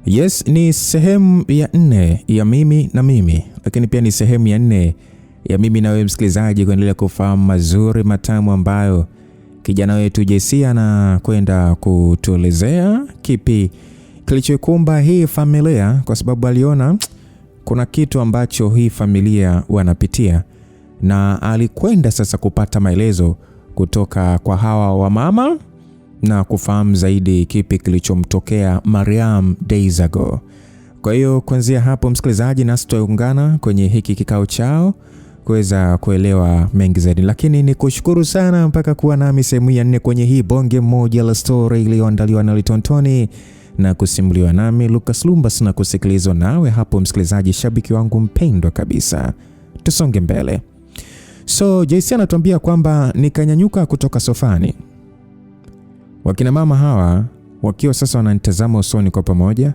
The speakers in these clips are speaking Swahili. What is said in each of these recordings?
Yes, ni sehemu ya 4 ya mimi na mimi, lakini pia ni sehemu ya 4 ya mimi na wewe msikilizaji kuendelea kufahamu mazuri matamu ambayo kijana wetu JC anakwenda kutuelezea kipi kilichokumba hii familia, kwa sababu aliona kuna kitu ambacho hii familia wanapitia, na alikwenda sasa kupata maelezo kutoka kwa hawa wa mama na kufahamu zaidi kipi kilichomtokea Mariam days ago. Kwa hiyo kuanzia hapo msikilizaji, nasi tutaungana kwenye hiki kikao chao kuweza kuelewa mengi zaidi, lakini ni kushukuru sana mpaka kuwa nami sehemu ya 4 kwenye hii bonge moja la story iliyoandaliwa na Litontoni na kusimuliwa nami Lucas Lumbas na kusikilizwa nawe hapo msikilizaji, shabiki wangu mpendwa kabisa. Tusonge mbele. So JC anatuambia kwamba nikanyanyuka kutoka sofani, wakina mama hawa wakiwa sasa wananitazama usoni kwa pamoja,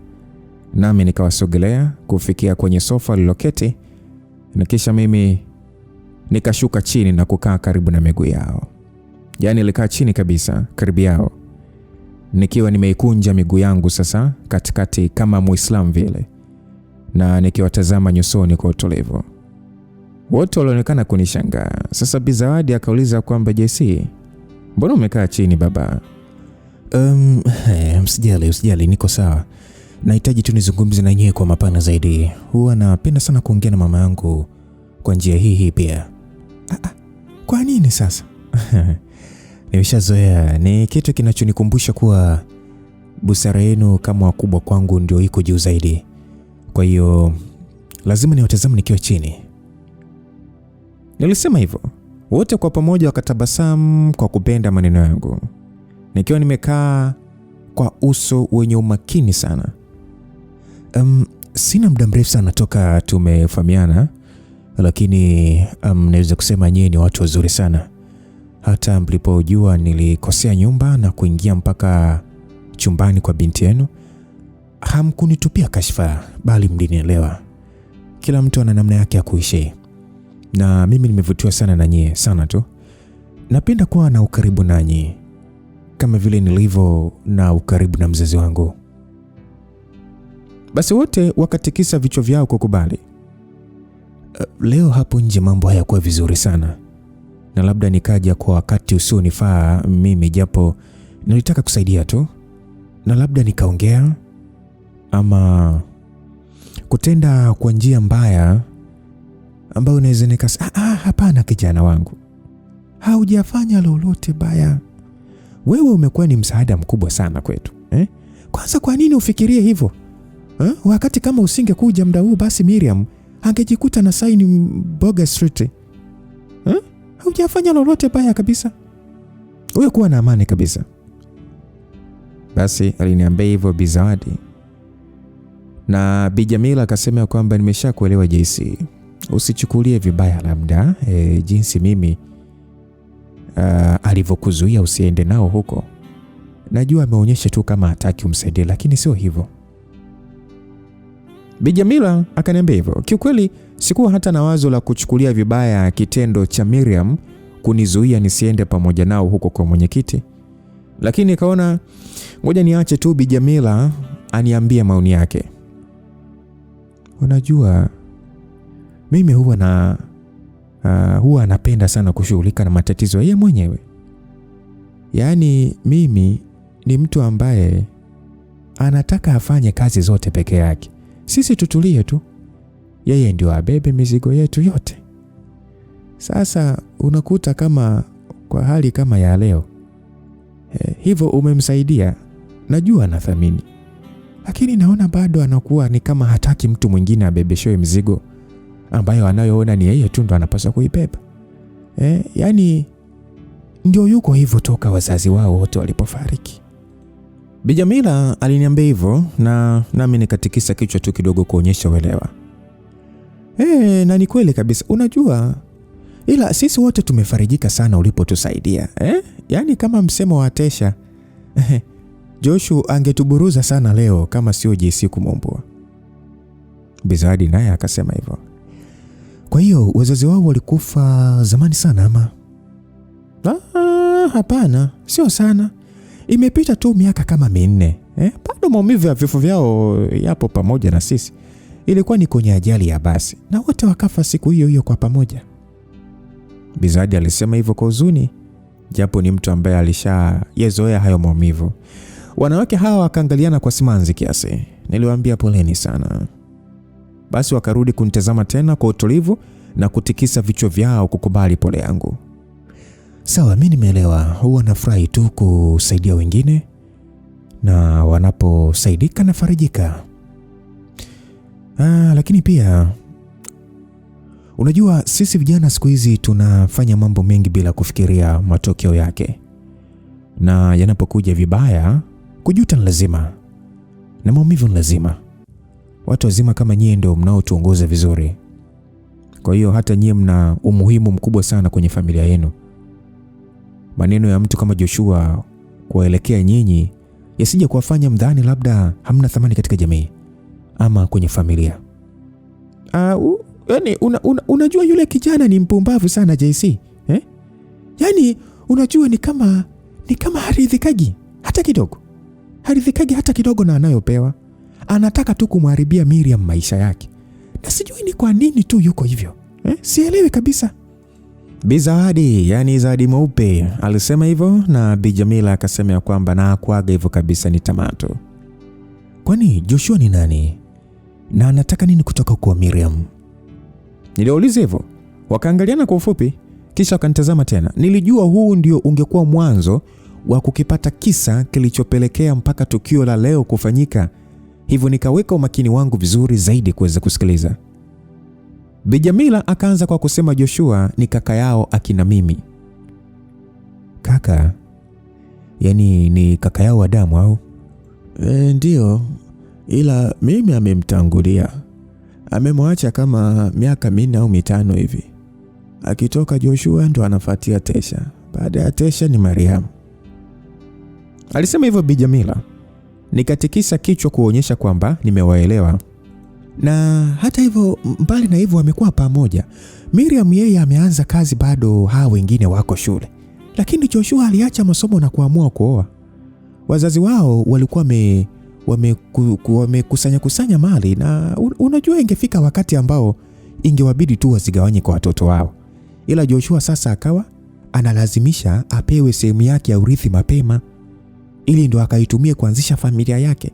nami nikawasogelea kufikia kwenye sofa liloketi, na kisha mimi nikashuka chini na kukaa karibu na miguu yao. Yaani nilikaa chini kabisa karibu yao, nikiwa nimeikunja miguu yangu sasa katikati kama Muislamu vile, na nikiwatazama nyusoni kwa utulivu. Wote walionekana kunishangaa. Sasa Bi Zawadi akauliza kwamba JC, mbona umekaa chini baba? Usijali, niko sawa. Nahitaji tu nizungumze na nyie kwa mapana zaidi. Huwa napenda sana kuongea na mama yangu kwa njia hii pia. Kwa nini sasa? Nimeshazoea, ni kitu kinachonikumbusha kuwa busara yenu kama wakubwa kwangu ndio iko juu zaidi. Kwa hiyo lazima niwatazame nikiwa chini. Nilisema hivyo. Wote kwa pamoja wakatabasamu kwa kupenda maneno yangu, nikiwa nimekaa kwa uso wenye umakini sana. Sina muda mrefu sana toka tumefahamiana, lakini naweza kusema nyinyi ni watu wazuri sana. Hata mlipojua nilikosea nyumba na kuingia mpaka chumbani kwa binti yenu, hamkunitupia kashfa, bali mlinielewa. Kila mtu ana namna yake ya kuishi, na mimi nimevutiwa sana na nyie sana tu. Napenda kuwa na ukaribu nanyi kama vile nilivyo na ukaribu na mzazi wangu. Basi wote wakatikisa vichwa vyao kukubali. Leo hapo nje mambo hayakuwa vizuri sana, na labda nikaja kwa wakati usionifaa mimi, japo nilitaka kusaidia tu, na labda nikaongea ama kutenda kwa njia mbaya ambayo unaweza hapana kijana wangu, haujafanya lolote baya. Wewe umekuwa ni msaada mkubwa sana kwetu. Kwanza kwa nini ufikirie hivyo? Wakati kama usingekuja muda huu, basi Miriam angejikuta na sign Boga Street. Haujafanya lolote baya kabisa. Wewe kuwa na amani kabisa. Basi aliniambia hivyo Bi Zawadi. Na Bi Jamila akasema kwamba nimeshakuelewa JC. Usichukulie vibaya labda jinsi mimi alivyokuzuia usiende nao huko. Najua ameonyesha tu kama hataki umsaidie, lakini sio hivyo. Bi Jamila akaniambia hivyo. Kiukweli sikuwa hata na wazo la kuchukulia vibaya kitendo cha Miriam kunizuia nisiende pamoja nao huko kwa mwenyekiti, lakini nikaona ngoja niache tu Bi Jamila aniambie maoni yake. Unajua mimi huwa napenda sana kushughulika na matatizo yeye mwenyewe. Yaani mimi ni mtu ambaye anataka afanye kazi zote peke yake. Sisi tutulie tu, yeye ndio abebe mizigo yetu yote. Sasa unakuta kama kwa hali kama ya leo hivyo umemsaidia, najua anathamini, lakini naona bado anakuwa ni kama hataki mtu mwingine abebeshewe mzigo ambayo anayoona ni yeye tu ndo anapaswa kuibeba. Yani ndio yuko hivyo toka wazazi wao wote walipofariki. Bi Jamila aliniambia hivyo, na nami nikatikisa kichwa tu kidogo kuonyesha uelewa. Na ni kweli kabisa. Unajua, ila sisi wote tumefarijika sana ulipotusaidia. Yani kama msemo wa Tesha, Joshua angetuburuza sana leo kama sio JC kumumbua. Bi Zawadi naye akasema hivyo. Kwa hiyo wazazi wao walikufa zamani sana ama? Hapana, sio sana. Imepita tu miaka kama 4 Bado maumivu ya vifo vyao yapo pamoja na sisi. Ilikuwa ni kwenye ajali ya basi na wote wakafa siku hiyo hiyo kwa pamoja. Bi Zawadi alisema hivyo kwa huzuni, japo ni mtu ambaye alishayazoea hayo maumivu. Wanawake hawa wakaangaliana kwa simanzi kiasi. Niliwaambia poleni sana. Basi wakarudi kunitazama tena kwa utulivu na kutikisa vichwa vyao kukubali pole yangu. Sawa, mimi nimeelewa. Huwa nafurahi tu kusaidia wengine na wanaposaidika nafarijika. Lakini pia unajua sisi vijana siku hizi tunafanya mambo mengi bila kufikiria matokeo yake. Na yanapokuja vibaya, kujuta ni lazima. Na maumivu ni lazima. Watu wazima kama nyie ndio mnaotuongoza vizuri. Kwa hiyo hata nyie mna umuhimu mkubwa sana kwenye familia yenu. Maneno ya mtu kama Joshua kuelekea nyinyi yasije kuwafanya mdhani labda hamna thamani katika jamii ama kwenye familia. Yani unajua yule kijana ni mpumbavu sana JC. Yani unajua ni kama haridhikaji hata kidogo. Haridhikaji hata kidogo na anayopewa. Anataka tu kumharibia Miriam maisha yake. Na sijui ni kwa nini tu yuko hivyo. Sielewi kabisa. Bi Zawadi, yani Zawadi Mweupe, alisema hivyo na Bi Jamila akasema kwamba na kuaga hivyo kabisa ni tamato. Kwani Joshua ni nani? Na anataka nini kutoka kwa Miriam? Niliuliza hivyo. Wakaangaliana kwa ufupi kisha wakanitazama tena. Nilijua huu ndio ungekuwa mwanzo wa kukipata kisa kilichopelekea mpaka tukio la leo kufanyika. Hivyo nikaweka umakini wangu vizuri zaidi kuweza kusikiliza. Bi Jamila akaanza kwa kusema Joshua ni kaka yao akina mimi. Kaka? Yani ni kaka yao wa damu au? Ndio. Ila mimi amemtangulia. Amemwacha kama miaka 4 au 5 hivi. Akitoka Joshua ndo anafuatia Tesha. Baada ya Tesha ni Mariam. Alisema hivyo Bi Jamila. Nikatikisa kichwa kuonyesha kwamba nimewaelewa. Na hata hivyo, mbali na hivyo wamekuwa pamoja. Miriam yeye ameanza kazi bado, hao wengine wako shule. Lakini Joshua aliacha masomo na kuamua kuoa. Wazazi wao walikuwa wamekusanya mali na unajua ingefika wakati ambao ingewabidi tu wazigawanye kwa watoto wao. Ila Joshua sasa akawa analazimisha apewe sehemu yake ya urithi mapema ili ndo akaitumie kuanzisha familia yake.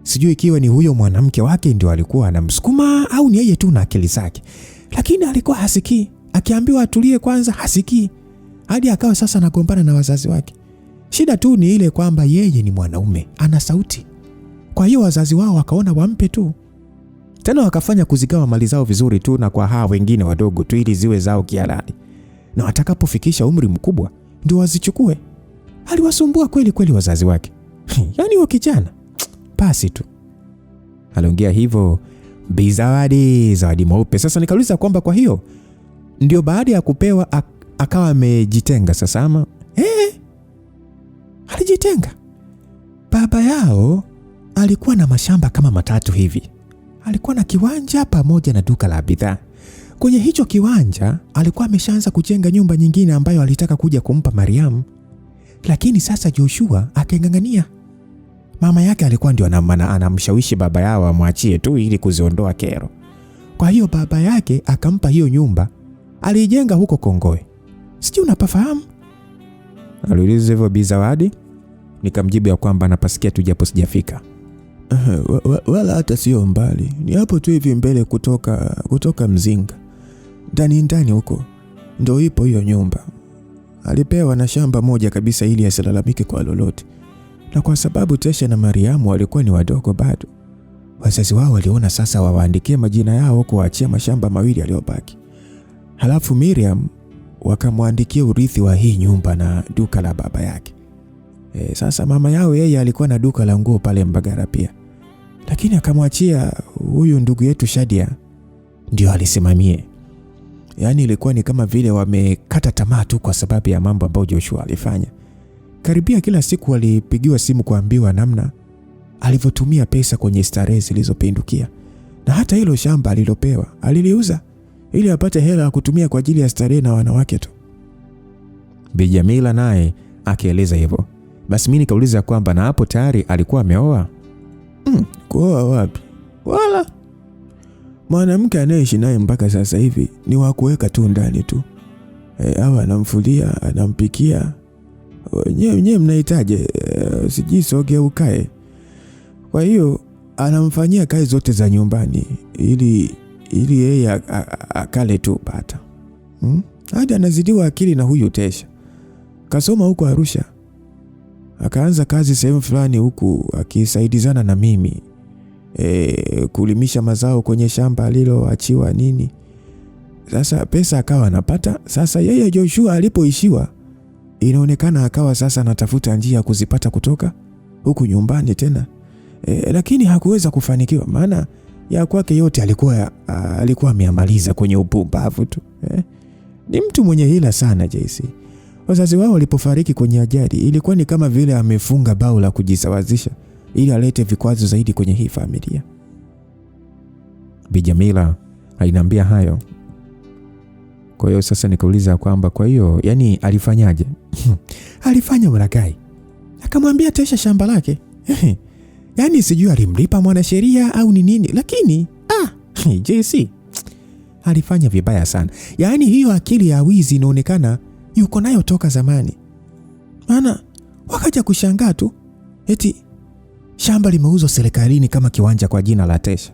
Sijui ikiwa ni huyo mwanamke wake ndio alikuwa anamsukuma au ni yeye tu na akili zake. Lakini alikuwa hasikii. Akiambiwa atulie kwanza hasikii. Hadi akawa sasa anagombana na wazazi wake. Shida tu ni ile kwamba yeye ni mwanaume, ana sauti. Kwa hiyo wazazi wao wakaona wampe tu. Tena wakafanya kuzigawa mali zao vizuri tu na kwa hao wengine wadogo tu ili ziwe zao kihalali. Na watakapofikisha umri mkubwa ndio wazichukue. Aliwasumbua kweli wazazi wake. Yaani wa kijana pasi tu. Aliongea hivyo Bi Zawadi Mweupe. Sasa nikauliza kwamba kwa hiyo ndio baada ya kupewa akawa amejitenga sasa ama? Alijitenga. Baba yao alikuwa na mashamba kama 3 hivi. Alikuwa na kiwanja pamoja na duka la bidhaa. Kwenye hicho kiwanja alikuwa ameshaanza kujenga nyumba nyingine ambayo alitaka kuja kumpa Mariam. Lakini sasa Joshua akangangania. Mama yake alikuwa ndio anamshawishi baba yao amwachie tu ili kuziondoa kero. Kwa hiyo baba yake akampa hiyo nyumba. Alijenga huko Kongoe. Sijui unapafahamu? Aliuliza hivyo Bi Zawadi. Nikamjibu ya kwamba napasikia tu japo sijafika. Wala hata sio mbali. Ni hapo tu hivi mbele kutoka Mzinga. Ndani huko ndio ipo hiyo nyumba. Alipewa na shamba moja kabisa ili asilalamike kwa lolote. Na kwa sababu Tesha na Mariamu walikuwa ni wadogo bado, wazazi wao waliona sasa wawaandikie majina yao kuachia mashamba 2 yaliyobaki. Halafu Miriam wakamwandikia urithi wa hii nyumba na duka la baba yake. Sasa mama yao yeye alikuwa na duka la nguo pale Mbagara pia. Lakini akamwachia huyu ndugu yetu Shadia ndio alisimamie. Yaani ilikuwa ni kama vile wamekata tamaa tu kwa sababu ya mambo ambayo Joshua alifanya. Karibia kila siku walipigiwa simu kuambiwa namna alivyotumia pesa kwenye starehe zilizopindukia. Na hata hilo shamba alilopewa aliliuza ili apate hela ya kutumia kwa ajili ya starehe na wanawake tu. Bi Jamila naye akieleza hivyo. Basi mimi nikauliza kwamba na hapo tayari alikuwa ameoa? Kuoa wapi? Wala mwanamke anayeishi naye mpaka sasa hivi ni wa kuweka tu ndani tu. Hawa anamfulia, anampikia. Nyewe mnahitaje sijisoge ukae. Kwa hiyo anamfanyia kazi zote za nyumbani ili yeye akale tu pata. Hadi anazidiwa akili na huyu Tesha. Kasoma huko Arusha. Akaanza kazi sehemu fulani huku akisaidizana na mimi. Kulimisha mazao kwenye shamba aliloachiwa nini. Sasa pesa akawa anapata. Sasa yeye Joshua alipoishiwa, inaonekana akawa sasa anatafuta njia kuzipata kutoka huku nyumbani tena. Lakini hakuweza kufanikiwa, maana ya kwake yote alikuwa ameamaliza kwenye upumbavu tu. Ni mtu mwenye hila sana JC. Wazazi wao walipofariki kwenye ajali, ilikuwa ni kama vile amefunga bao la kujisawazisha ili alete vikwazo zaidi kwenye hii familia. Bi Jamila aliniambia hayo. Kwa hiyo sasa nikauliza kwamba kwa hiyo yani alifanyaje? Alifanya mlaghai. Akamwambia Tesha shamba lake. Yani sijui alimlipa mwanasheria au ni nini, lakini JC alifanya vibaya sana. Yani hiyo akili ya wizi inaonekana yuko nayo toka zamani. Maana wakaja kushangaa tu eti shamba limeuzwa serikalini kama kiwanja kwa jina la Tesha.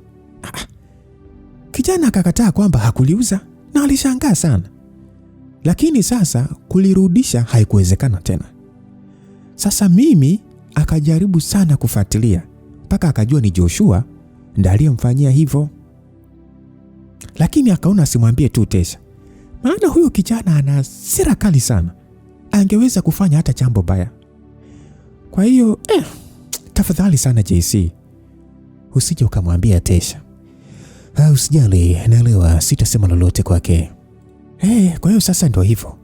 Kijana akakataa kwamba hakuliuza na alishangaa sana. Lakini sasa kulirudisha haikuwezekana tena. Sasa mimi akajaribu sana kufuatilia mpaka akajua ni Joshua ndiye aliyemfanyia hivyo. Lakini akaona asimwambie tu Tesha. Maana huyo kijana ana hasira kali sana. Angeweza kufanya hata jambo baya. Kwa hiyo tafadhali sana JC, usije ukamwambia Tesha. Usijali, naelewa, sitasema lolote kwake. Kwa hiyo sasa ndio hivyo.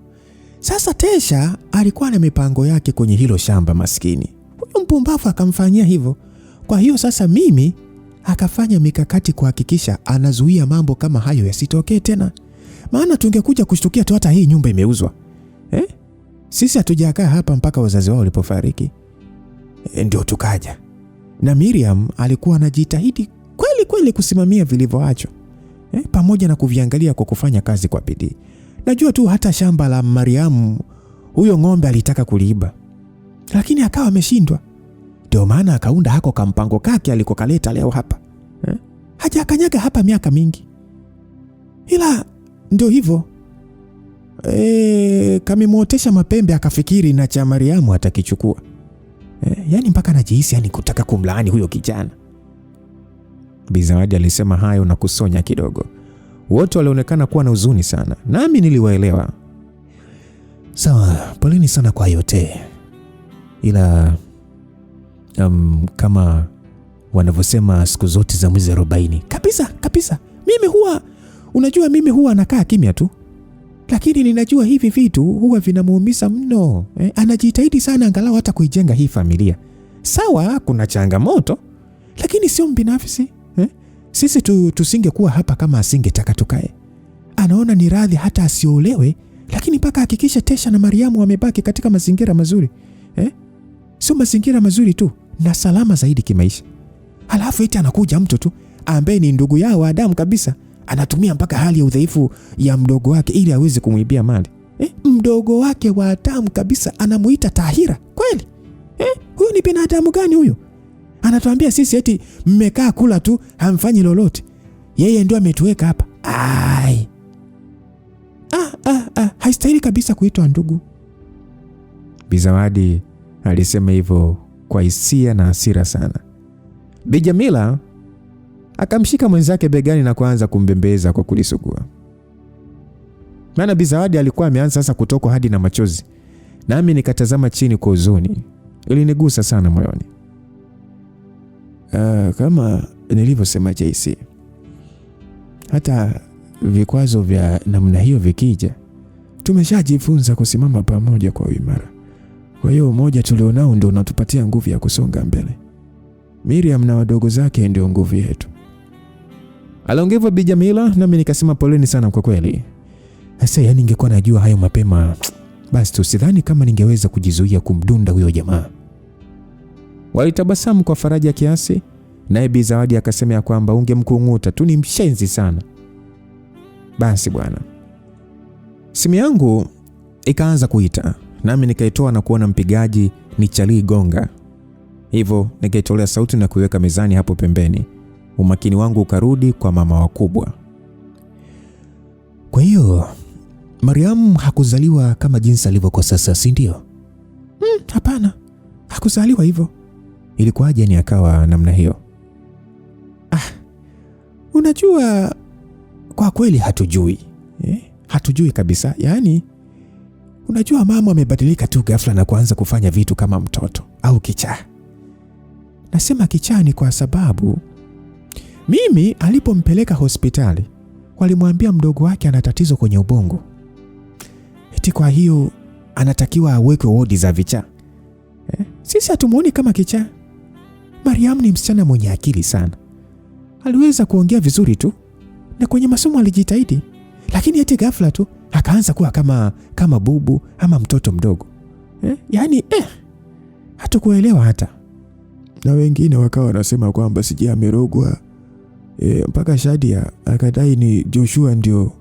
Sasa Tesha alikuwa na mipango yake kwenye hilo shamba maskini. Huyo mpumbavu akamfanyia hivyo. Kwa hiyo sasa mimi akafanya mikakati kuhakikisha anazuia mambo kama hayo yasitokee tena. Maana tungekuja kushtukia tu hata hii nyumba imeuzwa. Sisi hatujakaa hapa mpaka wazazi wao walipofariki. Ndio tukaja. Na Miriam alikuwa anajitahidi kweli kusimamia vilivyoachwa. Pamoja na kuviangalia kwa kufanya kazi kwa bidii. Najua tu hata shamba la Mariam huyo ng'ombe alitaka kuliiba. Lakini akawa ameshindwa. Ndio maana akaunda hako kampango kake alikokaleta leo hapa. Hajakanyaga hapa miaka mingi. Ila ndio hivyo. Kamemwotesha mapembe akafikiri na cha Mariamu atakichukua. Yani mpaka najihisi yani kutaka kumlaani huyo kijana. Bi Zawadi alisema hayo na kusonya kidogo. Wote walionekana kuwa na huzuni sana. Nami niliwaelewa. Sawa, poleni sana kwa yote. Ila kama wanavyosema siku zote za mwezi 40. Kabisa. Mimi huwa nakaa kimya tu. Lakini ninajua hivi vitu huwa vinamuumiza mno. Anajitahidi sana angalau hata kuijenga hii familia. Sawa, kuna changamoto, lakini sio mbinafsi. Sisi tusingekuwa hapa kama asingetaka tukae. Anaona ni radhi hata asiolewe, lakini mpaka hakikisha Tesha na Mariamu wamebaki katika mazingira mazuri. Sio mazingira mazuri tu, na salama zaidi kimaisha. Halafu eti anakuja mtu tu ambaye ni ndugu yao wa damu kabisa, anatumia mpaka hali ya udhaifu ya mdogo wake ili aweze kumwibia mali. Mdogo wake wa damu kabisa anamuita Tahira. Kweli? Huyo ni binadamu gani huyo? Anatuambia sisi eti mmekaa kula tu hamfanyi lolote. Yeye ndio ametuweka hapa. Haistahili kabisa kuitwa ndugu. Bi Zawadi alisema hivyo kwa hisia na hasira sana. Bi Jamila akamshika mwenzake begani na kuanza kumbembeza kwa kulisugua. Maana Bi Zawadi alikuwa ameanza sasa kutokwa hadi na machozi. Nami nikatazama chini kwa huzuni. Ilinigusa sana moyoni. Kama nilivyosema JC, hata vikwazo vya namna hiyo vikija, tumeshajifunza kusimama pamoja kwa uimara. Kwa hiyo umoja tulionao ndio unatupatia nguvu ya kusonga mbele. Miriam na wadogo zake ndio nguvu yetu. Aliongea Bi Jamila, nami nikasema poleni sana kwa kweli. Sasa yani ningekuwa najua hayo mapema, basi tusidhani kama ningeweza kujizuia kumdunda huyo jamaa. Walitabasamu kwa faraja kiasi, naye Bi Zawadi akasema ya kwamba ungemkunguta tu, ni mshenzi sana. Basi bwana, simu yangu ikaanza kuita, nami nikaitoa na kuona mpigaji ni Charlie Gonga. Hivyo nikaitolea sauti na kuiweka mezani hapo pembeni. Umakini wangu ukarudi kwa mama wakubwa. Kwa hiyo Mariam hakuzaliwa kama jinsi alivyo kwa sasa, si ndio? Hapana, hakuzaliwa hivyo. Ilikuwaje ni akawa namna hiyo? Unajua, kwa kweli hatujui. Hatujui kabisa. Yaani, unajua mama amebadilika tu ghafla na kuanza kufanya vitu kama mtoto au kichaa. Nasema kichaa ni kwa sababu Mimi alipompeleka hospitali walimwambia mdogo wake ana tatizo kwenye ubongo. Eti kwa hiyo anatakiwa awekwe wodi za vichaa. Sisi hatumuoni kama kichaa. Mariam ni msichana mwenye akili sana. Aliweza kuongea vizuri tu na kwenye masomo alijitahidi, lakini eti ghafla tu akaanza kuwa kama bubu ama mtoto mdogo. Yaani hatukuelewa hata. Na wengine wakawa wanasema kwamba sije amerogwa. Mpaka Shadia akadai ni Joshua ndio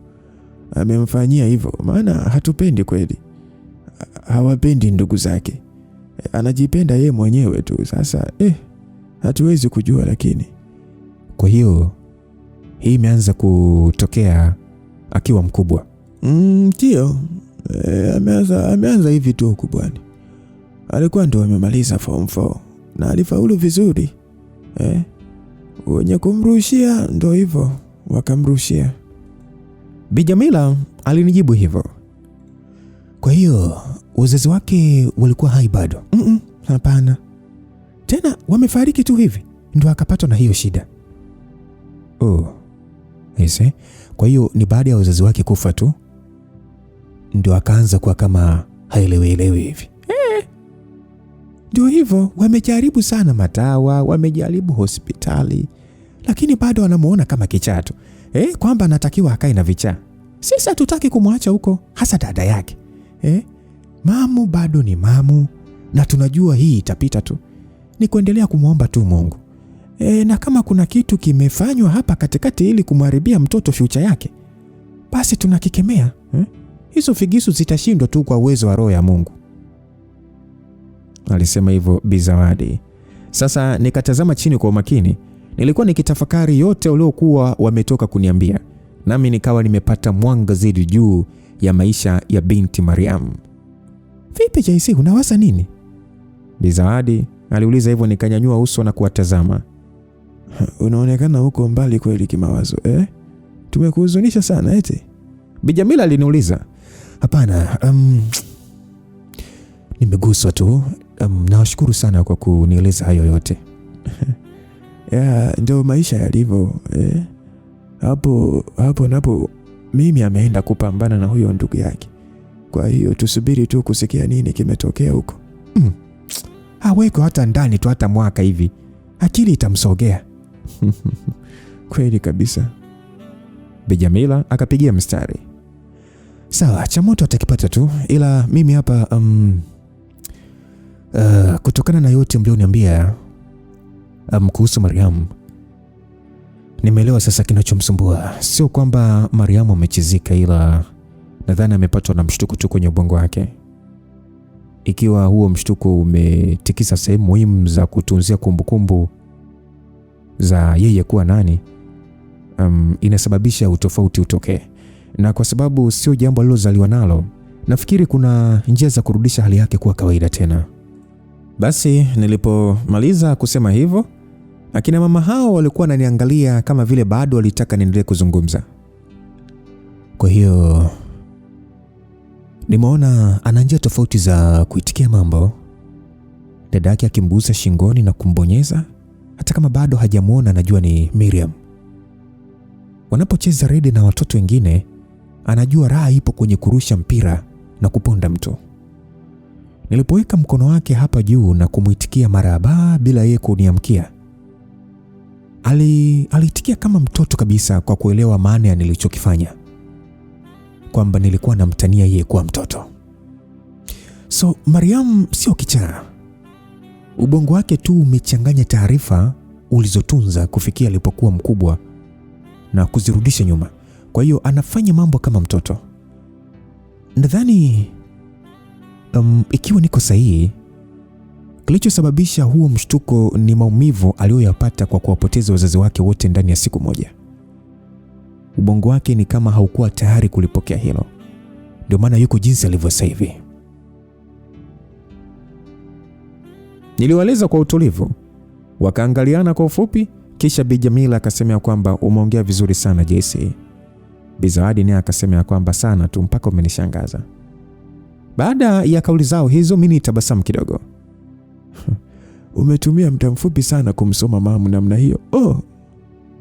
amemfanyia hivyo, maana hatupendi kweli. Hawapendi ndugu zake. Anajipenda yeye mwenyewe tu. Sasa hatuwezi kujua, lakini kwa hiyo hii imeanza kutokea akiwa mkubwa. Ndio. Ameanza hivi tu kubwani. Alikuwa ndo amemaliza form 4 na alifaulu vizuri. Wenye kumrushia ndo hivyo wakamrushia. Bi Jamila alinijibu hivyo. Kwa hiyo wazazi wake walikuwa hai bado? Hapana. Tena wamefariki tu hivi ndo akapatwa na hiyo shida. Kwa hiyo ni baada ya wazazi wake kufa tu ndio akaanza kuwa kama haelewi hivi. Ndio hivyo, wamejaribu sana madawa, wamejaribu hospitali, lakini bado wanamuona kama kichaa tu. Kwamba anatakiwa akae na vichaa. Sisi hatutaki kumwacha huko, hasa dada yake. Mamu bado ni mamu na tunajua hii itapita tu. Ni kuendelea kumuomba tu Mungu. Na kama kuna kitu kimefanywa hapa katikati ili kumharibia mtoto future yake, basi tunakikemea. Hizo figisu zitashindwa tu kwa uwezo wa roho ya Mungu. Alisema hivyo Bi Zawadi. Sasa nikatazama chini kwa umakini. Nilikuwa nikitafakari yote waliokuwa wametoka kuniambia, nami nikawa nimepata mwanga zaidi juu ya maisha ya binti Mariam. Vipi JC, unawaza nini? Bi Zawadi aliuliza hivyo, nikanyanyua uso na kuwatazama. Unaonekana huko mbali kweli kimawazo. Tumekuhuzunisha sana eti? Bi Jamila aliniuliza. Hapana, nimeguswa tu. Nawashukuru sana kwa kunieleza hayo yote. Ndio maisha yalivyo. Hapo napo mimi ameenda kupambana na huyo ndugu yake. Kwa hiyo tusubiri tu kusikia nini kimetokea huko. Haweko hata ndani tu hata mwaka hivi. Akili itamsogea. Kweli kabisa. Bi Jamila akapigia mstari. Sawa, cha moto atakipata tu, ila mimi hapa kutokana na yote mlioniambia kuhusu Mariam, nimeelewa sasa kinachomsumbua. Sio kwamba Mariam amechizika, ila nadhani amepatwa na mshtuko tu kwenye ubongo wake. Ikiwa huo mshtuko umetikisa sehemu muhimu za kutunzia kumbukumbu za yeye kuwa nani, inasababisha utofauti utokee. Na kwa sababu sio jambo alilozaliwa nalo, nafikiri kuna njia za kurudisha hali yake kuwa kawaida tena. Basi nilipomaliza kusema hivyo, akina mama hao walikuwa wananiangalia kama vile bado walitaka niendelee kuzungumza. Kwa hiyo nimeona ana njia tofauti za kuitikia mambo. Dada yake akimgusa shingoni na kumbonyeza, hata kama bado hajamuona, anajua ni Miriam. Wanapocheza rede na watoto wengine, anajua raha ipo kwenye kurusha mpira na kuponda mtu. Nilipoweka mkono wake hapa juu na kumuitikia marahaba bila yeye kuniamkia, alitikia kama mtoto kabisa, kwa kuelewa maana ya nilichokifanya, kwamba nilikuwa namtania yeye kuwa mtoto. So Mariam sio kichaa. Ubongo wake tu umechanganya taarifa ulizotunza kufikia alipokuwa mkubwa na kuzirudisha nyuma. Kwa hiyo anafanya mambo kama mtoto. Nadhani ikiwa niko sahihi, kilichosababisha huo mshtuko ni maumivu aliyoyapata kwa kuwapoteza wazazi wake wote ndani ya siku moja. Ubongo wake ni kama haukuwa tayari kulipokea hilo. Ndio maana yuko jinsi alivyo sasa hivi. Niliwaeleza kwa utulivu. Wakaangaliana kwa ufupi, kisha Bi Jamila akasema kwamba umeongea vizuri sana JC. Bi Zawadi naye akasema kwamba sana tu mpaka umenishangaza. Baada ya kauli zao hizo mimi nitabasamu kidogo. Umetumia muda mfupi sana kumsoma mamu namna hiyo.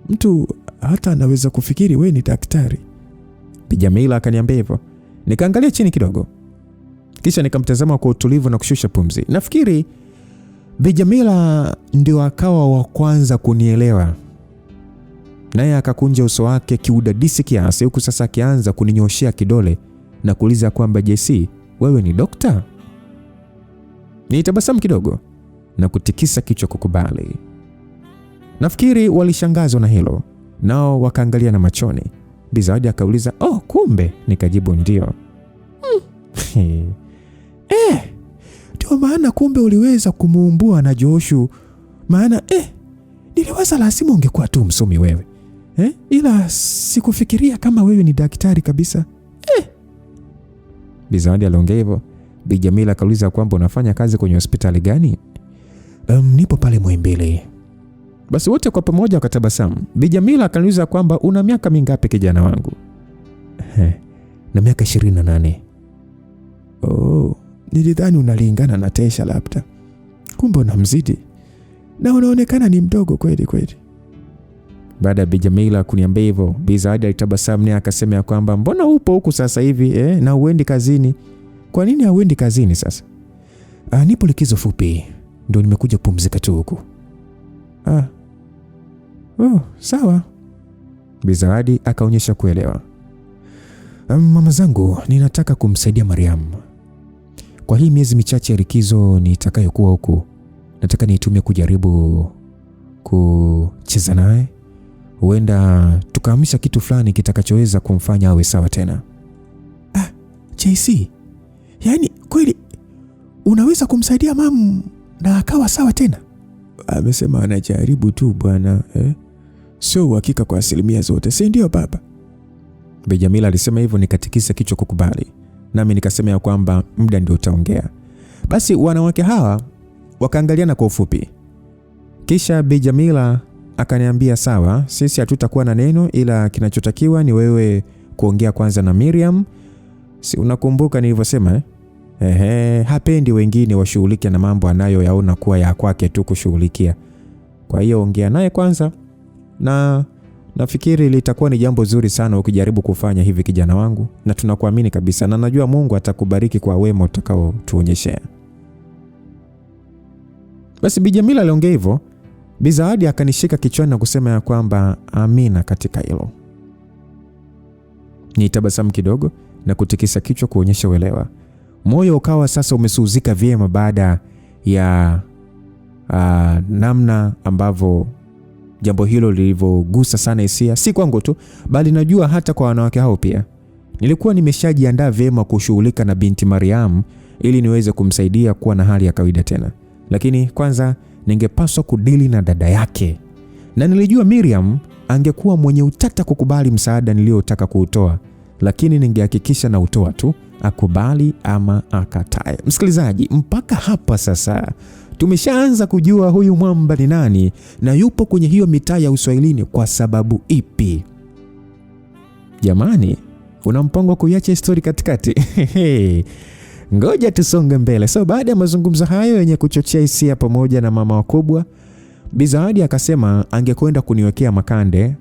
Mtu hata anaweza kufikiri we ni daktari. Bi Jamila akaniambia hivyo. Nikaangalia chini kidogo. Kisha nikamtazama kwa utulivu na kushusha pumzi. Nafikiri Bi Jamila ndio akawa wa kwanza kunielewa. Naye akakunja uso wake kiudadisi kiasi, huku sasa akianza kuninyoshea kidole na kuuliza kwamba JC, wewe ni dokta? Nitabasamu kidogo na kutikisa kichwa kukubali. Nafikiri walishangazwa na hilo, nao wakaangalia na machoni. Bi Zawadi akauliza, kumbe? Nikajibu ndio. Ndio maana kumbe uliweza kumuumbua na Joshu. Maana niliwaza lazima ungekuwa tu msomi wewe. Ila sikufikiria kama wewe ni daktari kabisa. Bi Zawadi aliongea hivyo. Bi Jamila akauliza kwamba unafanya kazi kwenye hospitali gani? Nipo pale Muhimbili. Basi wote kwa pamoja wakatabasamu. Bi Jamila akaniuliza kwamba una miaka mingapi kijana wangu? Na miaka 28. Nilidhani unalingana na Tesha labda. Kumbe unamzidi. Na unaonekana ni mdogo kweli kweli. Baada ya Bi Jamila kuniambia hivyo, Bi Zawadi alitabasamu naye akasema kwamba mbona upo huku sasa hivi na uendi kazini? Kwa nini hauendi kazini sasa? Nipo likizo fupi. Ndio nimekuja kupumzika tu huku. Sawa. Bi Zawadi akaonyesha kuelewa. Mama zangu, ninataka kumsaidia Mariam. Kwa hii miezi michache ya likizo nitakayokuwa huku, nataka niitumie kujaribu kucheza naye. Huenda tukaamsha kitu fulani kitakachoweza kumfanya awe sawa tena. JC, yaani kweli unaweza kumsaidia mamu na akawa sawa tena? Amesema anajaribu tu bwana. Sio uhakika kwa asilimia zote, si ndio baba? Bi Jamila alisema hivyo, nikatikisa kichwa kukubali. Nami nikasema ya kwamba muda ndio utaongea. Basi wanawake hawa wakaangaliana kwa ufupi. Kisha Bi Jamila akaniambia sawa, sisi hatutakuwa na neno, ila kinachotakiwa ni wewe kuongea kwanza na Miriam. Si unakumbuka nilivyosema? Hapendi wengine washughulike na mambo anayoyaona kuwa ya kwake tu kushughulikia. Kwa hiyo ongea naye kwanza, na nafikiri litakuwa ni jambo zuri sana ukijaribu kufanya hivi kijana wangu, na tunakuamini kabisa, na najua Mungu atakubariki kwa wema utakao tuonyeshea. Basi Bi Jamila aliongea hivyo. Bi Zawadi akanishika kichwani na kusema ya kwamba amina katika hilo. Nitabasamu kidogo na kutikisa kichwa kuonyesha uelewa. Moyo ukawa sasa umesuuzika vyema baada ya namna ambavyo jambo hilo lilivyogusa sana hisia, si kwangu tu bali najua hata kwa wanawake hao pia. Nilikuwa nimeshajiandaa vyema kushughulika na binti Mariam ili niweze kumsaidia kuwa na hali ya kawaida tena. Lakini kwanza ningepaswa kudili na dada yake. Na nilijua Miriam angekuwa mwenye utata kukubali msaada niliotaka kuutoa, lakini ningehakikisha na utoa tu, akubali ama akatae. Msikilizaji, mpaka hapa sasa tumeshaanza kujua huyu mwamba ni nani na yupo kwenye hiyo mitaa ya Uswahilini kwa sababu ipi. Jamani, una mpango kuiacha histori katikati? Ngoja tusonge mbele. So baada ya mazungumzo hayo yenye kuchochea hisia pamoja na mama wakubwa, Bi Zawadi akasema angekwenda kuniwekea makande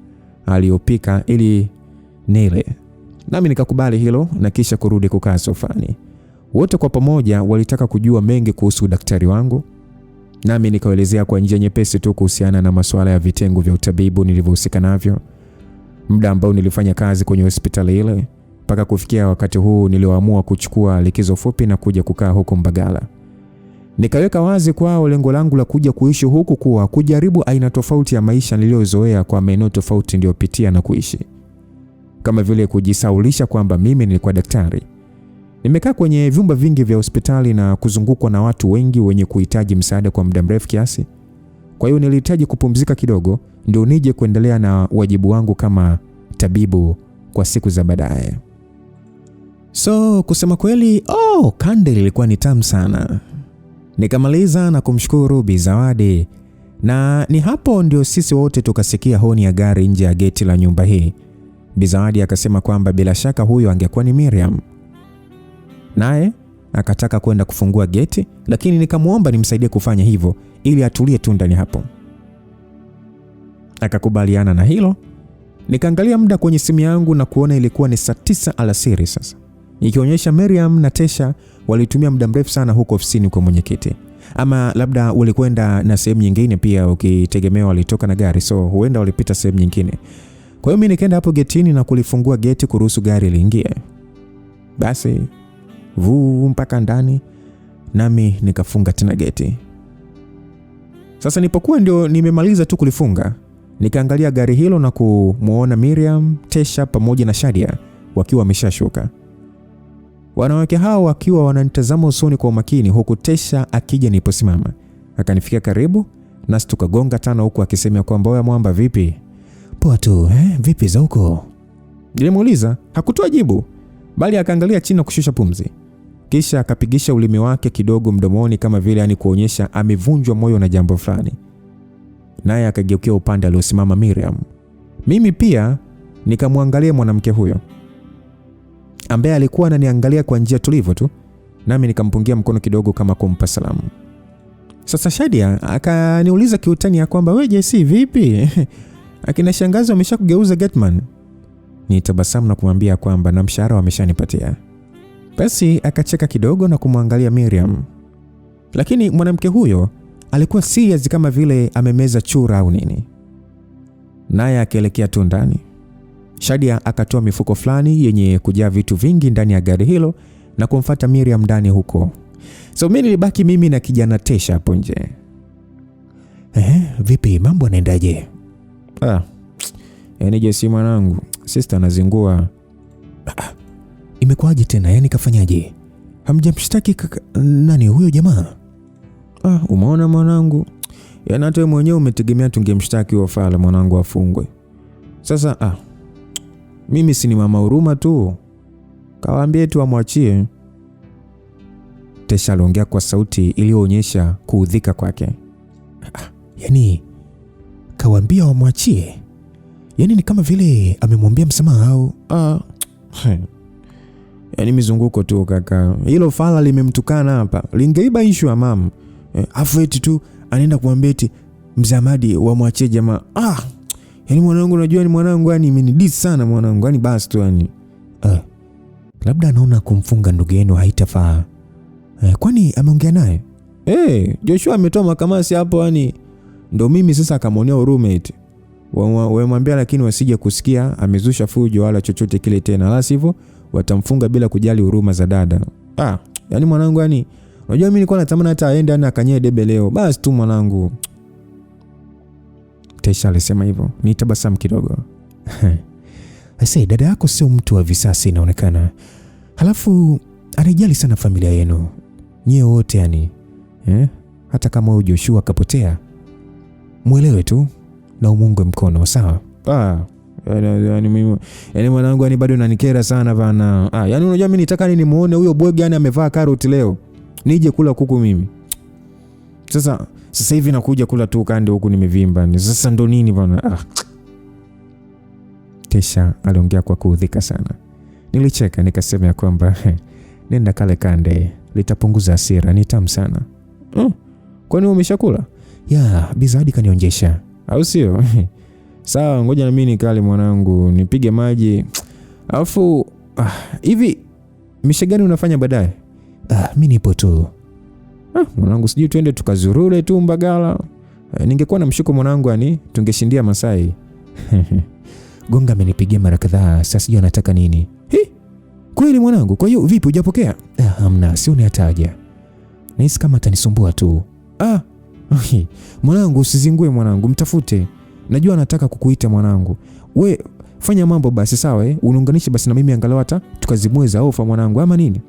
aliyopika ili nile. Nami nikakubali hilo na kisha kurudi kukaa sofani. Wote kwa pamoja walitaka kujua mengi kuhusu daktari wangu. Nami nikaelezea kwa njia nyepesi tu kuhusiana na masuala ya vitengo vya utabibu nilivyohusika navyo, muda ambao nilifanya kazi kwenye hospitali ile, mpaka kufikia wakati huu nilioamua kuchukua likizo fupi na kuja kukaa huko Mbagala. Nikaweka wazi kwao lengo langu la kuja kuishi huku kuwa kujaribu aina tofauti ya maisha niliyozoea kwa maeneo tofauti niliyopitia na kuishi. Kama vile kujisaulisha kwamba mimi nilikuwa daktari. Nimekaa kwenye vyumba vingi vya hospitali na kuzungukwa na watu wengi wenye kuhitaji msaada kwa muda mrefu kiasi. Kwa hiyo nilihitaji kupumzika kidogo ndio nije kuendelea na wajibu wangu kama tabibu kwa siku za baadaye. So kusema kweli, kande ilikuwa ni tamu sana. Nikamaliza na kumshukuru Bi Zawadi, na ni hapo ndio sisi wote tukasikia honi ya gari nje ya geti la nyumba hii. Bi Zawadi akasema kwamba bila shaka huyo angekuwa ni Miriam. Naye akataka kwenda kufungua geti, lakini nikamwomba nimsaidie kufanya hivyo ili atulie tu ndani hapo. Akakubaliana na hilo. Nikaangalia muda kwenye simu yangu na kuona ilikuwa ni saa 9 alasiri sasa. Ikionyesha Miriam na Tesha walitumia muda mrefu sana huko ofisini kwa mwenyekiti. Ama labda walikwenda na sehemu nyingine pia, ukitegemea walitoka na gari, so huenda walipita sehemu nyingine. Kwa hiyo mimi nikaenda hapo getini na kulifungua geti kuruhusu gari liingie. Basi mpaka ndani, nami nikafunga tena geti. Sasa nipokuwa ndio nimemaliza tu kulifunga, nikaangalia gari hilo na kumuona Miriam, Tesha pamoja na Shadia wakiwa wameshashuka. Wanawake hao wakiwa wananitazama usoni kwa umakini, huku Tesha akija niliposimama. Akanifikia karibu na tukagonga tano, huku akisema kwamba wewe mwamba vipi? Poa tu, vipi za huko? Nilimuuliza, hakutoa jibu, bali akaangalia chini na kushusha pumzi. Kisha akapigisha ulimi wake kidogo mdomoni kama vile kuonyesha amevunjwa moyo na jambo fulani. Naye akageukia upande aliosimama Miriam. Mimi pia nikamwangalia mwanamke huyo ambaye alikuwa ananiangalia kwa njia tulivu tu, nami nikampungia mkono kidogo kama kumpa salamu. Sasa Shadia akaniuliza kiutani ya kwamba wewe JC vipi? Akina shangazi wameshakugeuza Getman. Nitabasamu na kumwambia kwamba na mshahara wameshanipatia. Basi akacheka kidogo na kumwangalia Miriam. Lakini mwanamke huyo alikuwa serious kama vile amemeza chura au nini. Naye akaelekea tu ndani. Shadia akatoa mifuko fulani yenye kujaa vitu vingi ndani ya gari hilo na kumfuata Miriam ndani huko. So mimi nilibaki mimi na kijana Tesha hapo nje. Vipi mambo yanaendaje? Yaani JC mwanangu, sister anazingua. Imekuwaje tena? Yaani kafanyaje? Hamjamshtaki nani huyo jamaa? Umeona mwanangu? Yaani hata wewe mwenyewe umetegemea tungemshtaki wa fala mwanangu afungwe. Sasa mimi si ni mama huruma tu. Kawaambie tu amwachie. Tesha aliongea kwa sauti iliyoonyesha kuudhika kwake. Yaani kawaambia wamwachie? Yaani ni kama vile amemwambia msamaha au? Yaani mizunguko tu kaka. Hilo fala limemtukana hapa. Lingeiba issue ya mama. Afu eti tu anaenda kumwambia eti Mzee Ahmadi wamwachie jamaa. Yaani mwanangu, unajua ni mwanangu, yani imenidis sana mwanangu, yani basi tu yani. Labda anaona kumfunga ndugu yenu haitafaa. Kwani ameongea naye? Joshua ametoa makamasi hapo yani. Ndio mimi sasa akamwonea huruma eti. Wamwambia lakini wasije kusikia amezusha fujo wala chochote kile tena. La sivyo watamfunga bila kujali huruma za dada. Yaani mwanangu yani, unajua mimi nilikuwa natamani hata aende na akanyee debe leo. Basi tu mwanangu. Tesha alisema hivyo. Nitabasamu kidogo. Asa dada yako sio mtu wa visasi inaonekana. Halafu anajali sana familia yenu. Nyie wote yani. Hata kama huyo Joshua kapotea, muelewe tu na umunge mkono, sawa? Yaani mwanangu yani bado unanikera sana bana. Yaani unajua mimi nitaka nini muone huyo bwege yani amevaa karoti leo. Nije kula kuku mimi. Sasa hivi nakuja kula tu kande huku nimevimba. Sasa ndo nini bana? Tesha aliongea kwa kuudhika sana. Nilicheka nikasema kwamba nenda kale kande, litapunguza hasira, ni tamu sana. Kwani umeshakula? Ya, Bi Zawadi kanionjesha. Au sio? Sawa, ngoja na mimi nikale mwanangu, nipige maji. Alafu hivi mishe gani unafanya baadaye? Mimi nipo tu. Mwanangu sijui twende tukazurure tu Mbagala. Ningekuwa na mshuko mwanangu yani tungeshindia Masai. Gonga amenipigia mara kadhaa, sasa sijui anataka nini. Kweli mwanangu, kwa hiyo vipi hujapokea? Hamna, sioni hata haja. nahisi kama atanisumbua tu. Mwanangu, usizingue mwanangu, mtafute. Najua anataka kukuita mwanangu. We fanya mambo basi, sawa Uniunganishe basi na mimi angalau hata tukazimue za ofa mwanangu, ama nini?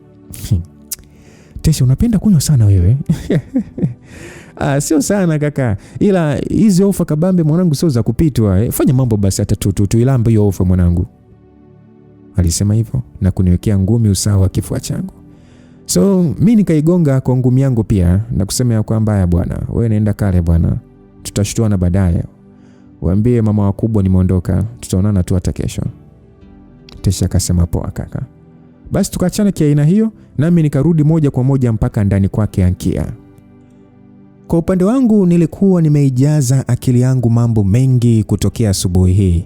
Tesha, unapenda kunywa sana wewe. Sio sana kaka, ila hizi ofa kabambe mwanangu sio za kupitwa. Fanya mambo basi hata tuilambe hiyo ofa mwanangu. Alisema hivyo na kuniwekea ngumi usawa wa kifua changu. So mimi nikaigonga kwa ngumi yangu pia na kusema ya kwamba ya bwana, wewe nenda kale bwana, tutashtuana baadaye. Waambie mama wakubwa nimeondoka, tutaonana tu hata kesho. Tesha akasema poa kaka. Basi tukaachana kia aina hiyo, nami nikarudi moja kwa moja mpaka ndani kwake Ankia. Kwa upande wangu nilikuwa nimeijaza akili yangu mambo mengi kutokea asubuhi hii.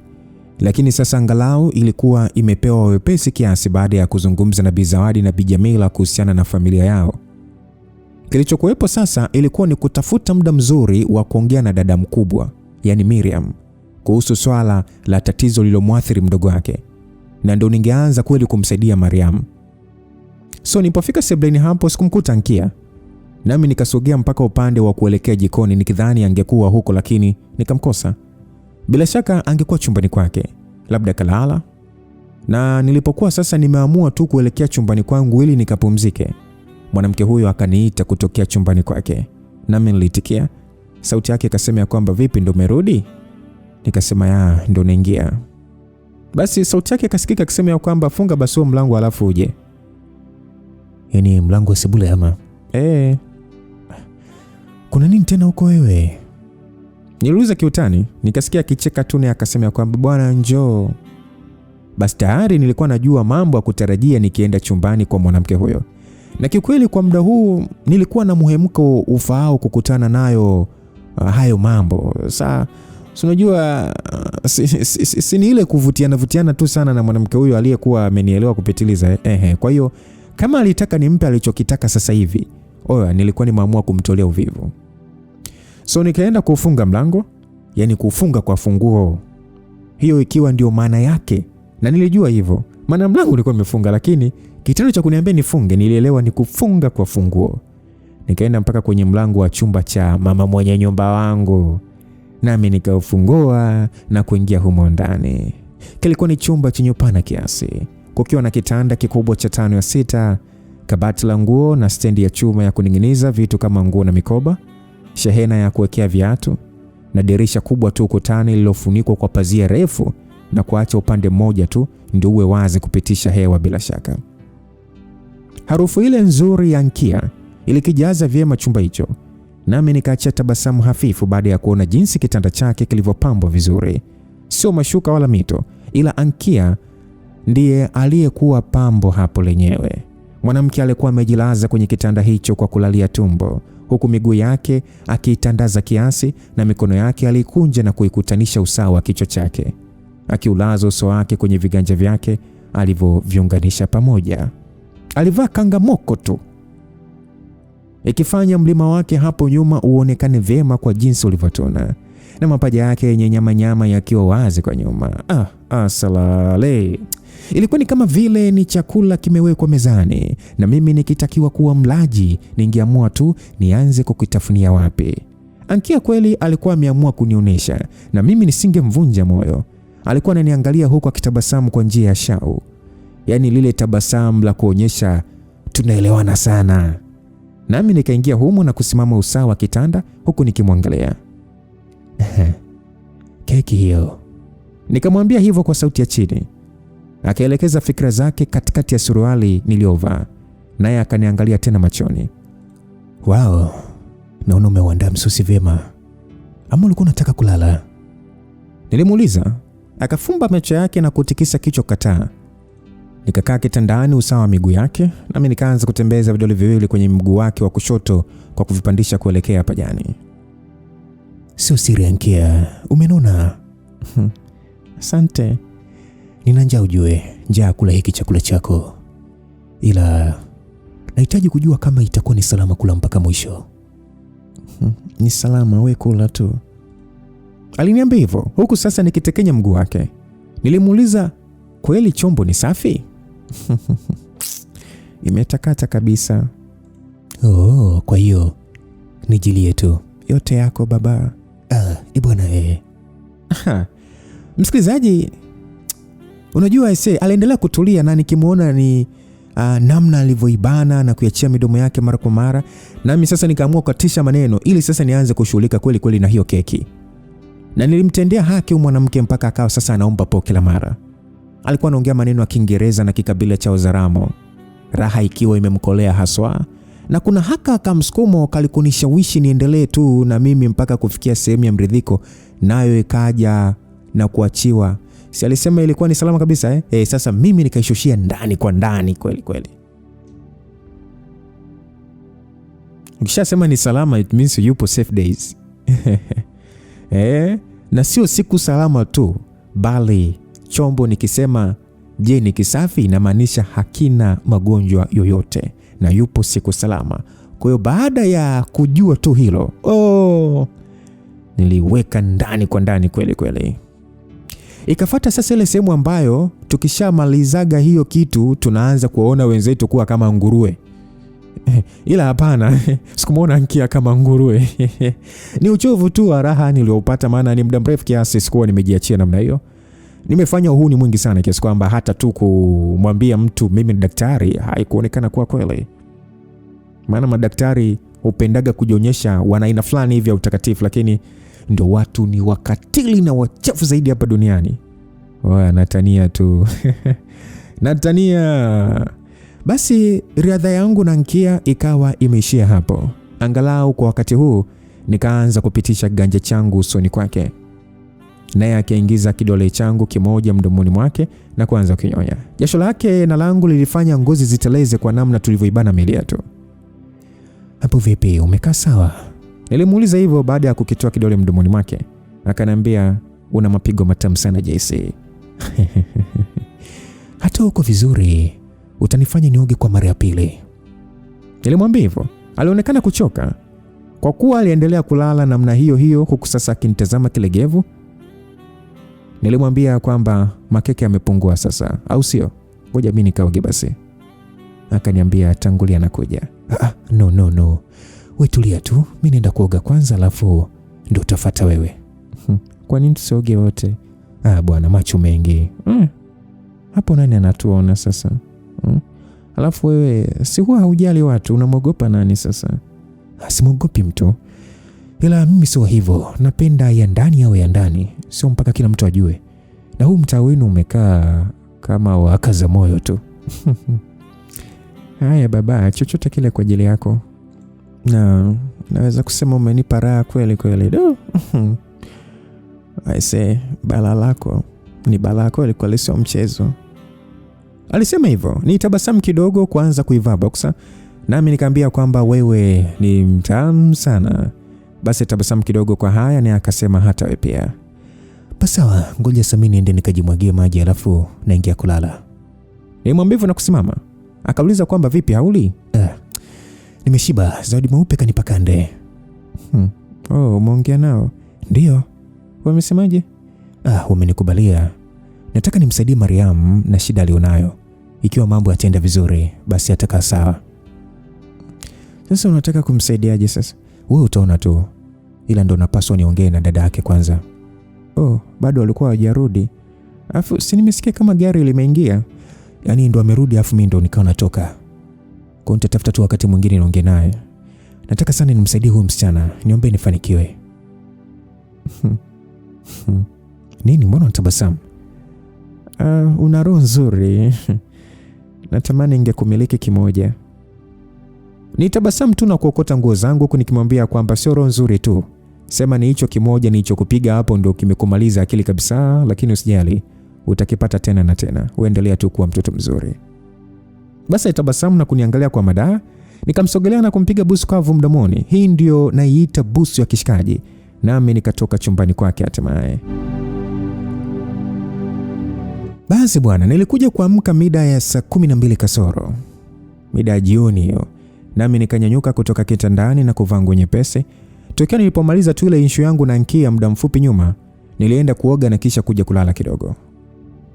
Lakini sasa angalau ilikuwa imepewa wepesi kiasi baada ya kuzungumza na Bi Zawadi na Bi Jamila kuhusiana na familia yao. Kilichokuwepo sasa ilikuwa ni kutafuta muda mzuri wa kuongea na dada mkubwa, yani Miriam, kuhusu swala la tatizo lililomwathiri mdogo wake. Na ndio ningeanza kweli kumsaidia Mariam. So nilipofika sebleni hapo sikumkuta Ankia. Nami nikasogea mpaka upande wa kuelekea jikoni nikidhani angekuwa huko, lakini nikamkosa. Bila shaka angekuwa chumbani kwake, labda kalala. Na nilipokuwa sasa nimeamua tu kuelekea chumbani kwangu ili nikapumzike, mwanamke huyo akaniita kutokea chumbani kwake. Nami nilitikia. Sauti yake ikasema ya kwamba vipi, ndo umerudi? Nikasema ya, ndo naingia. Basi sauti yake ikasikika akisema ya kwamba funga basi mlango alafu uje. Yaani mlango wa sebule ama? Kuna nini tena huko wewe? Niliuliza kiutani, nikasikia kicheka tu na akasema ya kwamba bwana njoo. Basi tayari nilikuwa najua mambo ya kutarajia nikienda chumbani kwa mwanamke huyo. Na kikweli kwa muda huu nilikuwa na muhemko ufaao kukutana nayo hayo mambo. Sasa unajua si ni ile kuvutiana tu sana na mwanamke huyo aliyekuwa amenielewa kupitiliza. Kwa hiyo kama alitaka nimpe alichokitaka sasa hivi, nilikuwa nimeamua kumtolea uvivu. So nikaenda kufunga mlango, yani kufunga kwa funguo. Hiyo ikiwa ndio maana yake. Na nilijua hivyo. Maana mlango ulikuwa umefunga, lakini kitendo cha kuniambia nifunge nilielewa ni kufunga kwa funguo. Nikaenda mpaka kwenye mlango wa chumba cha mama mwenye nyumba wangu. Nami nikaufungua na kuingia humo ndani. Kilikuwa ni chumba chenye upana kiasi, kukiwa na kitanda kikubwa cha 5x6, kabati la nguo na stendi ya chuma ya kuning'iniza vitu kama nguo na mikoba, shehena ya kuwekea viatu na dirisha kubwa tu ukutani lililofunikwa kwa pazia refu na kuacha upande mmoja tu ndio uwe wazi kupitisha hewa bila shaka. Harufu ile nzuri ya Ankia ilikijaza vyema chumba hicho. Nami nikaacha tabasamu hafifu baada ya kuona jinsi kitanda chake kilivyopambwa vizuri. Sio mashuka wala mito, ila Ankia ndiye aliyekuwa pambo hapo lenyewe. Mwanamke alikuwa amejilaza kwenye kitanda hicho kwa kulalia tumbo, huku miguu yake akiitandaza kiasi na mikono yake alikunja na kuikutanisha usawa wa kichwa chake, akiulaza uso wake kwenye viganja vyake alivyoviunganisha pamoja. Alivaa kangamoko tu, ikifanya mlima wake hapo nyuma uonekane vyema kwa jinsi ulivyotona, na mapaja yake yenye nyama yakiwa wazi kwa nyuma. Salale. Ilikuwa ni kama vile ni chakula kimewekwa mezani na mimi nikitakiwa kuwa mlaji, ningeamua tu nianze kukitafunia wapi. Ankia kweli alikuwa ameamua kunionyesha na mimi nisingemvunja moyo. Alikuwa ananiangalia huku akitabasamu kwa njia ya shau. Yaani lile tabasamu la kuonyesha tunaelewana sana. Nami nikaingia humo na kusimama usawa kitanda huku nikimwangalia. Keki hiyo. Nikamwambia hivyo kwa sauti ya chini. Akaelekeza fikra zake katikati ya suruali niliyovaa, naye akaniangalia tena machoni. Wow, naona umeuandaa msusi vyema. Ama ulikuwa unataka kulala? Nilimuuliza. Akafumba macho yake na kutikisa kichwa kataa. Nikakaa kitandani usawa miguu yake, nami nikaanza kutembeza vidole viwili kwenye mguu wake wa kushoto kwa kuvipandisha kuelekea pajani. Sio siri Ankia, umenona. Asante. Nina njaa ujue, njaa kula hiki chakula chako. Ila nahitaji kujua kama itakuwa ni salama kula mpaka mwisho. Ni salama, we kula tu. Aliniambia hivyo, huku sasa nikitekenya mguu wake. Nilimuuliza, kweli chombo ni safi? Imetakata kabisa. Oh, kwa hiyo nijilie tu. Yote yako baba. Bwana Msikilizaji, unajua aliendelea kutulia na nikimwona ni namna alivyoibana na kuachia midomo yake mara kwa mara, nami sasa nikaamua kukatisha maneno ili sasa nianze kushughulika kweli kweli na hiyo keki. Na nilimtendea haki mwanamke mpaka akawa sasa anaomba po kila mara. Alikuwa anaongea maneno ya Kiingereza na kikabila cha Ozaramo, raha ikiwa imemkolea haswa, na kuna haka kamsukumo kalikunishawishi niendelee tu na mimi mpaka kufikia sehemu ya mridhiko, nayo ikaja na kuachiwa. Si alisema ilikuwa ni salama kabisa sasa mimi nikaishushia ndani kwa ndani kweli kweli. Ukishasema ni salama it means yupo safe days. Na sio siku salama tu, bali chombo nikisema je ni kisafi inamaanisha hakina magonjwa yoyote na yupo siku salama. Kwa hiyo baada ya kujua tu hilo, niliweka ndani kwa ndani kweli kweli. Ikafuata sasa ile sehemu ambayo tukishamalizaga hiyo kitu tunaanza kuona wenzetu kuwa kama nguruwe. Ila hapana, sikumuona Nkia kama nguruwe. Ni uchovu tu wa raha niliopata, maana ni muda mrefu kiasi sikuwa nimejiachia namna hiyo. Nimefanya uhuni mwingi sana kiasi kwamba hata tu kumwambia mtu mimi ni daktari haikuonekana kuwa kweli. Maana madaktari hupendaga kujionyesha wana aina fulani hivi ya utakatifu, lakini ndio watu ni wakatili na wachafu zaidi hapa duniani. Natania tu. Natania. Basi riadha yangu na Nkia ikawa imeishia hapo. Angalau kwa wakati huu nikaanza kupitisha ganja changu usoni kwake, naye akaingiza kidole changu kimoja mdomoni mwake na kuanza kunyonya. Jasho lake na langu lilifanya ngozi ziteleze kwa namna tulivyoibana miili yetu. Hapo vipi, umekaa sawa? Nilimuuliza hivyo baada ya kukitoa kidole mdomoni mwake. Akaniambia, una mapigo matamu sana JC. Hata uko vizuri, utanifanya nioge kwa mara ya pili. Nilimwambia hivyo. Alionekana kuchoka kwa kuwa aliendelea kulala namna hiyo hiyo, huku sasa akinitazama kilegevu. Nilimwambia kwamba makeke yamepungua sasa, au sio? Ngoja mimi nikaoge basi. Akaniambia tangulia nakuja. No. Wewe tulia tu, mimi naenda kuoga kwanza alafu ndio utafuata wewe. Kwa nini tusioge wote? Bwana macho mengi. Hapo nani anatuona sasa? Alafu wewe si huwa hujali watu, unamwogopa nani sasa? Simwogopi mtu. Ila mimi sio hivyo, napenda ya ndani au ya ndani, sio mpaka kila mtu ajue. Na huu mtaa wenu umekaa kama wakaza moyo tu. Haya baba, chochote kile kwa ajili yako. Naweza kusema umenipa raha kweli kweli. Aise, bala lako ni bala kweli kweli, sio mchezo. Alisema hivyo. Nitabasamu kidogo kuanza kuivaa boxer, nami nikamwambia kwamba wewe ni mtamu sana. Basi tabasamu kidogo kwa haya, na akasema hata wewe pia. Sawa, ngoja sasa mimi niende nikajimwagie maji alafu naingia kulala. Nilimwambia hivyo na kusimama. Akauliza kwamba vipi hauli? Nimeshiba, Zawadi Mweupe kanipa kande. Umeongea nao? Ndio. Wamesemaje? Wamenikubalia. Nataka nimsaidie Mariam na shida alionayo. Ikiwa mambo yataenda vizuri, basi atakaa sawa. Sasa unataka kumsaidiaje sasa? Wewe utaona tu. Ila ndo napaswa niongee na dada yake kwanza. Bado alikuwa hajarudi. Afu si nimesikia kama gari limeingia. Yaani ndo amerudi afu mimi ndo nikao natoka. Kwa nitatafuta tu wakati mwingine niongee naye. Nataka sana nimsaidie huyu msichana. Niombe nifanikiwe. Nini, mbona unatabasamu? Una roho nzuri. Natamani ningekumiliki kimoja. Nitabasamu tu na kuokota nguo zangu huku nikimwambia kwamba sio roho nzuri tu. Sema ni hicho kimoja nilichokupiga hapo ndio kimekumaliza akili kabisa, lakini usijali. Utakipata tena na tena. Uendelea tu kuwa mtoto mzuri. Basi itabasamu na kuniangalia kwa madaa. Nikamsogelea na kumpiga busu kavu mdomoni. Hii ndio naiita busu ya kishikaji. Nami nikatoka chumbani kwake hatimaye. Basi bwana, nilikuja kuamka mida ya saa 12 kasoro. Mida ya jioni hiyo. Nami nikanyanyuka kutoka kitandani na kuvaa nguo nyepesi. Tokea nilipomaliza tu ile issue yangu na Nkia muda mfupi nyuma, nilienda kuoga na kisha kuja kulala kidogo.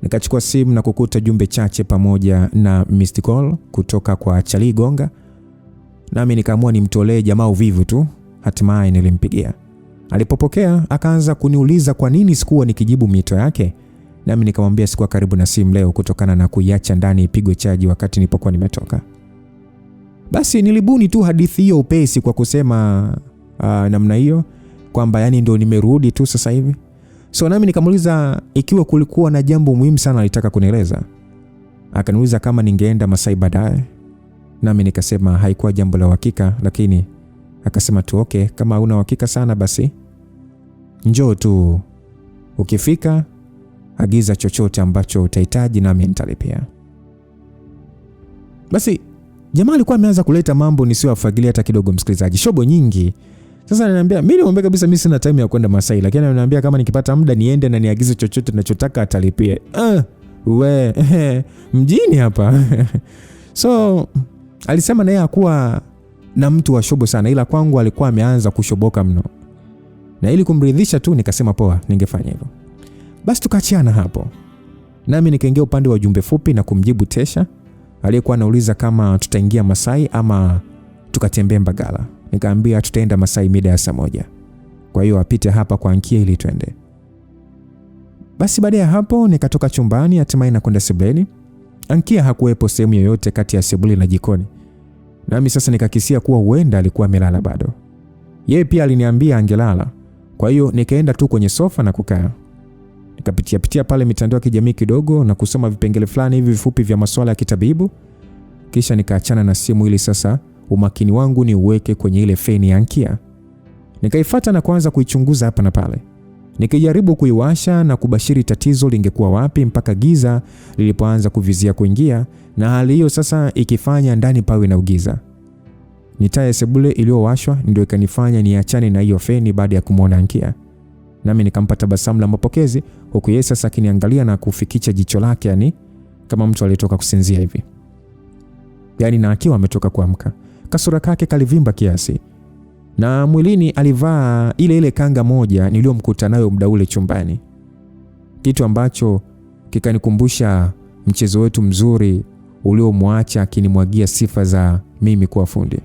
Nikachukua simu na kukuta jumbe chache pamoja na missed call kutoka kwa Charlie Gonga. nami nikaamua nimtolee jamaa uvivu tu. Hatimaye nilimpigia. Alipopokea akaanza kuniuliza kwa nini sikuwa nikijibu miito yake, nami nikamwambia sikuwa karibu na simu leo kutokana na kuiacha ndani ipigwe chaji wakati nilipokuwa nimetoka. Basi nilibuni tu hadithi hiyo upesi kwa kusema namna hiyo kwamba yani ndio nimerudi tu sasa hivi. So nami nikamuuliza ikiwa kulikuwa na jambo muhimu sana alitaka kunieleza. Akaniuliza kama ningeenda Masai baadaye. Nami nikasema haikuwa jambo la uhakika, lakini akasema tu okay, kama una uhakika sana basi njoo tu. Ukifika agiza chochote ambacho utahitaji nami nitalipia. Basi jamaa alikuwa ameanza kuleta mambo nisiyoyafagilia hata kidogo, msikilizaji. Shobo nyingi. Sasa ananiambia mimi nimwambia kabisa mimi sina time ya kwenda Masai, lakini ananiambia kama nikipata muda niende na niagize chochote ninachotaka atalipia. Mjini hapa. So alisema naye hakuwa na mtu wa shobo sana, ila kwangu alikuwa ameanza kushoboka mno. Na ili kumridhisha tu nikasema poa, ningefanya hivyo. Basi tukaachiana hapo. Nami nikaingia upande wa jumbe fupi na kumjibu Tesha aliyekuwa anauliza kama tutaingia Masai ama tukatembea Mbagala. Nikaambia tutaenda Masai mida ya saa 1. Kwa hiyo apite hapa kwa Ankia ili twende. Basi baada ya hapo nikatoka chumbani hatimaye na kwenda sebuleni. Ankia hakuwepo sehemu yoyote kati ya sebule na jikoni. Nami sasa nikakisia kuwa huenda alikuwa amelala bado. Yeye pia aliniambia angelala. Kwa hiyo nikaenda tu kwenye sofa na kukaa. Nikapitia pale mitandao ya kijamii kidogo na kusoma vipengele fulani hivi vifupi vya masuala ya kitabibu. Kisha nikaachana na simu ili sasa umakini wangu ni uweke kwenye ile feni ya Ankia. Nikaifuata na kuanza kuichunguza hapa na pale. Nikijaribu kuiwasha na kubashiri tatizo lingekuwa wapi mpaka giza lilipoanza kuvizia kuingia, na hali hiyo sasa ikifanya ndani pawe na ugiza. Ni taa ya sebule iliyowashwa ndio ikanifanya niachane na hiyo feni baada ya kumwona Ankia. Nami nikampa tabasamu la mapokezi huku yeye sasa akiniangalia na kufikicha jicho lake, yani kama mtu aliyetoka kusinzia hivi. Yani na akiwa ametoka kuamka. Kasura kake kalivimba kiasi. Na mwilini alivaa ile kanga moja niliyomkuta nayo muda ule chumbani. Kitu ambacho kikanikumbusha mchezo wetu mzuri uliomwacha akinimwagia sifa za mimi kuwa fundi.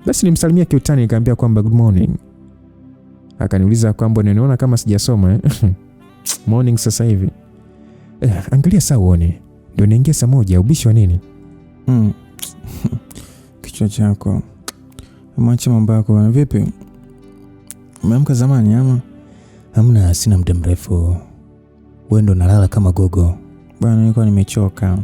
Basi nimsalimia kiutani nikamwambia kwamba good morning. Akaniuliza kwamba ninaona kama sijasoma morning sasa hivi. Angalia saa uone. Ndio naingia saa 1, ubishi wa nini? Kichwa chako. Mwache mambo yako. Vipi? Umeamka zamani ama? Hamna, sina muda mrefu. Wewe ndo nalala kama gogo. Bwana nilikuwa nimechoka.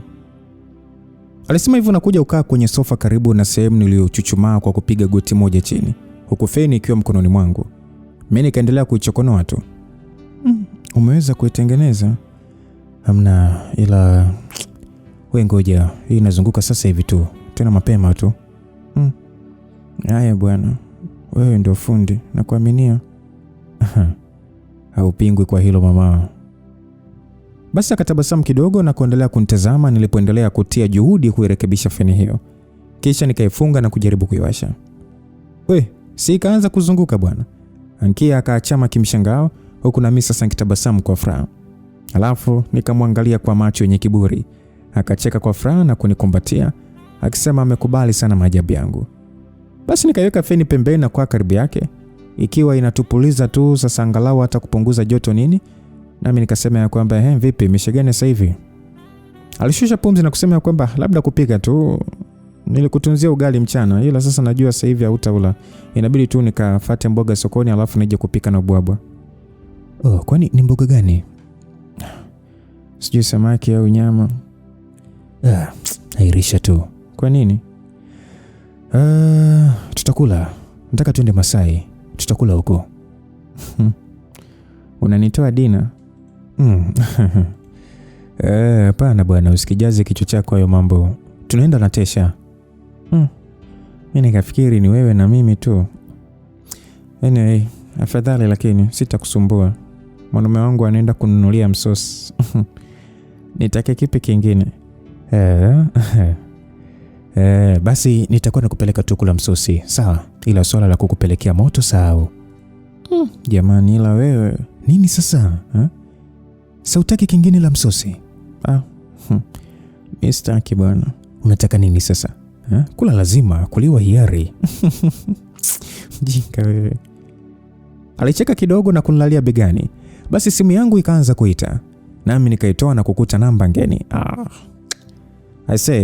Alisema hivyo na kuja ukaa kwenye sofa karibu na sehemu niliyochuchumaa kwa kupiga goti moja chini, huku feni ikiwa mkononi mwangu. Mimi nikaendelea kuichokonoa tu. Umeweza kuitengeneza? Hamna, ila wewe ngoja, hii inazunguka sasa hivi tu. Tena mapema tu. Haya bwana. Wewe ndio fundi, nakuaminia. Haupingwi kwa hilo mama. Basi akatabasamu kidogo na kuendelea kunitazama nilipoendelea kutia juhudi kuirekebisha feni hiyo. Kisha nikaifunga na kujaribu kuiwasha. Si ikaanza kuzunguka bwana. Ankia akaachama kimshangao huku na mimi sasa nikitabasamu kwa furaha. Alafu nikamwangalia kwa macho yenye kiburi. Akacheka kwa furaha na kunikumbatia akisema amekubali sana maajabu yangu. Basi nikaiweka feni pembeni na kwa karibu yake ikiwa inatupuliza tu sasa angalau hata kupunguza joto nini. Nami nikasema ya kwamba vipi imeshagani sasa hivi? Alishusha pumzi na kusema ya kwamba labda kupika tu. Nilikutunzia ugali mchana ila sasa najua sasa hivi hautaula. Inabidi tu nikafuate mboga sokoni alafu nije kupika na ubwabwa. Kwani ni mboga gani? Sijui samaki au nyama. Airisha tu. Kwa nini? Tutakula. Nataka tuende Masai. Tutakula huko. Unanitoa dina? Hapana bwana, usikijaze kichwa chako hayo mambo. Tunaenda na Tesha. Mimi nikafikiri ni wewe na mimi tu. Anyway, afadhali lakini sitakusumbua. Mwanaume wangu anaenda kununulia msosi. Nitake kipi kingine? Basi nitakuwa nakupeleka tu kula msosi. Sawa? Ila swala la kukupelekea moto sahau. Jamani ila wewe. Nini sasa? Sautaki kingine la msosi? Mimi sitaki bwana. Unataka nini sasa? Kula lazima, kuliwa hiari. Jinga wewe. Alicheka kidogo na kunilalia begani. Basi simu yangu ikaanza kuita. Nami nikaitoa na kukuta namba ngeni.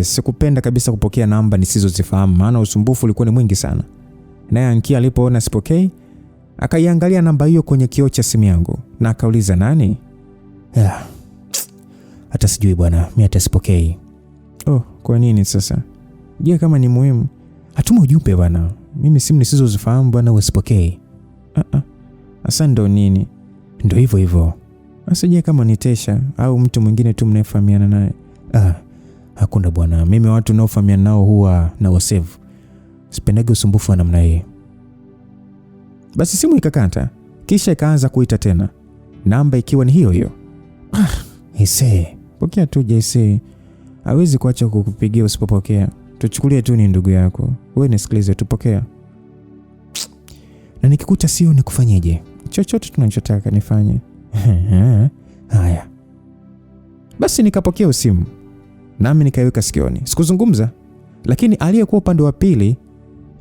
Sikupenda kabisa kupokea namba nisizozifahamu, maana usumbufu ulikuwa ni mwingi sana. Naye Ankia alipoona sipokei, akaiangalia namba hiyo kwenye kioo cha simu yangu na akauliza nani? Hata sijui bwana, mimi hata sipokei. Kwa nini sasa? Je, kama ni muhimu? Hatuma ujumbe bwana. Mimi simu nisizozifahamu bwana usipokei. Asa ndo nini? Ndo hivyo. Asa je, kama ni Tesha au mtu mwingine tu mnayefahamiana naye? Hakuna bwana. Mimi watu naofahamiana nao huwa na wasave. Sipendagi usumbufu wa namna hii. Basi simu ikakata, kisha ikaanza kuita tena. Namba ikiwa ni hiyo hiyo. Pokea tu JC. Hawezi kuacha kukupigia usipopokea. Tuchukulie tu ni ndugu yako. Wewe nisikilize, tupokea. Na nikikuta sio nikufanyeje? Chochote tunachotaka nifanye. Haya. Basi nikapokea usimu. Nami nikaiweka sikioni. Sikuzungumza, lakini aliyekuwa upande wa pili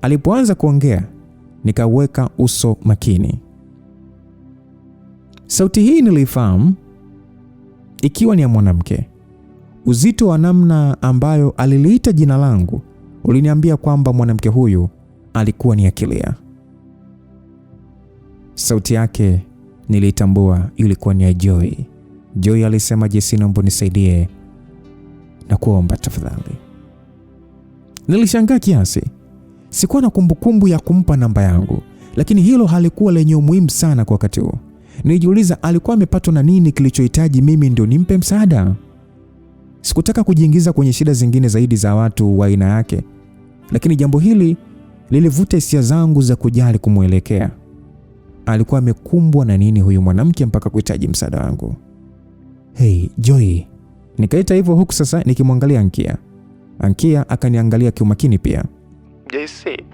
alipoanza kuongea, nikaweka uso makini. Sauti hii nilifahamu ikiwa ni ya mwanamke. Uzito wa namna ambayo aliliita jina langu uliniambia kwamba mwanamke huyu alikuwa ni Akilia. Sauti yake nilitambua ilikuwa ni ya Joy. Joy alisema, Jesse, naomba nisaidie na kuomba tafadhali. Nilishangaa kiasi. Sikuwa na kumbukumbu ya kumpa namba yangu, lakini hilo halikuwa lenye umuhimu sana kwa wakati huo. Nilijiuliza alikuwa amepatwa na nini kilichohitaji mimi ndio nimpe msaada. Sikutaka kujiingiza kwenye shida zingine zaidi za watu wa aina yake, lakini jambo hili lilivuta hisia zangu za kujali kumuelekea. Alikuwa amekumbwa na nini huyu mwanamke mpaka kuhitaji msaada wangu? Hey, Joy. Nikaita hivyo huku sasa nikimwangalia Ankia. Ankia akaniangalia kiumakini pia. JC,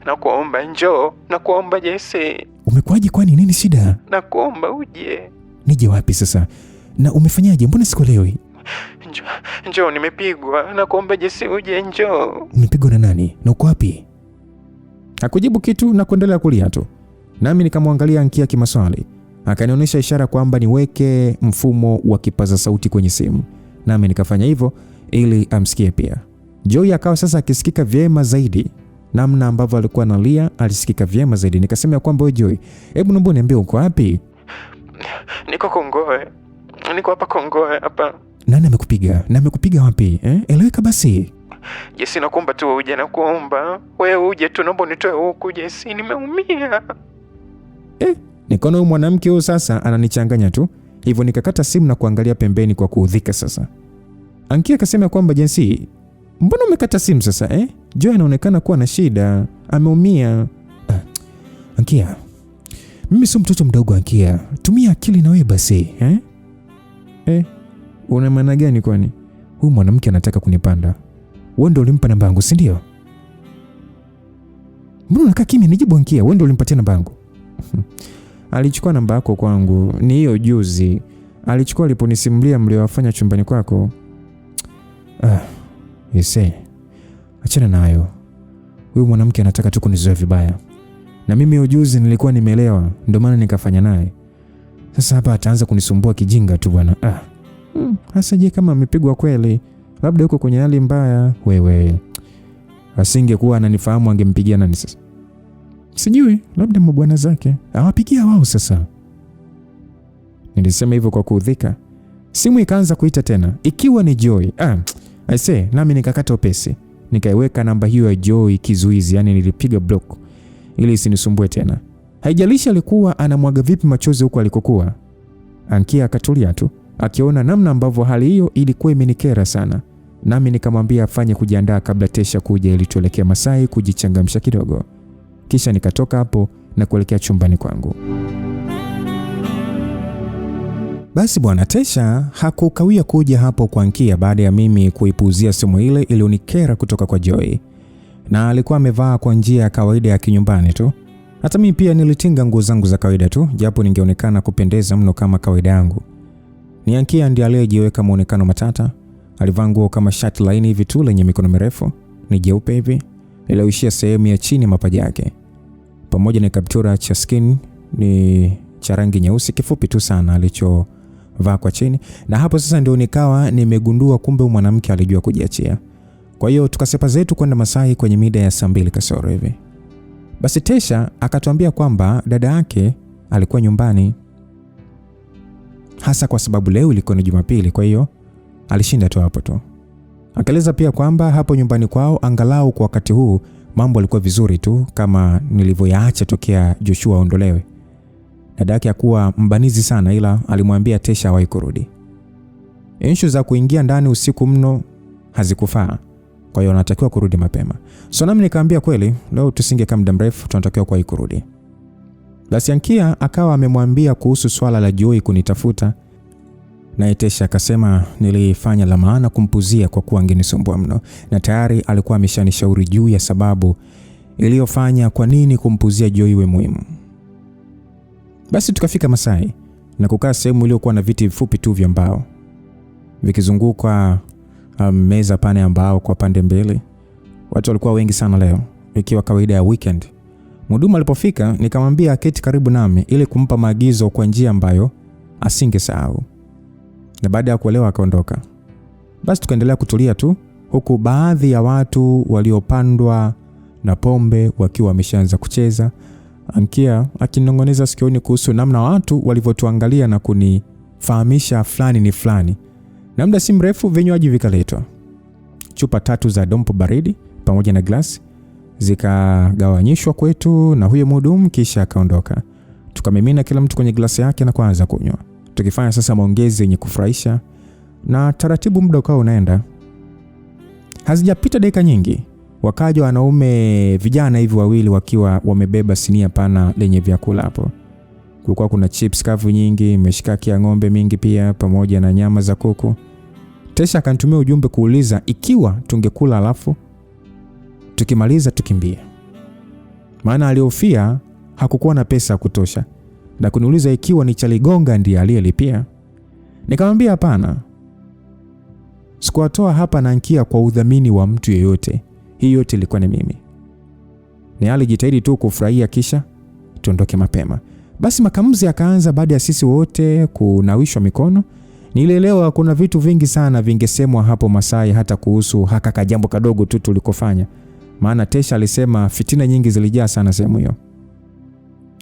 nakuomba njoo, nakuomba JC. Umekuaje, kwani nini shida? Nakuomba uje. Nije wapi sasa? Na umefanyaje? Mbona sikuelewi? Njoo, nimepigwa. Nakuomba JC uje, njoo. Umepigwa na nani? Na uko wapi? Hakujibu kitu na kuendelea kulia tu. Nami nikamwangalia Ankia kimaswali. Akanionyesha ishara kwamba niweke mfumo wa kipaza sauti kwenye simu. Nami nikafanya hivyo ili amsikie pia. Joy akawa sasa akisikika vyema zaidi. Namna ambavyo alikuwa analia alisikika vyema zaidi. Nikasema kwamba wewe Joy, hebu naomba niambie uko wapi? Niko Kongoe. Niko hapa Kongoe hapa. Nani amekupiga? Na amekupiga wapi? Eleweka basi. Jesse, nakuomba tu uje, nakuomba. Wewe uje tu, naomba nitoe huku Jesse, nimeumia. Nikaona huyu mwanamke huyu sasa ananichanganya tu. Hivyo nikakata simu na kuangalia pembeni kwa kuudhika sasa. Ankia akasema kwamba Jesse, mbona umekata simu sasa? Joy anaonekana kuwa na shida, ameumia. Ankia, mimi sio mtoto mdogo Ankia. Tumia akili na wewe basi. Una maana gani kwani? Huyu mwanamke anataka kunipanda. Wewe ndio ulimpa namba yangu, si ndio? Mbona unakaa kimya? Nijibu Ankia, wewe ndio ulimpatia namba yangu. Alichukua namba yako kwangu, ni hiyo juzi. Alichukua aliponisimulia mliowafanya chumbani kwako. Achana nayo. Huyu mwanamke anataka tu kunizoea vibaya. Na mimi ujuzi nilikuwa nimeelewa, ndio maana nikafanya naye. Sasa hapa ataanza kunisumbua kijinga tu bwana. Hasa je kama amepigwa kweli? Labda yuko kwenye hali mbaya. Wewe. Asingekuwa ananifahamu angempigia nani sasa? Sijui, labda mabwana zake. Awapigia wao sasa. Nilisema hivyo kwa kuudhika. Simu ikaanza kuita tena, ikiwa ni Joy. Nami nikakata upesi. Nikaiweka namba hiyo ya Joy kizuizi, yani nilipiga block ili isinisumbue tena. Haijalishi alikuwa anamwaga vipi machozi huko alikokuwa. Ankia akatulia tu, akiona namna ambavyo hali hiyo ilikuwa imenikera sana. Nami nikamwambia afanye kujiandaa kabla Tesha kuja ili tuelekea Masai kujichangamsha kidogo. Kisha nikatoka hapo na kuelekea chumbani kwangu. Basi bwana Tesha hakukawia kuja hapo kwa Ankia baada ya mimi kuipuuzia simu ile ilionikera kutoka kwa Joy. Na alikuwa amevaa kwa njia ya kawaida ya kinyumbani tu. Hata mimi pia nilitinga nguo zangu za kawaida tu, japo ningeonekana kupendeza mno kama kawaida yangu. Ni Ankia ndiye aliyejiweka muonekano matata. Alivaa nguo kama shati laini hivi tu lenye mikono mirefu, ni jeupe hivi, lililoishia sehemu ya chini mapaja yake, pamoja na kaptura cha skin ni cha rangi nyeusi kifupi tu sana alichovaa kwa chini. Na hapo sasa ndio nikawa nimegundua kumbe mwanamke alijua kujiachia. Kwa hiyo tukasepa zetu kwenda Masai kwenye mida ya saa 2 kasoro hivi. Basi Tesha akatuambia kwamba dada yake alikuwa nyumbani, hasa kwa sababu leo ilikuwa ni Jumapili, kwa hiyo alishinda tu hapo tu. Akaeleza pia kwamba hapo nyumbani kwao angalau kwa wakati huu mambo yalikuwa vizuri tu kama nilivyoyaacha tokea Joshua aondolewe. Dada yake hakuwa mbanizi sana, ila alimwambia Tesha hawahi kurudi. Issue za kuingia ndani usiku mno hazikufaa, kwa hiyo anatakiwa kurudi mapema. So nami nikamwambia kweli leo tusingekaa muda mrefu, tunatakiwa kwa kurudi. Basi Ankia akawa amemwambia kuhusu swala la Joy kunitafuta, na Tesha akasema nilifanya la maana kumpuzia kwa kuwa angenisumbua mno, na tayari alikuwa ameshanishauri juu ya sababu iliyofanya kwa nini kumpuzia Joy iwe muhimu. Basi tukafika Masai na kukaa sehemu iliyokuwa na viti vifupi tu vya mbao vikizunguka meza pane ya mbao kwa pande mbili. Watu walikuwa wengi sana leo, ikiwa kawaida ya weekend. Mhudumu alipofika nikamwambia aketi karibu nami ili kumpa maagizo kwa njia ambayo asingesahau. Na baada ya kuelewa akaondoka. Basi tukaendelea kutulia tu, huku baadhi ya watu waliopandwa na pombe wakiwa wameshaanza kucheza. Ankia akinongoneza sikioni kuhusu namna watu walivyotuangalia na kunifahamisha fulani ni fulani. Na muda si mrefu vinywaji vikaletwa. Chupa 3 za dompo baridi pamoja na glasi zikagawanyishwa kwetu na huyo mhudumu, kisha akaondoka. Tukamimina kila mtu kwenye glasi yake na kuanza kunywa. Tukifanya sasa maongezi yenye kufurahisha, na taratibu muda ukawa unaenda. Hazijapita dakika nyingi, wakaja wanaume vijana hivi wawili wakiwa wamebeba sinia pana lenye vyakula hapo. Kulikuwa kuna chips kavu nyingi, mishikaki ya ng'ombe mingi pia pamoja na nyama za kuku. Tesha akanitumia ujumbe kuuliza ikiwa tungekula alafu tukimaliza tukimbie. Maana alihofia hakukuwa na pesa ya kutosha, na kuniuliza ikiwa ni Chaligonga ndiye aliyelipia. Nikamwambia hapana. Sikuwatoa hapa na Ankia kwa udhamini wa mtu yeyote. Hii yote ilikuwa ni mimi. Ni alijitahidi tu kufurahia kisha tuondoke mapema. Basi makamuzi akaanza baada ya sisi wote kunawishwa mikono. Nilielewa kuna vitu vingi sana vingesemwa hapo Masai hata kuhusu haka jambo kadogo tu tulikofanya. Maana Tesha alisema fitina nyingi zilijaa sana sehemu hiyo.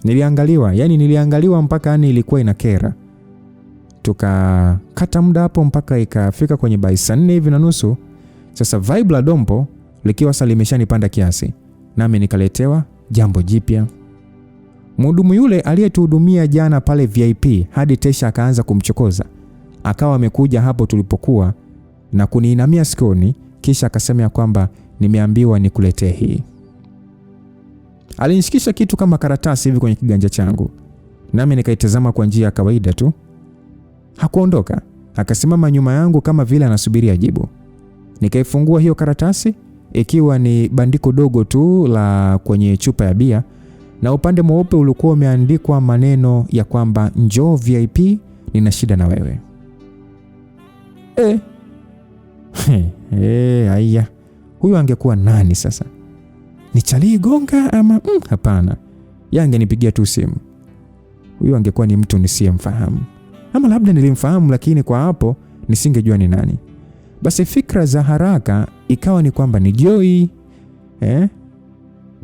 Niliangaliwa mpaka ilikuwa inakera. Tukakata muda hapo mpaka ikafika kwenye saa 4 hivi na nusu. Sasa vibe la dompo likiwa sasa limeshanipanda kiasi, nami nikaletewa jambo jipya. Mhudumu yule aliyetuhudumia jana pale VIP hadi Tesha akaanza kumchokoza. Akawa amekuja hapo tulipokuwa na kuniinamia sikoni, kisha akasema kwamba nimeambiwa nikuletee hii. Alinishikisha kitu kama karatasi hivi kwenye kiganja changu, nami nikaitazama kwa njia ya kawaida tu. Hakuondoka, akasimama nyuma yangu kama vile anasubiria jibu. Nikaifungua hiyo karatasi, ikiwa ni bandiko dogo tu la kwenye chupa ya bia, na upande mweupe ulikuwa umeandikwa maneno ya kwamba njoo VIP, nina shida na wewe. Haya. Huyo angekuwa nani sasa? Ni Chaligonga ama hapana. Angenipigia tu simu. Huyo angekuwa ni mtu nisiyemfahamu. Ama labda nilimfahamu lakini kwa hapo nisingejua ni nani. Basi fikra za haraka ikawa ni kwamba ni Joy.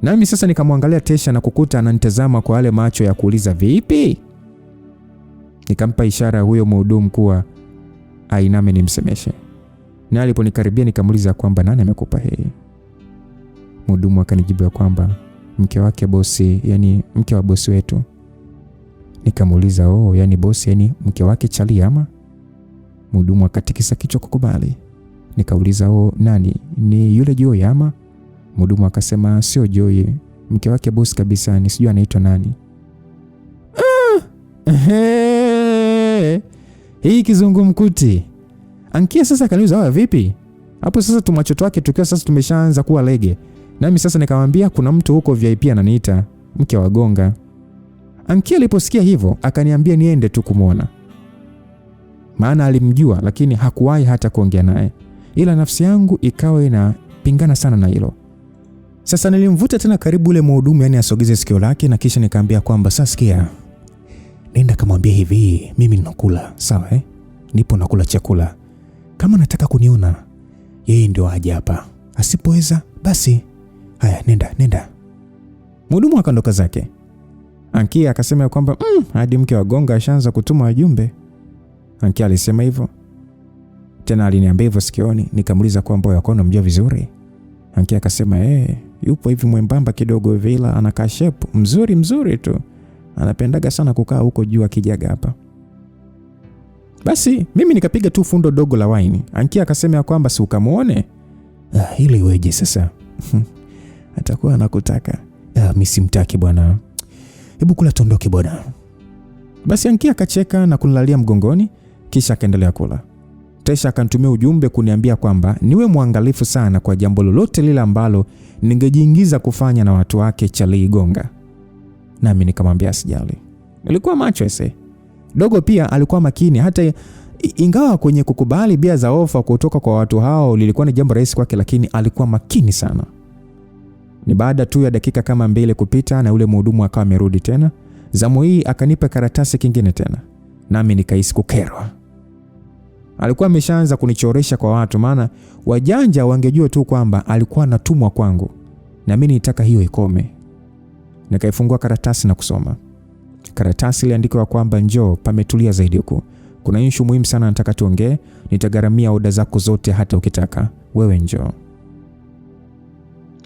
Nami sasa nikamwangalia Tesha na kukuta ananitazama kwa wale macho ya kuuliza vipi. Nikampa ishara huyo mhudumu kuwa ainame nimsemeshe. Na aliponikaribia nikamuuliza kwamba nani amekupa hii. Mhudumu akanijibu kwamba mke wake bosi, yani mke wa bosi wetu. Nikamuuliza yani bosi yani mke wake Chali ama? Mhudumu akatikisa kichwa kukubali. Nikauliza nani? Ni yule Joy ama? Mhudumu akasema sio Joy, mke wake bosi kabisa, ni sijui anaitwa nani. Hii kizungumkuti. Ankia sasa kaniuliza vipi? Hapo sasa tumachoto wake tukiwa sasa tumeshaanza kuwa lege. Nami sasa nikamwambia kuna mtu huko VIP ananiita mke wa Gonga. Ankia aliposikia hivyo akaniambia niende tu kumuona. Maana alimjua lakini hakuwahi hata kuongea naye. Ila nafsi yangu ikawa nikapingana sana na hilo. Sasa nilimvuta tena karibu ule mhudumu, yani asogeze sikio lake, na kisha nikaambia kwamba sasa sikia, nenda kamwambia hivi, mimi ninakula, sawa nipo nakula chakula. Kama nataka kuniona, yeye ndio aje hapa. Asipoweza basi haya, nenda. Mhudumu akaondoka zake. Ankia akasema kwamba hadi mke wa Gonga ashaanza kutuma wajumbe. Ankia alisema hivyo. Tena aliniambia hivyo sikioni. Nikamuuliza kwamba yako unamjua vizuri? Ankia akasema yupo hivi mwembamba kidogo vila, anakaa shape mzuri tu. Anapendaga sana kukaa huko juu akijaga hapa. Basi mimi nikapiga tu fundo dogo la waini. Ankia akasema kwamba si ukamuone. Hili iweje sasa? Atakuwa anakutaka. Mimi simtaki bwana. Hebu kula tondoke bwana. Basi Ankia akacheka na kunilalia mgongoni, kisha akaendelea kula. Tesha akanitumia ujumbe kuniambia kwamba niwe mwangalifu sana kwa jambo lolote lile ambalo ningejiingiza kufanya na watu wake Charlie Gonga. Nami nikamwambia sijali. Nilikuwa macho ese. Dogo pia alikuwa makini, hata ingawa kwenye kukubali bia za ofa kutoka kwa watu hao lilikuwa ni jambo rahisi kwake, lakini alikuwa makini sana. Ni baada tu ya dakika kama 2 kupita na ule mhudumu akawa amerudi tena. Zamu hii akanipa karatasi kingine tena. Nami nikahisi kukerwa. Alikuwa ameshaanza kunichoresha kwa watu, maana wajanja wangejua tu kwamba alikuwa anatumwa kwangu. Na mimi nitaka hiyo ikome. Nikaifungua karatasi na kusoma. Karatasi iliandikwa kwamba njoo, pametulia zaidi huko. Kuna issue muhimu sana nataka tuongee, nitagharamia oda zako zote hata ukitaka. Wewe njoo.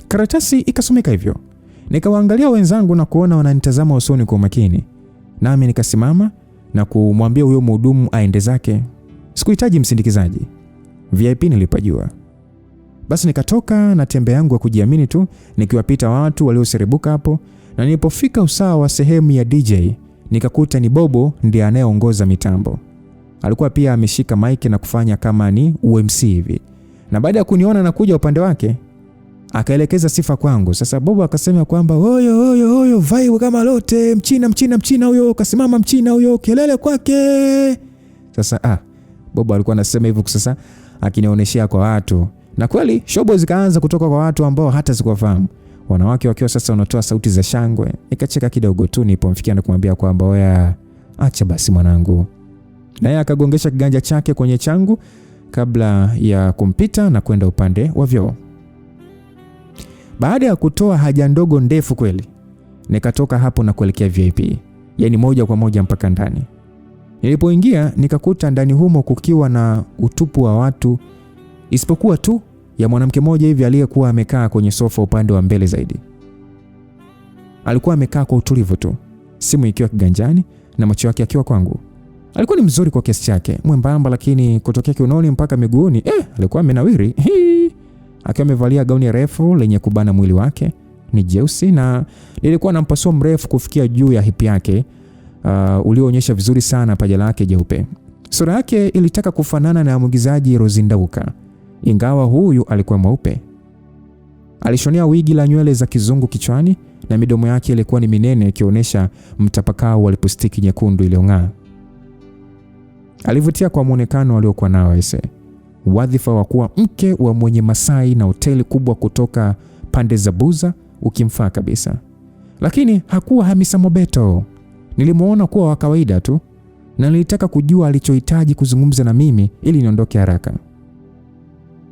Karatasi ikasomeka hivyo. Nikawaangalia wenzangu na kuona wananitazama usoni kwa makini. Nami nikasimama na kumwambia huyo mhudumu aende zake. Sikuhitaji msindikizaji. VIP nilipajua. Basi nikatoka na tembe yangu ya kujiamini tu, nikiwapita watu walioserebuka hapo, na nilipofika usawa wa sehemu ya DJ, nikakuta ni Bobo ndiye anayeongoza mitambo. Alikuwa pia ameshika mic na kufanya kama ni UMC hivi. Na baada ya kuniona na kuja upande wake, akaelekeza sifa kwangu. Sasa Bobo akasema kwamba oyo vibe kama lote, mchina huyo, kasimama mchina huyo, kelele kwake. Sasa Bobo alikuwa anasema hivyo sasa akinionyeshia kwa watu. Na kweli shobo zikaanza kutoka kwa watu ambao hata sikuwafahamu. Wanawake wakiwa sasa wanatoa sauti za shangwe. Nikacheka kidogo tu nilipomfikia na kumwambia kwamba oya, acha basi mwanangu. Naye akagongesha kiganja chake kwenye changu kabla ya kumpita na kwenda upande wa vyoo. Baada ya kutoa haja ndogo ndefu kweli, nikatoka hapo na kuelekea VIP. Yaani moja kwa moja mpaka ndani. Nilipoingia nikakuta ndani humo kukiwa na utupu wa watu, isipokuwa tu ya mwanamke mmoja hivi aliyekuwa amekaa kwenye sofa upande wa mbele zaidi. Alikuwa amekaa kwa utulivu tu, simu ikiwa kiganjani na macho yake akiwa kwangu. Alikuwa ni mzuri kwa kiasi chake, mwembamba lakini kutokea kiunoni mpaka miguuni alikuwa amenawiri. Akiwa amevalia gauni refu lenye kubana mwili wake, ni jeusi na lilikuwa na mpasuo mrefu kufikia juu ya hip yake, ulioonyesha vizuri sana paja lake jeupe. Sura yake ilitaka kufanana na mwigizaji Rozindauka, ingawa huyu alikuwa mweupe. Alishonea wigi la nywele za kizungu kichwani na midomo yake ilikuwa ni minene ikionyesha mtapakao wa lipstiki nyekundu iliyong'aa. Alivutia kwa muonekano aliokuwa nao aise. Wadhifa wa kuwa mke wa mwenye Masai na hoteli kubwa kutoka pande za Buza ukimfaa kabisa. Lakini hakuwa Hamisa Mobeto. Nilimuona kuwa wa kawaida tu na nilitaka kujua alichohitaji kuzungumza na mimi ili niondoke haraka.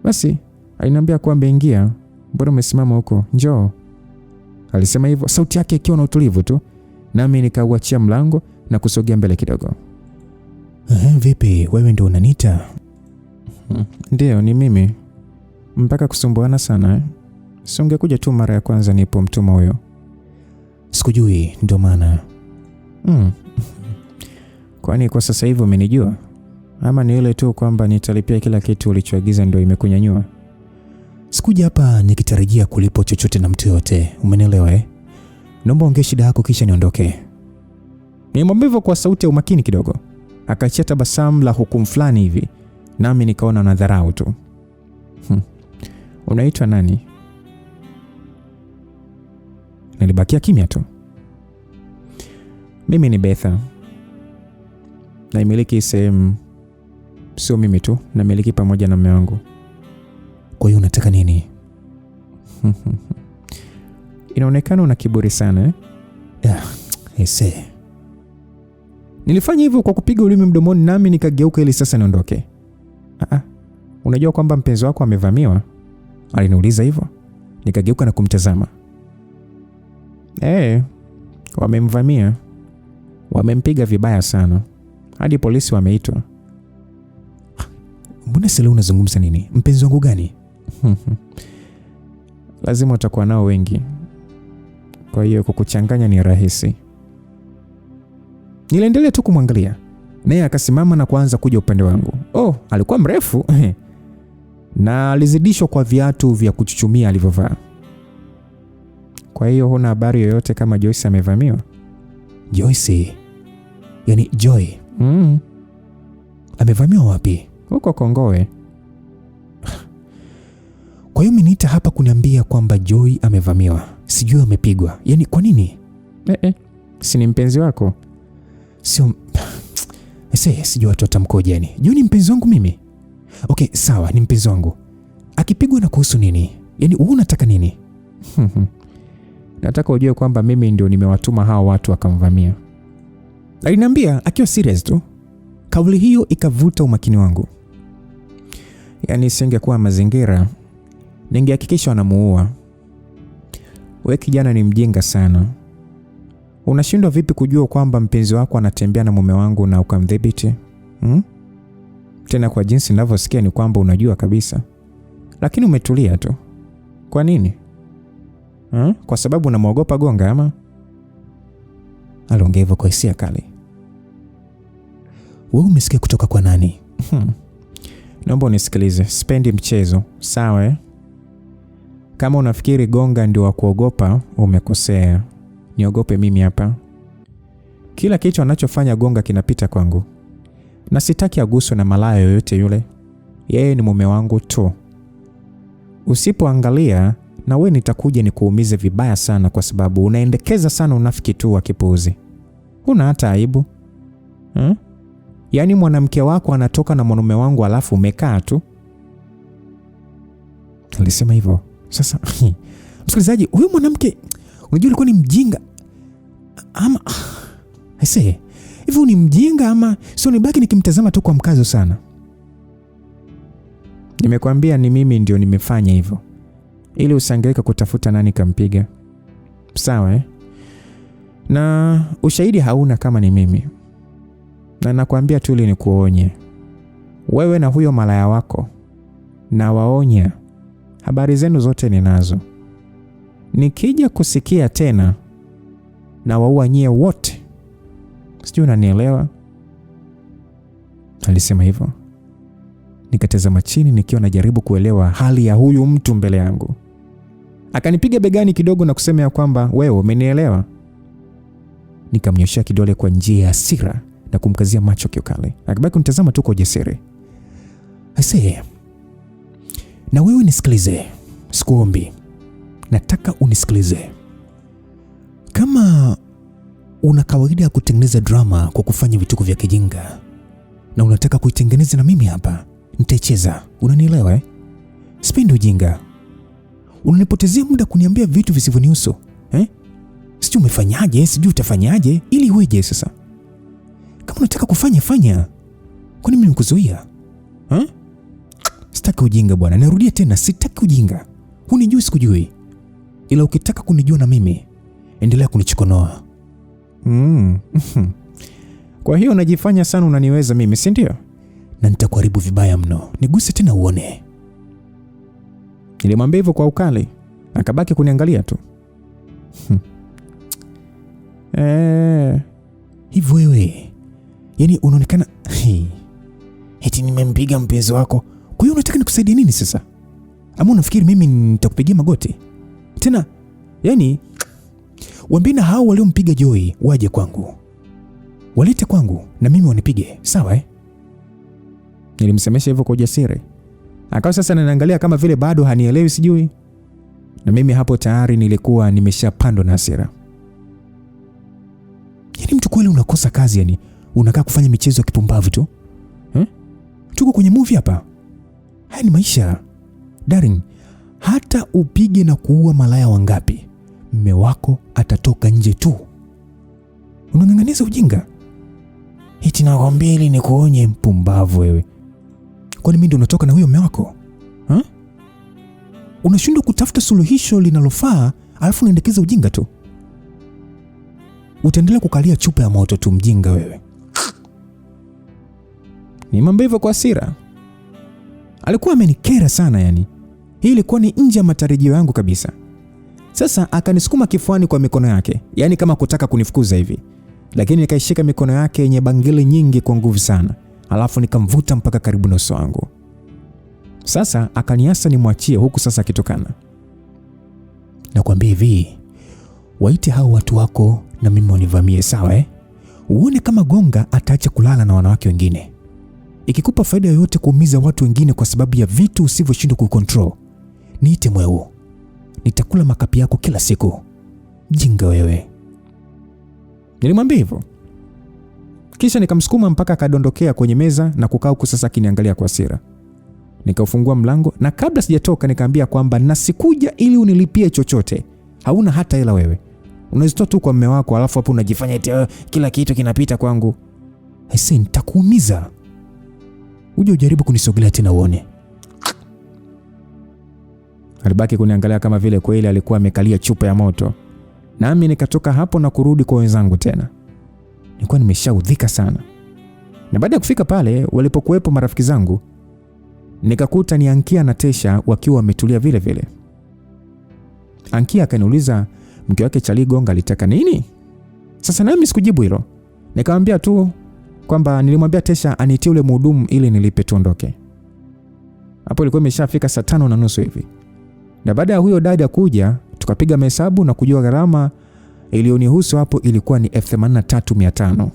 Basi aliniambia kwamba ingia, mbona umesimama huko, njoo. Alisema hivyo, sauti yake ikiwa na utulivu tu, nami nikauachia mlango na kusogea mbele kidogo. Vipi, wewe ndio unaniita? Ndio, ni mimi. Mpaka kusumbuana sana. Si ungekuja tu mara ya kwanza nipo mtuma huyo. Sikujui, ndio maana. Kwani kwa sasa hivi umenijua? Ama ni ile tu kwamba nitalipia kila kitu ulichoagiza ndio imekunyanyua? Sikuja hapa nikitarajia kulipo chochote na mtu yote, umenielewa Naomba ongea shida yako kisha niondoke. Nimwambia hivyo kwa sauti ya umakini kidogo. Akachia tabasamu la hukumu fulani hivi, nami nikaona na dharau tu. Unaitwa nani? Nilibakia kimya tu. Mimi ni Betha. Naimiliki sehemu, sio mimi tu, namiliki pamoja na mume wangu. Kwa hiyo unataka nini? Inaonekana una kiburi sana Ese. Nilifanya hivyo kwa kupiga ulimi mdomoni nami nikageuka ili sasa niondoke. Unajua kwamba mpenzi wako amevamiwa? Aliniuliza hivyo. Nikageuka na kumtazama. Wamemvamia. Wamempiga vibaya sana. Hadi polisi wameitwa. Mbona sasa unazungumza nini? Mpenzi wangu gani? Lazima utakuwa nao wengi. Kwa hiyo kukuchanganya ni rahisi. Niliendelea tu kumwangalia. Naye akasimama na kuanza kuja upande wangu. Alikuwa mrefu. Na alizidishwa kwa viatu vya kuchuchumia alivyovaa. Kwa hiyo huna habari yoyote kama Joyce amevamiwa? Joyce? Yaani Joy? Amevamiwa wapi? Huko Kongowe. Kwa hiyo umeniita hapa kuniambia kwamba Joy amevamiwa. Sijui amepigwa. Yaani kwa nini? Si ni mpenzi wako? Sio. Sijui watu watamkoje yani. Joy ni mpenzi wangu mimi. Okay, sawa, ni mpenzi wangu. Akipigwa na kuhusu nini? Yaani wewe unataka nini? Nataka ujue kwamba mimi ndio nimewatuma hao watu wakamvamia. Aliniambia akiwa serious tu. Kauli hiyo ikavuta umakini wangu. Yaani singekuwa mazingira, ningehakikisha wanamuua. Wewe kijana ni mjinga sana. Unashindwa vipi kujua kwamba mpenzi wako anatembea na mume wangu na ukamdhibiti? Tena kwa jinsi ninavyosikia ni kwamba unajua kabisa. Lakini umetulia tu. Kwa nini? Kwa sababu unamwogopa Gonga ama? Aliongea hivyo kwa hisia kali. Wewe umesikia kutoka kwa nani? Naomba unisikilize. Sipendi mchezo. Sawa? Kama unafikiri Gonga ndio wa kuogopa, umekosea. Niogope mimi hapa. Kila kitu anachofanya Gonga kinapita kwangu. Na sitaki aguswe na malaya yoyote yule. Yeye ni mume wangu tu. Usipoangalia na wewe nitakuja nikuumize vibaya sana kwa sababu unaendekeza sana unafiki tu wa kipuuzi. Huna hata aibu. Yaani mwanamke wako anatoka na mwanaume wangu alafu umekaa tu. Alisema hivyo. Sasa msikilizaji, huyu mwanamke unajua alikuwa ni mjinga ama hivi ni mjinga ama sio? Nibaki nikimtazama tu kwa mkazo sana. Nimekwambia ni mimi ndio nimefanya hivyo. Ili usangaika kutafuta nani kampiga. Sawa? Na ushahidi hauna kama ni mimi. Na nakwambia tu ili nikuonye. Wewe na huyo malaya wako. Na waonya. Habari zenu zote ninazo. Nikija kusikia tena na waua nyie wote. Sijui unanielewa? Alisema hivyo. Nikatazama chini nikiwa najaribu kuelewa hali ya huyu mtu mbele yangu. Akanipiga begani kidogo na kusema ya kwamba wewe umenielewa. Nikamnyoshia kidole kwa njia ya hasira na kumkazia macho kiukali. Akabaki kunitazama tu kwa ujasiri. Na wewe nisikilize. Sikuombi. Nataka unisikilize. Kama una kawaida ya kutengeneza drama kwa kufanya vituko vya kijinga na unataka kuitengeneza na mimi hapa, nitaicheza. Unanielewa? Sipendi ujinga. Unanipotezea muda kuniambia vitu visivyonihusu. Sijui umefanyaje, sijui utafanyaje ili iweje sasa. Kama unataka kufanya fanya. Kwani mimi nikuzuia? Sitaki ujinga bwana. Narudia tena, sitaki ujinga. Hunijui sikujui. Ila ukitaka kunijua na mimi, endelea kunichikonoa. Kwa hiyo unajifanya sana unaniweza mimi, si ndio? Na nitakuharibu vibaya mno. Niguse tena uone. Nilimwambia hivyo kwa ukali. Akabaki kuniangalia tu. Hivi wewe. Yaani unaonekana eti nimempiga mpenzi wako. Kwa hiyo unataka nikusaidie nini sasa? Ama unafikiri mimi nitakupigia magoti? Tena yaani waambie na hao waliompiga Joy waje kwangu. Walete kwangu na mimi wanipige. Sawa? Nilimsemesha hivyo kwa ujasiri. Akawa sasa ananiangalia kama vile bado hanielewi sijui. Na mimi hapo tayari nilikuwa nimeshapandwa na hasira. Yaani mtu kweli unakosa kazi yani. Unakaa kufanya michezo ya kipumbavu tu. Tuko kwenye movie hapa. Haya ni maisha. Darling, hata upige na kuua malaya wangapi, mme wako atatoka nje tu. Unang'ang'aniza ujinga. Eti nakwambia ili nikuonye, mpumbavu wewe. Kwani mimi ndo natoka na huyo mme wako? Unashindwa kutafuta suluhisho linalofaa, alafu unaendekeza ujinga tu. Utaendelea kukalia chupa ya moto tu, mjinga wewe. Nimwambia hivyo kwa hasira. Alikuwa amenikera sana yani. Hii ilikuwa ni nje ya matarajio yangu kabisa. Sasa akanisukuma kifuani kwa mikono yake, yani kama kutaka kunifukuza hivi. Lakini nikaishika mikono yake yenye bangili nyingi kwa nguvu sana, alafu nikamvuta mpaka karibu na uso wangu. Sasa akaniasa nimwachie, huku sasa akitokana. Nakwambia hivi, waite hao watu wako na mimi wanivamie, sawa Uone kama Gonga ataacha kulala na wanawake wengine. Ikikupa faida yoyote kuumiza watu wengine kwa sababu ya vitu usivyoshindwa kucontrol, niite mweu. Nitakula makapi yako kila siku. Mjinga wewe. Nilimwambia hivyo. Kisha nikamsukuma mpaka akadondokea kwenye meza na kukaa huku sasa akiniangalia kwa hasira. Nikaufungua mlango na kabla sijatoka nikaambia kwamba nasikuja ili unilipie chochote. Hauna hata hela wewe. Unazitoa tu kwa mume wako, alafu hapo unajifanya eti kila kitu kinapita kwangu. Hesi, nitakuumiza. Uje ujaribu kunisogelea tena uone. Alibaki kuniangalia kama vile kweli alikuwa amekalia chupa ya moto. Nami nikatoka hapo na kurudi kwa wenzangu tena. Nilikuwa nimeshaudhika sana. Na baada ya kufika pale walipokuwepo marafiki zangu, nikakuta ni Ankia na Tesha wakiwa wametulia vile vile. Ankia akaniuliza mke wake Charlie Gonga alitaka nini? Sasa nami sikujibu hilo. Nikamwambia tu kwamba nilimwambia Tesha anitie ule mhudumu ili nilipe tuondoke. Hapo ilikuwa imeshafika saa 5:30 hivi. Na baada ya huyo dada kuja, tukapiga mahesabu na kujua gharama iliyonihusu hapo ilikuwa ni 83,500.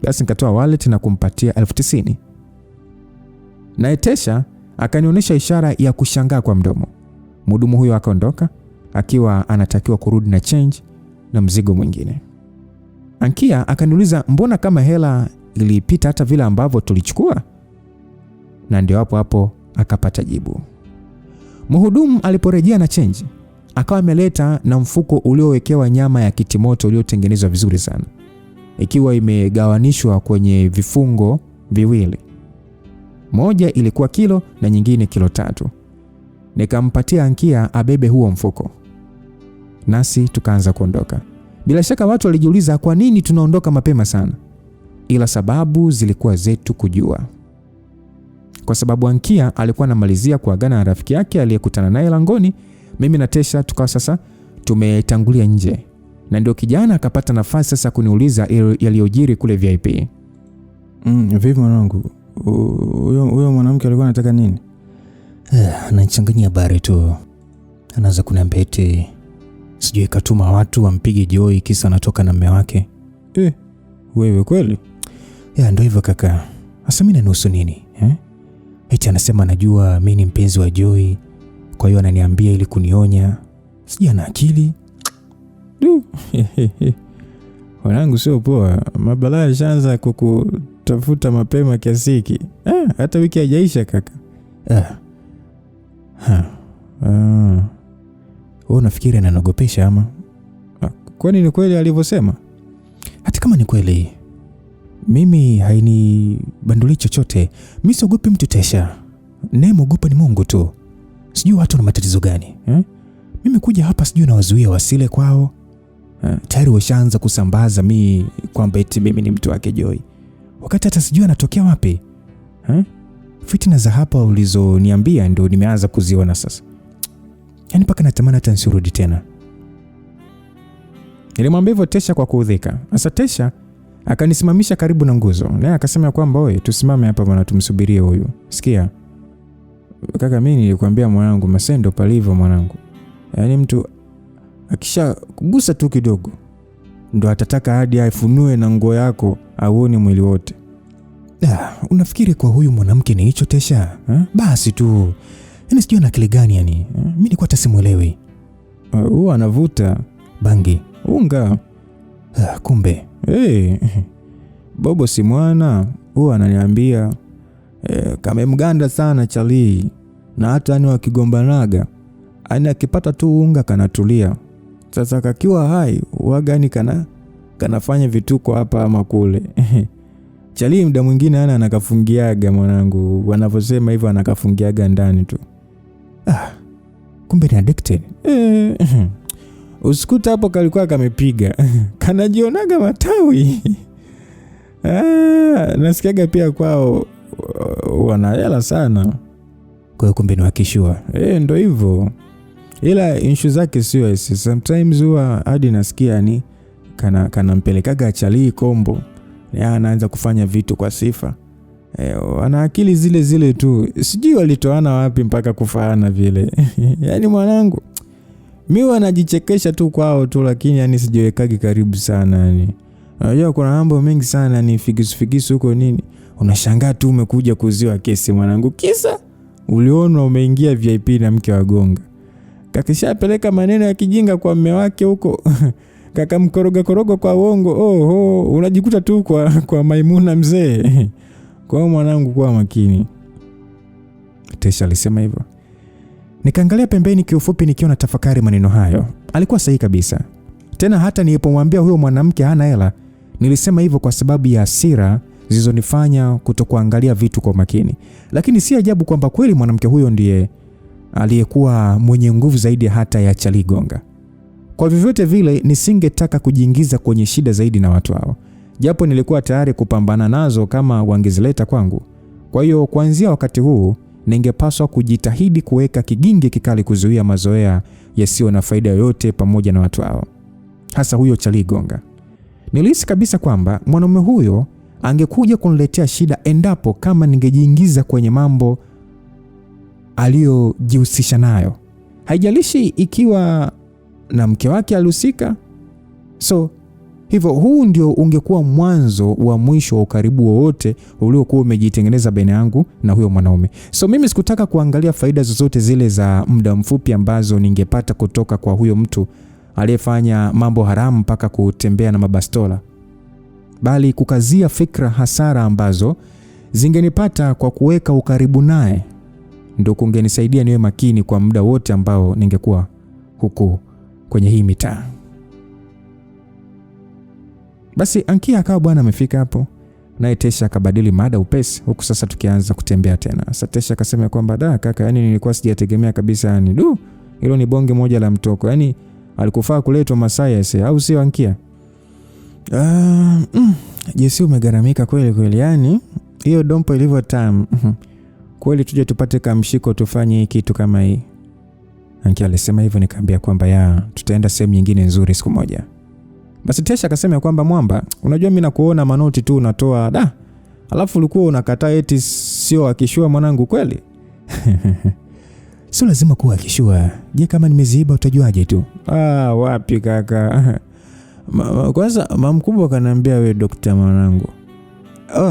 Basi nikatoa wallet na kumpatia 90,000. Na Tesha akanionyesha ishara ya kushangaa kwa mdomo. Mhudumu huyo akaondoka akiwa anatakiwa kurudi na change na mzigo mwingine. Ankia akaniuliza mbona kama hela ilipita hata vile ambavyo tulichukua? Na ndio hapo akapata jibu. Mhudumu aliporejea na change, akawa ameleta na mfuko uliowekewa nyama ya kitimoto uliotengenezwa vizuri sana, ikiwa imegawanishwa kwenye vifungo viwili. Moja ilikuwa kilo na nyingine kilo 3. Nikampatia Ankia abebe huo mfuko. Nasi tukaanza kuondoka. Bila shaka watu walijiuliza kwa nini tunaondoka mapema sana. Ila sababu zilikuwa zetu kujua. Kwa sababu Ankia alikuwa anamalizia kuagana na rafiki yake aliyekutana naye langoni, mimi na Tesha tukawa sasa tumetangulia nje. Na ndio kijana akapata nafasi sasa kuniuliza yaliyojiri kule VIP. Vipi mwanangu? Huyo mwanamke alikuwa anataka nini? Anachanganyia habari tu. Anaanza kuniambia eti sijui katuma watu wampige Joy kisa anatoka na mume wake. Wewe kweli? Ndio hivyo kaka. Sasa mimi nanusu nini? Eti anasema anajua mimi ni mpenzi wa Joy, kwa hiyo ananiambia ili kunionya. Sijui ana akili. Wanangu sio poa. Mabalaa yashaanza kukutafuta mapema kiasi hiki. Hata wiki haijaisha kaka. Wewe unafikiri ananogopesha ama? Kwani ni kweli alivyosema? Hata kama ni kweli, mimi hainibanduli chochote. Mimi siogopi mtu Tesha. Nayemogopa ni Mungu tu. Sijui watu na matatizo gani. Mimi kuja hapa sijui na wazuia wasile kwao. Tayari washaanza kusambaza mimi kwamba eti mimi ni mtu wake Joy, wakati hata sijui anatokea wapi. Fitina za hapa ulizoniambia ndio nimeanza kuziona sasa. Yaani paka natamani hata nisirudi tena. Nilimwambia hivyo Tesha kwa kuudhika. Sasa Tesha akanisimamisha karibu na nguzo. Naye akasema kwamba oye, tusimame hapa bwana, tumsubirie huyu. Sikia kaka, mimi nilikwambia mwanangu, masendo palivyo mwanangu. Yaani mtu akisha kugusa tu kidogo ndo atataka hadi aifunue na nguo yako auone mwili wote. Unafikiri kwa huyu mwanamke ni hicho Tesha? Basi tu. Yaani sijui ana akili gani yani. Mimi nilikuwa hata simuelewi. Huyu anavuta bangi, unga. Kumbe. Bobo si mwana. Huyu ananiambia kama mganda sana Charlie, na hata ni wakigombanaga akipata tu unga kanatulia. Sasa kakiwa hai wagani kanafanya vituko hapa ama kule. Chali muda mwingine anakafungiaga mwanangu, wanavyosema hivyo anakafungiaga ndani tu. Kumbe ni addicted. Usikuta hapo kalikuwa kamepiga. Kanajionaga matawi. Nasikiaga pia kwao wanahela sana. Kwa hiyo kumbe ni wakishua. Ndo hivyo. Ila issue zake sio hizi. Sometimes huwa hadi nasikia ni kanampelekaga Chali kombo. Anaanza kufanya vitu kwa sifa. Wana akili zile tu. Sijui walitoana wapi mpaka kufaana vile. Yaani mwanangu, mimi wanajichekesha tu kwao tu, lakini yani sijiwekagi karibu sana yani. Unajua kuna mambo mengi sana ni figisu huko nini. Unashangaa tu umekuja kuziwa kesi mwanangu. Kisa uliona umeingia VIP na mke wa gonga. Kakishapeleka maneno ya kijinga kwa mume wake huko. Kaka mkoroga kwa uongo. Unajikuta tu kwa Maimuna mzee. Kwa mwanangu kwa makini. Tesha alisema hivyo. Nikaangalia pembeni kiufupi nikiwa na tafakari maneno hayo. Alikuwa sahihi kabisa. Tena hata nilipomwambia huyo mwanamke hana hela, nilisema hivyo kwa sababu ya hasira zilizonifanya kutokuangalia vitu kwa makini. Lakini si ajabu kwamba kweli mwanamke huyo ndiye aliyekuwa mwenye nguvu zaidi hata ya Chali Gonga. Kwa vyovyote vile nisingetaka kujiingiza kwenye shida zaidi na watu hao. Japo nilikuwa tayari kupambana nazo kama wangezileta kwangu. Kwa hiyo kuanzia wakati huu ningepaswa kujitahidi kuweka kigingi kikali kuzuia mazoea yasiyo na faida yoyote pamoja na watu hao. Hasa huyo Chali Gonga. Nilihisi kabisa kwamba mwanamume huyo angekuja kuniletea shida endapo kama ningejiingiza kwenye mambo aliyojihusisha nayo. Haijalishi ikiwa na mke wake alihusika. So hivyo huu ndio ungekuwa mwanzo wa mwisho wa ukaribu wowote uliokuwa umejitengeneza baina yangu na huyo mwanaume. So mimi sikutaka kuangalia faida zozote zile za muda mfupi ambazo ningepata kutoka kwa huyo mtu aliyefanya mambo haramu mpaka kutembea na mabastola, bali kukazia fikra hasara ambazo zingenipata kwa kuweka ukaribu naye ndio kungenisaidia niwe makini kwa muda wote ambao ningekuwa huku kwenye hii mitaa. Basi Ankia akawa bwana amefika hapo, naye Tesha akabadili mada upesi, huku sasa tukianza kutembea tena. Sasa Tesha akasema kwamba kaka, yani nilikuwa sijategemea kabisa yani hilo ni bonge moja la mtoko. Yani alikufaa kuletwa Masaya au sio Ankia? Jesi umegaramika kweli yani. Hiyo dompo ilivyo tamu. Kweli tuje tupate kamshiko tufanye kitu kama hii. Ankia alisema hivyo, nikamwambia kwamba tutaenda sehemu nyingine nzuri siku moja. Basi Tesha akasema kwamba mwamba, unajua mimi nakuona manoti tu unatoa alafu ulikuwa unakataa eti sio akishua mwanangu kweli? Sio lazima kuwa akishua. Je, kama nimeziiba utajuaje tu? Wapi kaka? Kwanza mamkubwa kaniambia wewe dokta mwanangu.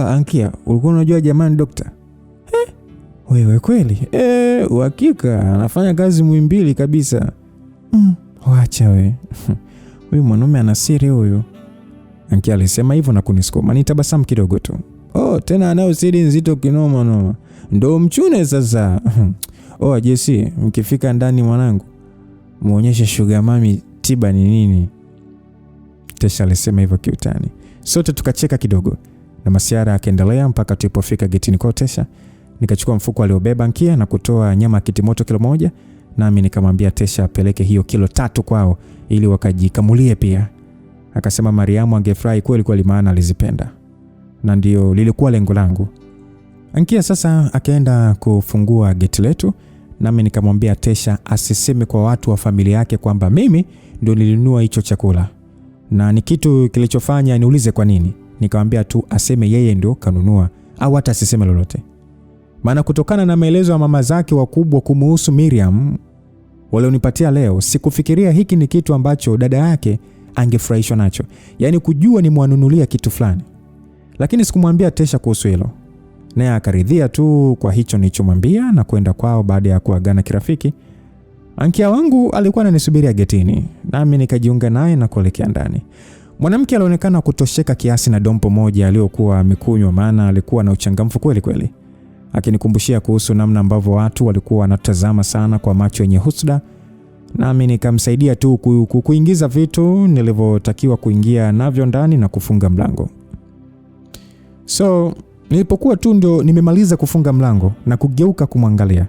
Ankia, ulikuwa unajua jamani dokta? Wewe kweli? Uhakika anafanya kazi Muhimbili kabisa. Wacha wewe. Huyu mwanaume ana siri huyu. Ankia alisema hivyo na kunisukuma nitabasamu kidogo tu. Tena anao siri nzito kinoma. Ndio mchune sasa. Jesi, mkifika ndani mwanangu, muonyeshe sugar mami tiba ni nini. Tesha alisema hivyo kiutani. Sote tukacheka kidogo na masiara akaendelea mpaka tulipofika getini kwa Tesha. Nikachukua mfuko aliobeba Ankia na kutoa nyama kitimoto kilo 1, nami nikamwambia Tesha apeleke hiyo kilo 3 kwao ili wakajikamulie pia. Akasema Mariamu angefurahi kweli maana alizipenda. Na ndio lilikuwa lengo langu. Ankia sasa akaenda kufungua geti letu, nami nikamwambia Tesha asiseme kwa watu wa familia yake kwamba mimi ndio nilinunua hicho chakula. Na ni kitu kilichofanya niulize kwa nini. Nikamwambia tu aseme yeye ndio kanunua au hata asiseme lolote. Maana kutokana na maelezo ya mama zake wakubwa kumuhusu Miriam walionipatia leo, sikufikiria hiki ni kitu ambacho dada yake angefurahishwa nacho. Yaani kujua ni mwanunulia kitu fulani. Lakini sikumwambia Tesha kuhusu hilo. Naye akaridhia tu kwa hicho nilichomwambia na kwenda kwao baada ya kuagana kirafiki. Ankia wangu alikuwa ananisubiria getini, nami nikajiunga naye na kuelekea ndani. Mwanamke alionekana kutosheka kiasi na dompo moja aliyokuwa amekunywa, maana alikuwa na uchangamfu kweli. Akinikumbushia kuhusu namna ambavyo watu walikuwa wanatazama sana kwa macho yenye husda nami nikamsaidia tu kuingiza vitu nilivyotakiwa kuingia navyo ndani na kufunga mlango. So nilipokuwa tu ndio nimemaliza kufunga mlango na kugeuka kumwangalia,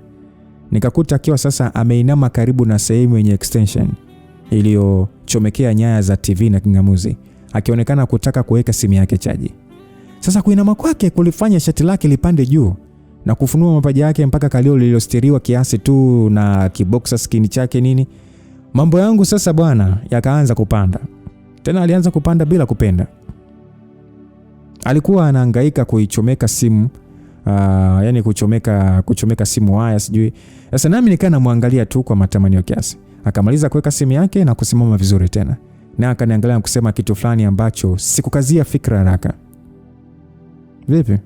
nikakuta akiwa sasa ameinama karibu na sehemu yenye extension iliyochomekea nyaya za TV na kingamuzi, akionekana kutaka kuweka simu yake chaji. Sasa kuinama kwake kulifanya shati lake lipande juu na kufunua mapaja yake mpaka kalio lililostiriwa kiasi tu na kiboxer skin chake nini. Mambo yangu sasa bwana yakaanza kupanda. Tena alianza kupanda bila kupenda. Alikuwa anahangaika kuichomeka simu, yani kuchomeka simu waya sijui. Sasa nami nikaa namwangalia tu kwa matamanio kiasi. Akamaliza kuweka simu yake na kusimama vizuri tena. Na akaniangalia na kusema kitu fulani ambacho sikukazia fikra haraka. Vipi?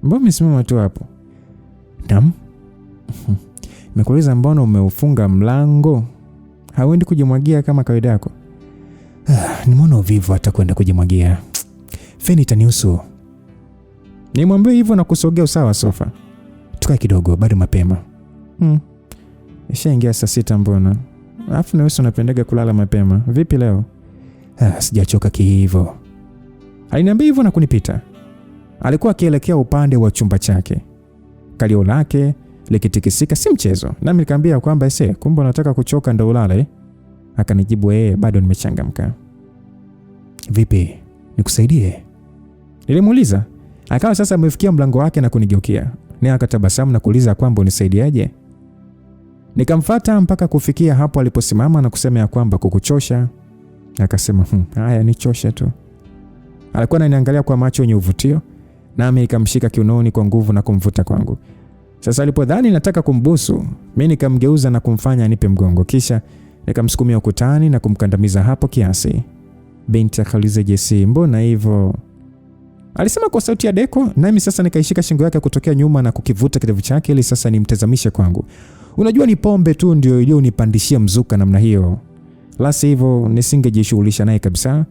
Mbona umesimama tu hapo? Naam. Nimekuuliza mbona umeufunga mlango? Hauendi kujimwagia kama kawaida yako? Nimeona uvivu hata kwenda kujimwagia. Feni itanihusu. Nimwambie hivyo na kusogea usawa sofa. Tukae kidogo, bado mapema. Ishaingia saa 6 mbona? Alafu na wewe unapendaga kulala mapema. Vipi leo? Sijachoka hivyo. Aliniambia hivyo na kunipita. Alikuwa akielekea upande wa chumba chake. Kalio lake likitikisika si mchezo. Nami nikamwambia kwamba kumbe unataka kuchoka ndio ulale. Akanijibu bado nimechangamka. Vipi? Nikusaidie? Nilimuuliza. Akawa sasa amefikia mlango wake na kunigeukia. Naye akatabasamu na kuuliza kwamba unisaidiaje? Nikamfuata mpaka kufikia hapo aliposimama na kusema ya kwamba kukuchosha. Akasema haya nichosha tu. Alikuwa ananiangalia kwa macho yenye uvutio, nami nikamshika kiunoni kwa nguvu na kumvuta kwangu. Sasa alipodhani nataka kumbusu, mimi nikamgeuza na kumfanya anipe mgongo, kisha nikamsukumia ukutani na kumkandamiza hapo kiasi. Binti akauliza Jesse, mbona hivyo? Alisema kwa sauti ya deko, nami sasa nikaishika shingo yake kutokea nyuma na kukivuta kidevu chake ili sasa nimtazamishe kwangu. Unajua ni pombe tu ndio iliyonipandishia mzuka namna hiyo. La sivyo nisingejishughulisha naye kabisa.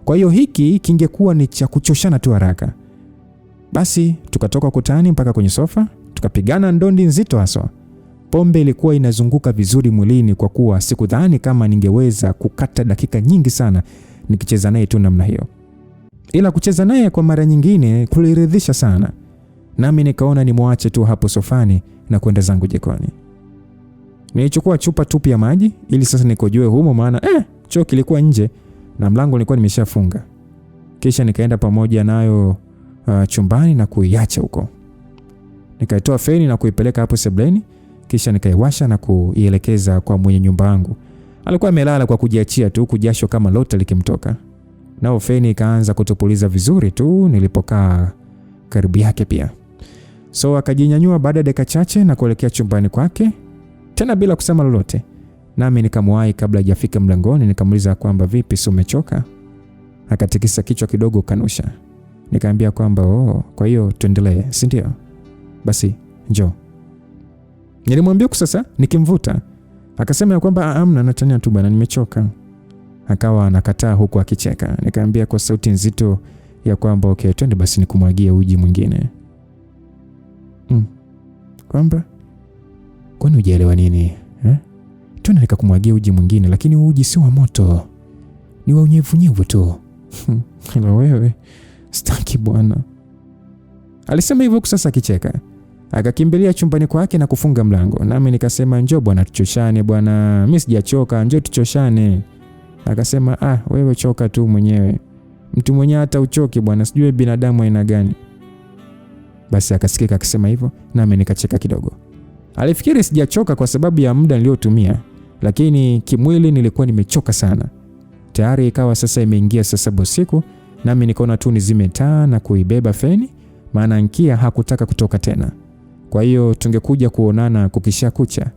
Kwa hiyo hiki kingekuwa ni cha kuchoshana tu haraka. Basi tukatoka ukutani mpaka kwenye sofa, tukapigana ndondi nzito haswa. Pombe ilikuwa inazunguka vizuri mwilini kwa kuwa sikudhani kama ningeweza kukata dakika nyingi sana nikicheza naye tu namna hiyo. Ila kucheza naye kwa mara nyingine kuliridhisha sana. Nami nikaona nimwache tu hapo sofani na kwenda zangu jikoni. Nilichukua chupa tupi ya maji ili sasa nikojoe humo, maana choo kilikuwa nje na mlango nilikuwa nimeshafunga. Kisha nikaenda pamoja nayo chumbani na kuiacha huko. Nikaitoa feni na kuipeleka hapo sebleni, kisha nikaiwasha na kuielekeza kwa mwenye nyumba wangu. Alikuwa amelala kwa kujiachia tu, kujasho kama lote likimtoka. Nao feni ikaanza kutupuliza vizuri tu nilipokaa karibu yake pia. So akajinyanyua baada ya dakika chache na kuelekea chumbani kwake, tena bila kusema lolote. Nami nikamwahi kabla hajafika mlangoni, nikamuuliza kwamba vipi, si umechoka? Akatikisa kichwa kidogo kanusha. Nikamwambia kwamba kwa hiyo tuendelee, si ndio? Basi njoo. Nilimwambia sasa nikimvuta. Akasema kwamba amna, natania tu bwana, nimechoka. Akawa anakataa huku akicheka. Nikamwambia kwa sauti nzito ya kwamba okay, twende basi nikumwagie uji mwingine. Kwamba kwani hujaelewa nini? Twende nikakumwagia uji mwingine, lakini uji si wa moto. Ni wa unyevunyevu tu. Ila wewe staki bwana. Alisema hivyo sasa akicheka. Akakimbilia chumbani kwake na kufunga mlango. Nami nikasema njoo bwana tuchoshane bwana. Mimi sijachoka, njoo tuchoshane. Akasema wewe choka tu mwenyewe. Mtu mwenyewe hata uchoki bwana, sijui binadamu aina gani. Basi akasikika akisema hivyo, nami nikacheka kidogo. Alifikiri sijachoka kwa sababu ya muda niliotumia, lakini kimwili nilikuwa nimechoka sana. Tayari ikawa sasa imeingia saa 7 usiku, nami nikaona tu nizime taa na kuibeba feni, maana Nkia hakutaka kutoka tena. Kwa hiyo tungekuja kuonana kukisha kucha.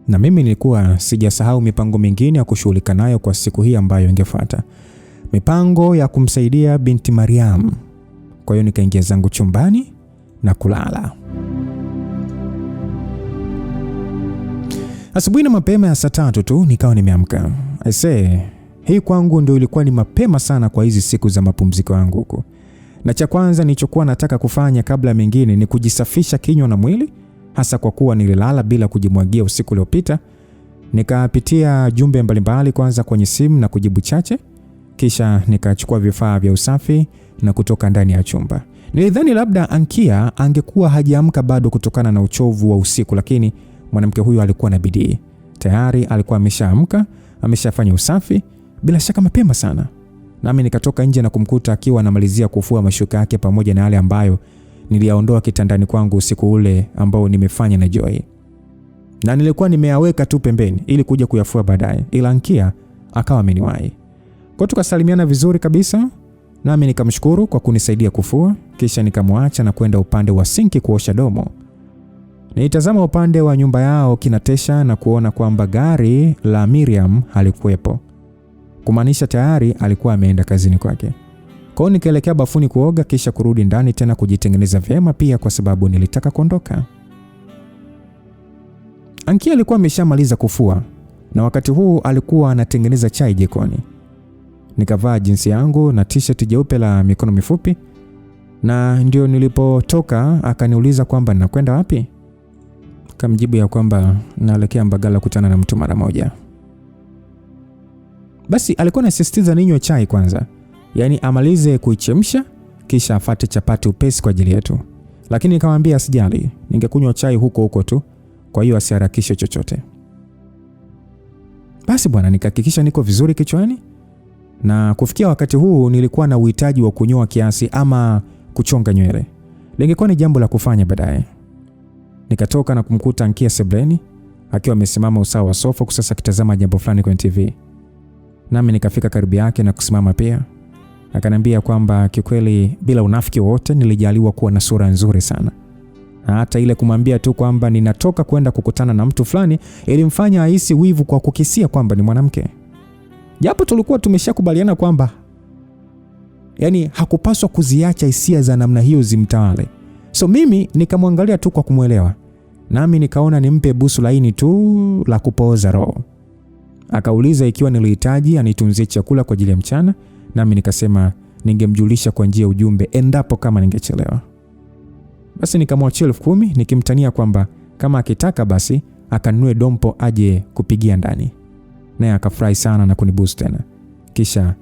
Na mimi nilikuwa sijasahau mipango mingine ya kushughulika nayo kwa siku hii ambayo ingefuata. Mipango ya kumsaidia binti Mariam. Kwa hiyo nikaingia zangu chumbani na kulala. Asubuhi na mapema ya saa 3 tu nikawa nimeamka. Hii kwangu ndio ilikuwa ni mapema sana kwa hizi siku za mapumziko yangu huko. Na cha kwanza nilichokuwa nataka kufanya kabla mengine ni kujisafisha kinywa na mwili, hasa kwa kuwa nililala bila kujimwagia usiku uliopita. Nikapitia jumbe mbalimbali kwanza kwenye simu na kujibu chache, kisha nikachukua vifaa vya usafi na kutoka ndani ya chumba. Nilidhani labda Ankia angekuwa hajaamka bado kutokana na uchovu wa usiku, lakini mwanamke huyu alikuwa na bidii. Tayari alikuwa ameshaamka, ameshafanya usafi, bila shaka mapema sana. Nami nikatoka nje na kumkuta akiwa anamalizia kufua mashuka yake pamoja na yale ambayo niliyaondoa kitandani kwangu usiku ule ambao nimefanya na Joy. Na nilikuwa nimeyaweka tu pembeni ili kuja kuyafua baadaye, ila Ankia akawa ameniwahi. Kwa tukasalimiana vizuri kabisa, nami nikamshukuru kwa kunisaidia kufua, kisha nikamwacha na kwenda upande wa sinki kuosha domo. Nilitazama upande wa nyumba yao kinatesha na kuona kwamba gari la Miriam halikuwepo, kumaanisha tayari alikuwa ameenda kazini kwake. Kwa hiyo nikaelekea bafuni kuoga, kisha kurudi ndani tena kujitengeneza vyema pia kwa sababu nilitaka kuondoka. Ankia alikuwa ameshamaliza kufua na wakati huu alikuwa anatengeneza chai jikoni. Nikavaa jinsi yangu na t-shirt jeupe la mikono mifupi, na ndio nilipotoka akaniuliza kwamba ninakwenda wapi. Kamjibu ya kwamba naelekea Mbagala kutana na mtu mara moja. Basi alikuwa anasisitiza ninywe chai kwanza, yaani amalize kuichemsha kisha afate chapati upesi kwa ajili yetu. Lakini nikamwambia asijali, ningekunywa chai huko huko tu, kwa hiyo asiharakishe chochote. Basi bwana, nikahakikisha niko vizuri kichwani, na kufikia wakati huu nilikuwa na uhitaji wa kunyoa kiasi ama kuchonga nywele. Lingekuwa ni jambo la kufanya baadaye. Nikatoka na kumkuta Ankia sebleni akiwa amesimama usawa wa sofa kusasa kitazama jambo fulani kwenye TV. Nami nikafika karibu yake na kusimama pia. Akaniambia kwamba kikweli bila unafiki wote nilijaliwa kuwa na sura nzuri sana. Na hata ile kumwambia tu kwamba ninatoka kwenda kukutana na mtu fulani ilimfanya ahisi wivu kwa kukisia kwamba ni mwanamke. Japo tulikuwa tumeshakubaliana kwamba yani hakupaswa kuziacha hisia za namna hiyo zimtawale. So mimi nikamwangalia tu kwa kumuelewa. Nami nikaona nimpe busu laini tu la kupooza roho. Akauliza ikiwa nilihitaji anitunzie chakula kwa ajili ya mchana, nami nikasema ningemjulisha kwa njia ujumbe endapo kama ningechelewa. Basi nikamwachia 10,000 nikimtania kwamba kama akitaka basi akanunue dompo aje kupigia ndani. Naye akafurahi sana na kuniboost tena. Kisha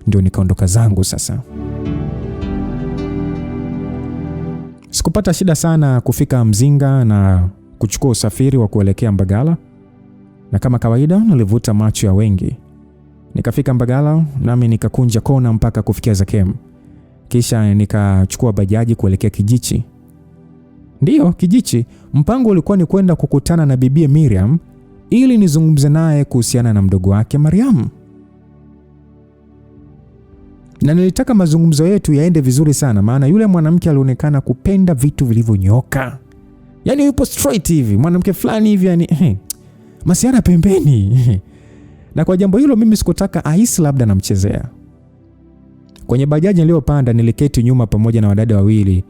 ndio nikaondoka zangu sasa. Sikupata shida sana kufika Mzinga na kuchukua usafiri wa kuelekea Mbagala. Na kama kawaida nilivuta macho ya wengi. Nikafika Mbagala nami nikakunja kona mpaka kufikia Zakem. Kisha nikachukua bajaji kuelekea Kijichi. Ndiyo, Kijichi. Mpango ulikuwa ni kwenda kukutana na bibie Miriam ili nizungumze naye kuhusiana na mdogo wake Mariam. Na nilitaka mazungumzo yetu yaende vizuri sana, maana yule mwanamke alionekana kupenda vitu vilivyonyoka. Yaani yupo straight hivi, mwanamke fulani hivi yani masiara pembeni. Na kwa jambo hilo mimi sikutaka ahisi labda namchezea. Kwenye bajaji niliyopanda niliketi nyuma pamoja na wadada wawili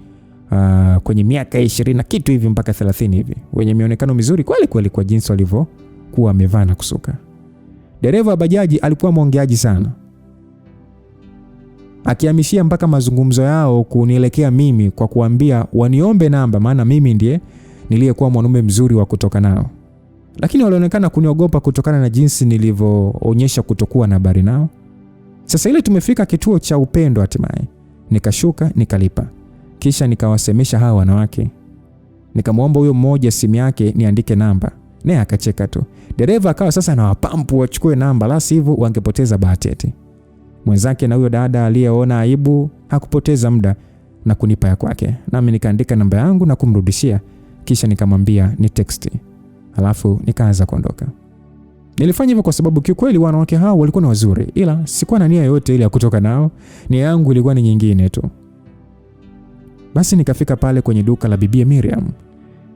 kwenye miaka 20 na kitu hivi mpaka 30 hivi, wenye mionekano mizuri kweli kweli kwa jinsi walivyokuwa wamevaa na kusuka. Dereva wa bajaji alikuwa mwongeaji sana, akihamishia mpaka mazungumzo yao kunielekea mimi kwa kuambia waniombe namba, maana mimi ndiye niliyekuwa mwanaume mzuri wa kutoka nao. Lakini walionekana kuniogopa kutokana na jinsi nilivyoonyesha kutokuwa na habari nao. Sasa ile tumefika kituo cha Upendo hatimaye. Nikashuka, nikalipa. Kisha nikawasemesha hawa wanawake. Nikamwomba huyo mmoja simu yake niandike namba. Naye akacheka tu. Dereva akawa sasa na wapampu wachukue namba, la sivyo wangepoteza bahati eti. Mwenzake na huyo dada aliyeona aibu hakupoteza muda na kunipa ya kwake. Nami nikaandika namba yangu na kumrudishia, kisha nikamwambia ni text. Halafu nikaanza kuondoka. Nilifanya hivyo kwa sababu kiukweli wanawake hao walikuwa na wazuri, ila sikuwa na nia yoyote ile ya kutoka nao. Nia yangu ilikuwa ni nyingine tu. Basi nikafika pale kwenye duka la bibie Miriam.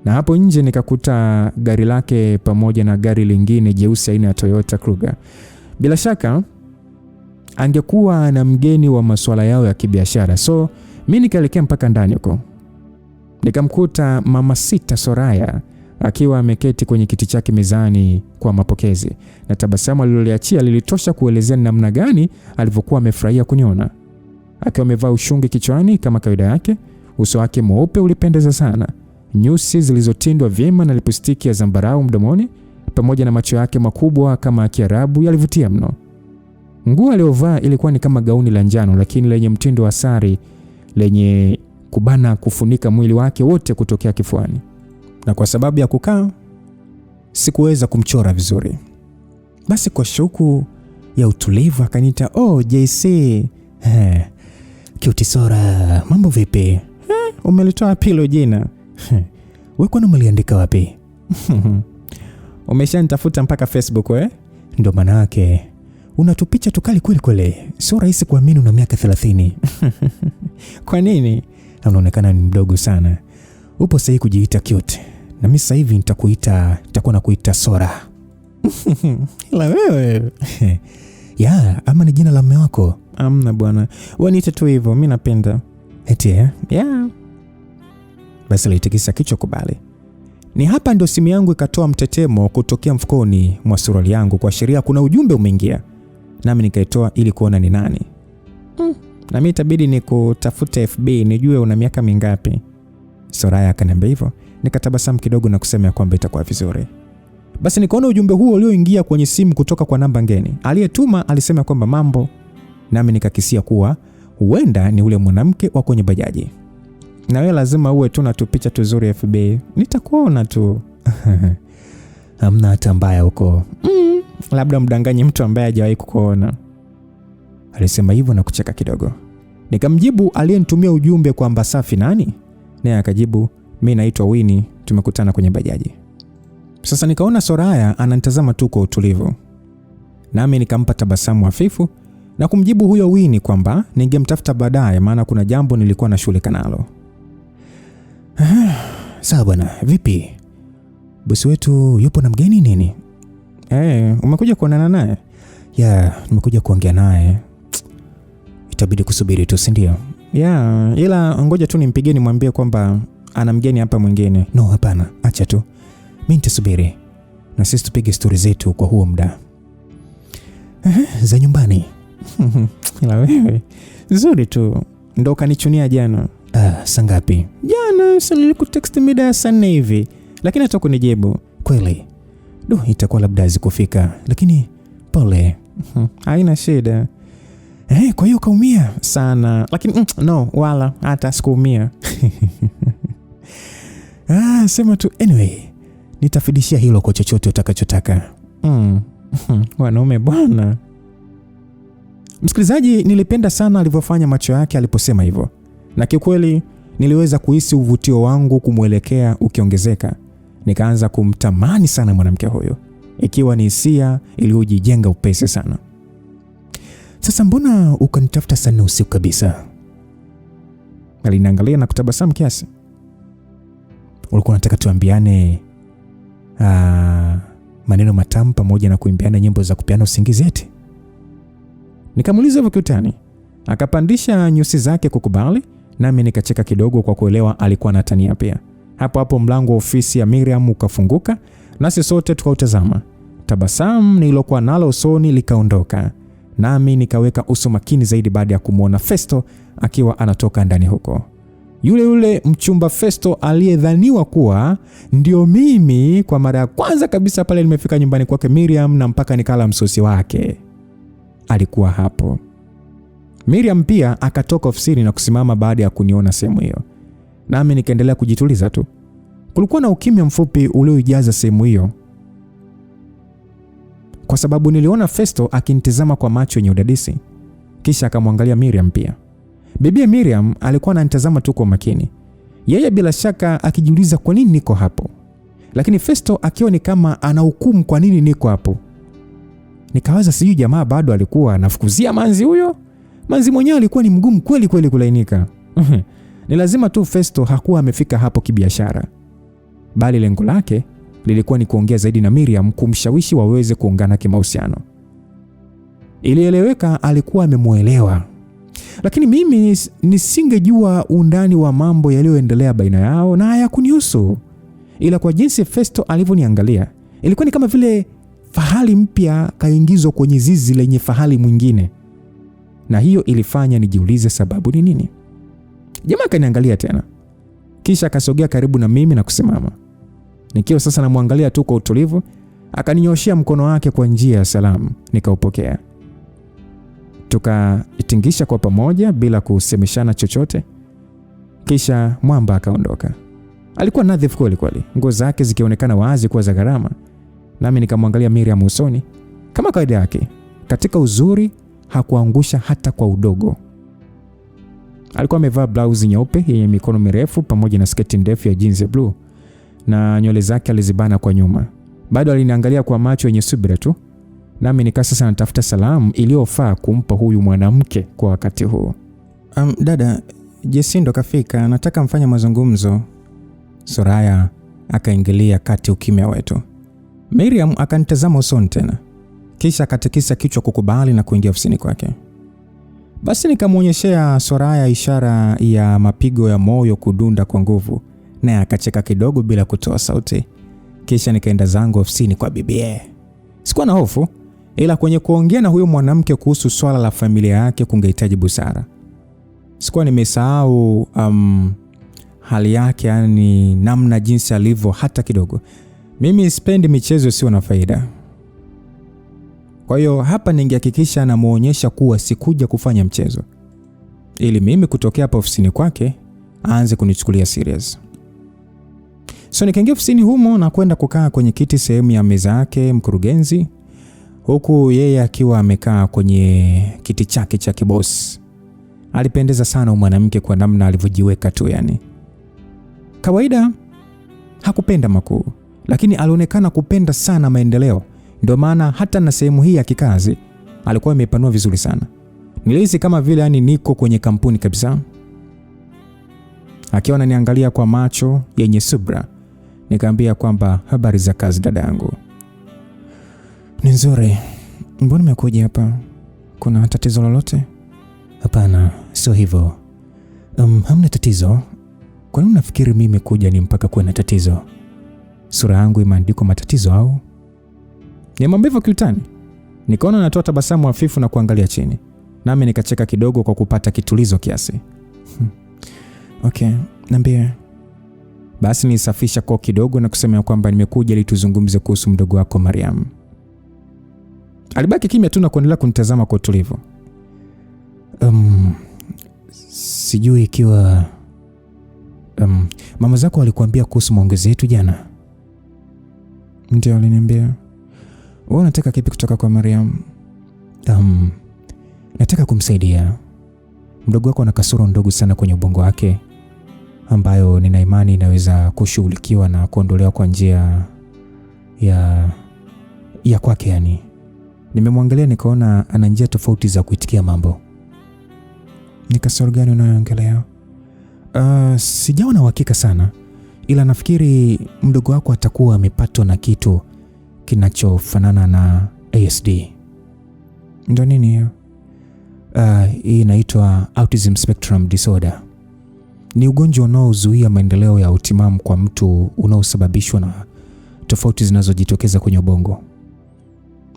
Na hapo nje nikakuta gari lake pamoja na gari lingine jeusi aina ya Toyota Kruger. Bila shaka angekuwa na mgeni wa masuala yao ya kibiashara. So mimi nikaelekea mpaka ndani huko. Nikamkuta Mama Sita Soraya akiwa ameketi kwenye kiti chake mezani kwa mapokezi, na tabasamu aliloliachia lilitosha kuelezea namna gani alivyokuwa amefurahia kuniona. Akiwa amevaa ushungi kichwani kama kawaida yake, uso wake mweupe ulipendeza sana, nyusi zilizotindwa vyema na lipstiki ya zambarau mdomoni pamoja na macho yake makubwa kama Kiarabu yalivutia mno. Nguo aliyovaa ilikuwa ni kama gauni la njano lakini lenye mtindo wa sari lenye kubana kufunika mwili wake wote kutokea kifuani. Na kwa sababu ya kukaa sikuweza kumchora vizuri. Basi kwa shauku ya utulivu akaniita, "Oh, JC. Cute Sora, mambo vipi? Umelitoa pilo jina. Wewe kwani umeliandika wapi?" Umeshanitafuta mpaka Facebook we? Ndio maana yake. Unatupicha tukali kweli kweli. Sio rahisi kuamini una miaka 30. Kwa nini? Unaonekana ni mdogo sana. Upo sahihi kujiita cute. Na mimi sasa hivi nitakuwa nakuita Sora. La wewe. Ya, ama ni jina la mume wako? Amna bwana. Wewe niite tu hivyo, mimi napenda. Eti Yeah. Basi alitikisa kichwa kubali. Ni hapa ndio simu yangu ikatoa mtetemo kutokea mfukoni mwa suruali yangu kuashiria kuna ujumbe umeingia. Nami nikaitoa ili kuona ni nani. Na mimi itabidi nikutafute FB nijue una miaka mingapi. Soraya akaniambia hivyo. Nikatabasamu kidogo na kusema kwamba itakuwa vizuri. Basi nikaona ujumbe huo ulioingia kwenye simu kutoka kwa namba ngeni. Aliyetuma alisema kwamba mambo, nami nikakisia kuwa huenda ni ule mwanamke wa kwenye bajaji. Na wewe lazima uwe tu na tupicha tuzuri FB. Nitakuona tu. Hamna hata mbaya huko. Labda mdanganye mtu ambaye hajawahi kukuona. Alisema hivyo na kucheka kidogo. Nikamjibu aliyenitumia ujumbe kwamba safi nani? Naye akajibu, "Mimi naitwa Winnie, tumekutana kwenye bajaji." Sasa nikaona Soraya ananitazama tu kwa utulivu. Nami nikampa tabasamu hafifu na kumjibu huyo Winnie kwamba ningemtafuta baadaye maana kuna jambo nilikuwa nashughulika nalo. Sawa bwana, vipi? Bosi wetu yupo na mgeni nini? Umekuja kuonana naye? Ya, nimekuja kuongea naye. Itabidi kusubiri tu, si ndio? Ya, ila ngoja tu nimpigie nimwambie kwamba ana mgeni hapa mwingine. No, hapana, acha tu. Mimi nitasubiri. Na sisi tupige stori zetu kwa huo muda. Za nyumbani. Ila wewe, nzuri tu. Ndio kanichunia jana. Saa ngapi? Jana nilikutext mida ya saa 4 hivi, lakini hata kunijibu. Kweli? Itakuwa labda zikufika, lakini pole. Haina shida. Kwa hiyo kaumia sana, lakini no, wala hata sikuumia. Sema tu anyway. Nitafidishia hilo kwa chochote utakachotaka. Wanaume bwana. Msikilizaji, nilipenda sana alivyofanya macho yake aliposema hivyo. Na kikweli niliweza kuhisi uvutio wangu kumuelekea ukiongezeka. Nikaanza kumtamani sana mwanamke huyo, ikiwa ni hisia iliyojijenga upesi sana. Sasa mbona ukanitafuta sana usiku kabisa? Aliniangalia na kutabasamu kiasi. Ulikuwa unataka tuambiane maneno matamu pamoja na kuimbiana nyimbo za kupeana usingizi eti? Nikamuuliza hivyo kiutani. Akapandisha nyusi zake kukubali, nami nikacheka kidogo kwa kuelewa alikuwa anatania pia. Hapo mlango wa ofisi ya Miriam ukafunguka, nasi sote tukautazama. Tabasamu nililokuwa nalo usoni likaondoka, nami nikaweka uso makini zaidi baada ya kumuona Festo akiwa anatoka ndani huko. Yule mchumba Festo aliyedhaniwa kuwa ndio mimi kwa mara ya kwanza kabisa pale nimefika nyumbani kwake Miriam na mpaka nikala msosi wake. Alikuwa hapo. Miriam pia akatoka ofisini na kusimama baada ya kuniona sehemu hiyo. Nami nikaendelea kujituliza tu. Kulikuwa na ukimya mfupi ulioijaza sehemu hiyo, kwa sababu niliona Festo akinitazama kwa macho yenye udadisi. Kisha akamwangalia Miriam pia. Bibi Miriam alikuwa ananitazama tu kwa makini. Yeye bila shaka akijiuliza kwa nini niko hapo. Lakini Festo akiwa ni kama anahukumu kwa nini niko hapo. Nikawaza sijui jamaa bado alikuwa anafukuzia manzi huyo. Manzi mwenyewe alikuwa ni mgumu kweli kulainika. Ni lazima tu Festo hakuwa amefika hapo kibiashara, bali lengo lake lilikuwa ni kuongea zaidi na Miriam, kumshawishi waweze kuungana kimahusiano. Ilieleweka alikuwa amemuelewa, lakini mimi nisingejua undani wa mambo yaliyoendelea baina yao na hayakunihusu. Ila kwa jinsi Festo alivyoniangalia, ilikuwa ni kama vile fahali mpya kaingizwa kwenye zizi lenye fahali mwingine. Na hiyo ilifanya nijiulize sababu ni nini. Jamaa kaniangalia tena. Kisha akasogea karibu na mimi na kusimama. Nikiwa sasa namwangalia tu kwa utulivu, Akaninyoshia mkono wake kwa njia ya salamu, nikaupokea. Tukaitingisha kwa pamoja bila kusemeshana chochote. Kisha mwamba akaondoka. Alikuwa nadhifu kweli kweli, nguo zake zikionekana wazi kuwa za gharama. Nami nikamwangalia Miriam usoni. Kama kawaida yake, katika uzuri hakuangusha hata kwa udogo. Alikuwa amevaa blauzi nyeupe yenye mikono mirefu pamoja na sketi ndefu ya jeans ya blue, na nywele zake alizibana kwa nyuma. Bado aliniangalia kwa macho yenye subira tu. Nami nikaa sasa natafuta salamu iliyofaa kumpa huyu mwanamke kwa wakati huu. Dada, Jesse ndo kafika, nataka mfanye mazungumzo. Soraya akaingilia kati ukimya wetu. Miriam akanitazama usoni tena, kisha akatikisa kichwa kukubali na kuingia ofisini kwake. Basi nikamuonyeshea Soraya ishara ya mapigo ya moyo kudunda kwa nguvu, naye akacheka kidogo bila kutoa sauti. Kisha nikaenda zangu ofisini kwa bibie. Sikuwa na hofu, ila kwenye kuongea na huyo mwanamke kuhusu swala la familia yake kungehitaji busara. Sikuwa nimesahau hali yake, yani namna jinsi alivyo hata kidogo. Mimi sipendi michezo isiyo na faida. Kwa hiyo hapa ningehakikisha na muonyesha kuwa sikuja kufanya mchezo, ili mimi kutokea hapa ofisini kwake aanze kunichukulia serious. So nikaingia ofisini humo na kwenda kukaa kwenye kiti sehemu ya meza yake mkurugenzi, huku yeye akiwa amekaa kwenye kiti chake cha kibosi. Alipendeza sana mwanamke kwa namna alivyojiweka tu yani. Kawaida hakupenda makuu, lakini alionekana kupenda sana maendeleo. Ndio maana hata na sehemu hii ya kikazi alikuwa amepanua vizuri sana. Nilihisi kama vile yani niko kwenye kampuni kabisa. Akiwa ananiangalia kwa macho yenye subra, nikamwambia kwamba habari za kazi dada yangu. Ni nzuri. Mbona umekuja hapa? Kuna tatizo lolote? Hapana, sio hivyo. Hamna tatizo. Kwa nini unafikiri mimi kuja ni mpaka kuwe na tatizo? Sura yangu imeandikwa matatizo au? Nimwambia hivyo kiutani. Nikaona natoa tabasamu hafifu na kuangalia chini. Nami nikacheka kidogo kwa kupata kitulizo kiasi. Okay, niambie. Basi nisafisha koo kidogo na kusema kwamba nimekuja ili tuzungumze kuhusu mdogo wako Mariam. Alibaki kimya tu na kuendelea kunitazama kwa utulivu. Sijui ikiwa mama zako alikuambia kuhusu maongezi yetu jana? Ndio, aliniambia. Wewe unataka kipi kutoka kwa Mariam? Nataka kumsaidia. Mdogo wako ana kasoro ndogo sana kwenye ubongo wake ambayo nina imani inaweza kushughulikiwa na kuondolewa kwa njia ya kwake yani. Nimemwangalia nikaona ana njia tofauti za kuitikia mambo. Ni kasoro gani unayoongelea? Sijawa na uhakika sana, ila nafikiri mdogo wako atakuwa amepatwa na kitu kinachofanana na ASD. Ndio nini hiyo? Hii inaitwa Autism Spectrum Disorder. Ni ugonjwa unaozuia maendeleo ya utimamu kwa mtu, unaosababishwa na tofauti zinazojitokeza kwenye ubongo.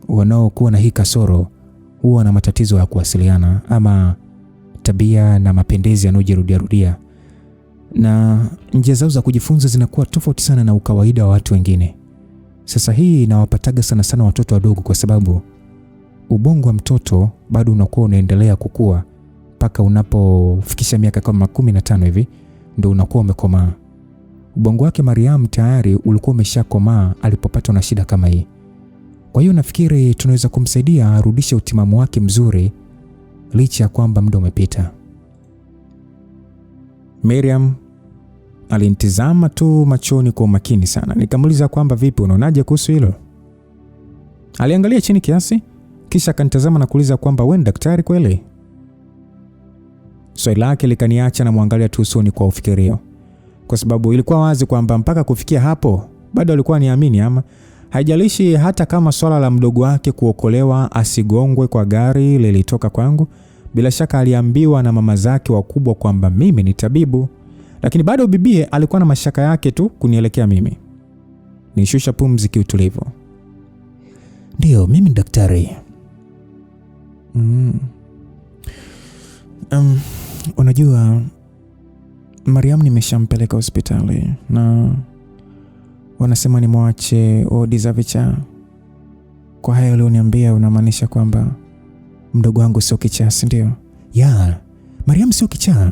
Wanaokuwa na hii kasoro huwa na matatizo ya kuwasiliana ama tabia na mapendezi yanayojirudia, na njia zao za kujifunza zinakuwa tofauti sana na ukawaida wa watu wengine. Sasa hii inawapataga sana sana watoto wadogo, kwa sababu ubongo wa mtoto bado unakuwa unaendelea kukua mpaka unapofikisha miaka kama 15 hivi ndio unakuwa umekomaa. Ubongo wake Mariam tayari ulikuwa umeshakomaa alipopatwa na shida kama hii. Kwa hiyo nafikiri tunaweza kumsaidia arudishe utimamu wake mzuri licha ya kwamba muda umepita. Miriam alinitazama tu machoni kwa makini sana. Nikamuuliza kwamba vipi, unaonaje kuhusu hilo? Aliangalia chini kiasi, kisha akanitazama na kuuliza kwamba wewe ni daktari kweli? Swali lake likaniacha na muangalia tu usoni kwa ufikirio, kwa sababu ilikuwa wazi kwamba mpaka kufikia hapo bado alikuwa niamini, ama haijalishi hata kama swala la mdogo wake kuokolewa asigongwe kwa gari lilitoka kwangu. Bila shaka aliambiwa na mama zake wakubwa kwamba mimi ni tabibu, lakini bado bibie alikuwa na mashaka yake tu kunielekea mimi. Nishusha pumzi kiutulivu. Ndio, mimi ni daktari. Unajua Mariam nimeshampeleka hospitali na wanasema nimwache wodi za vichaa. Kwa hayo ulioniambia unamaanisha kwamba mdogo wangu sio kichaa, si ndio? Ya, Mariam sio kichaa.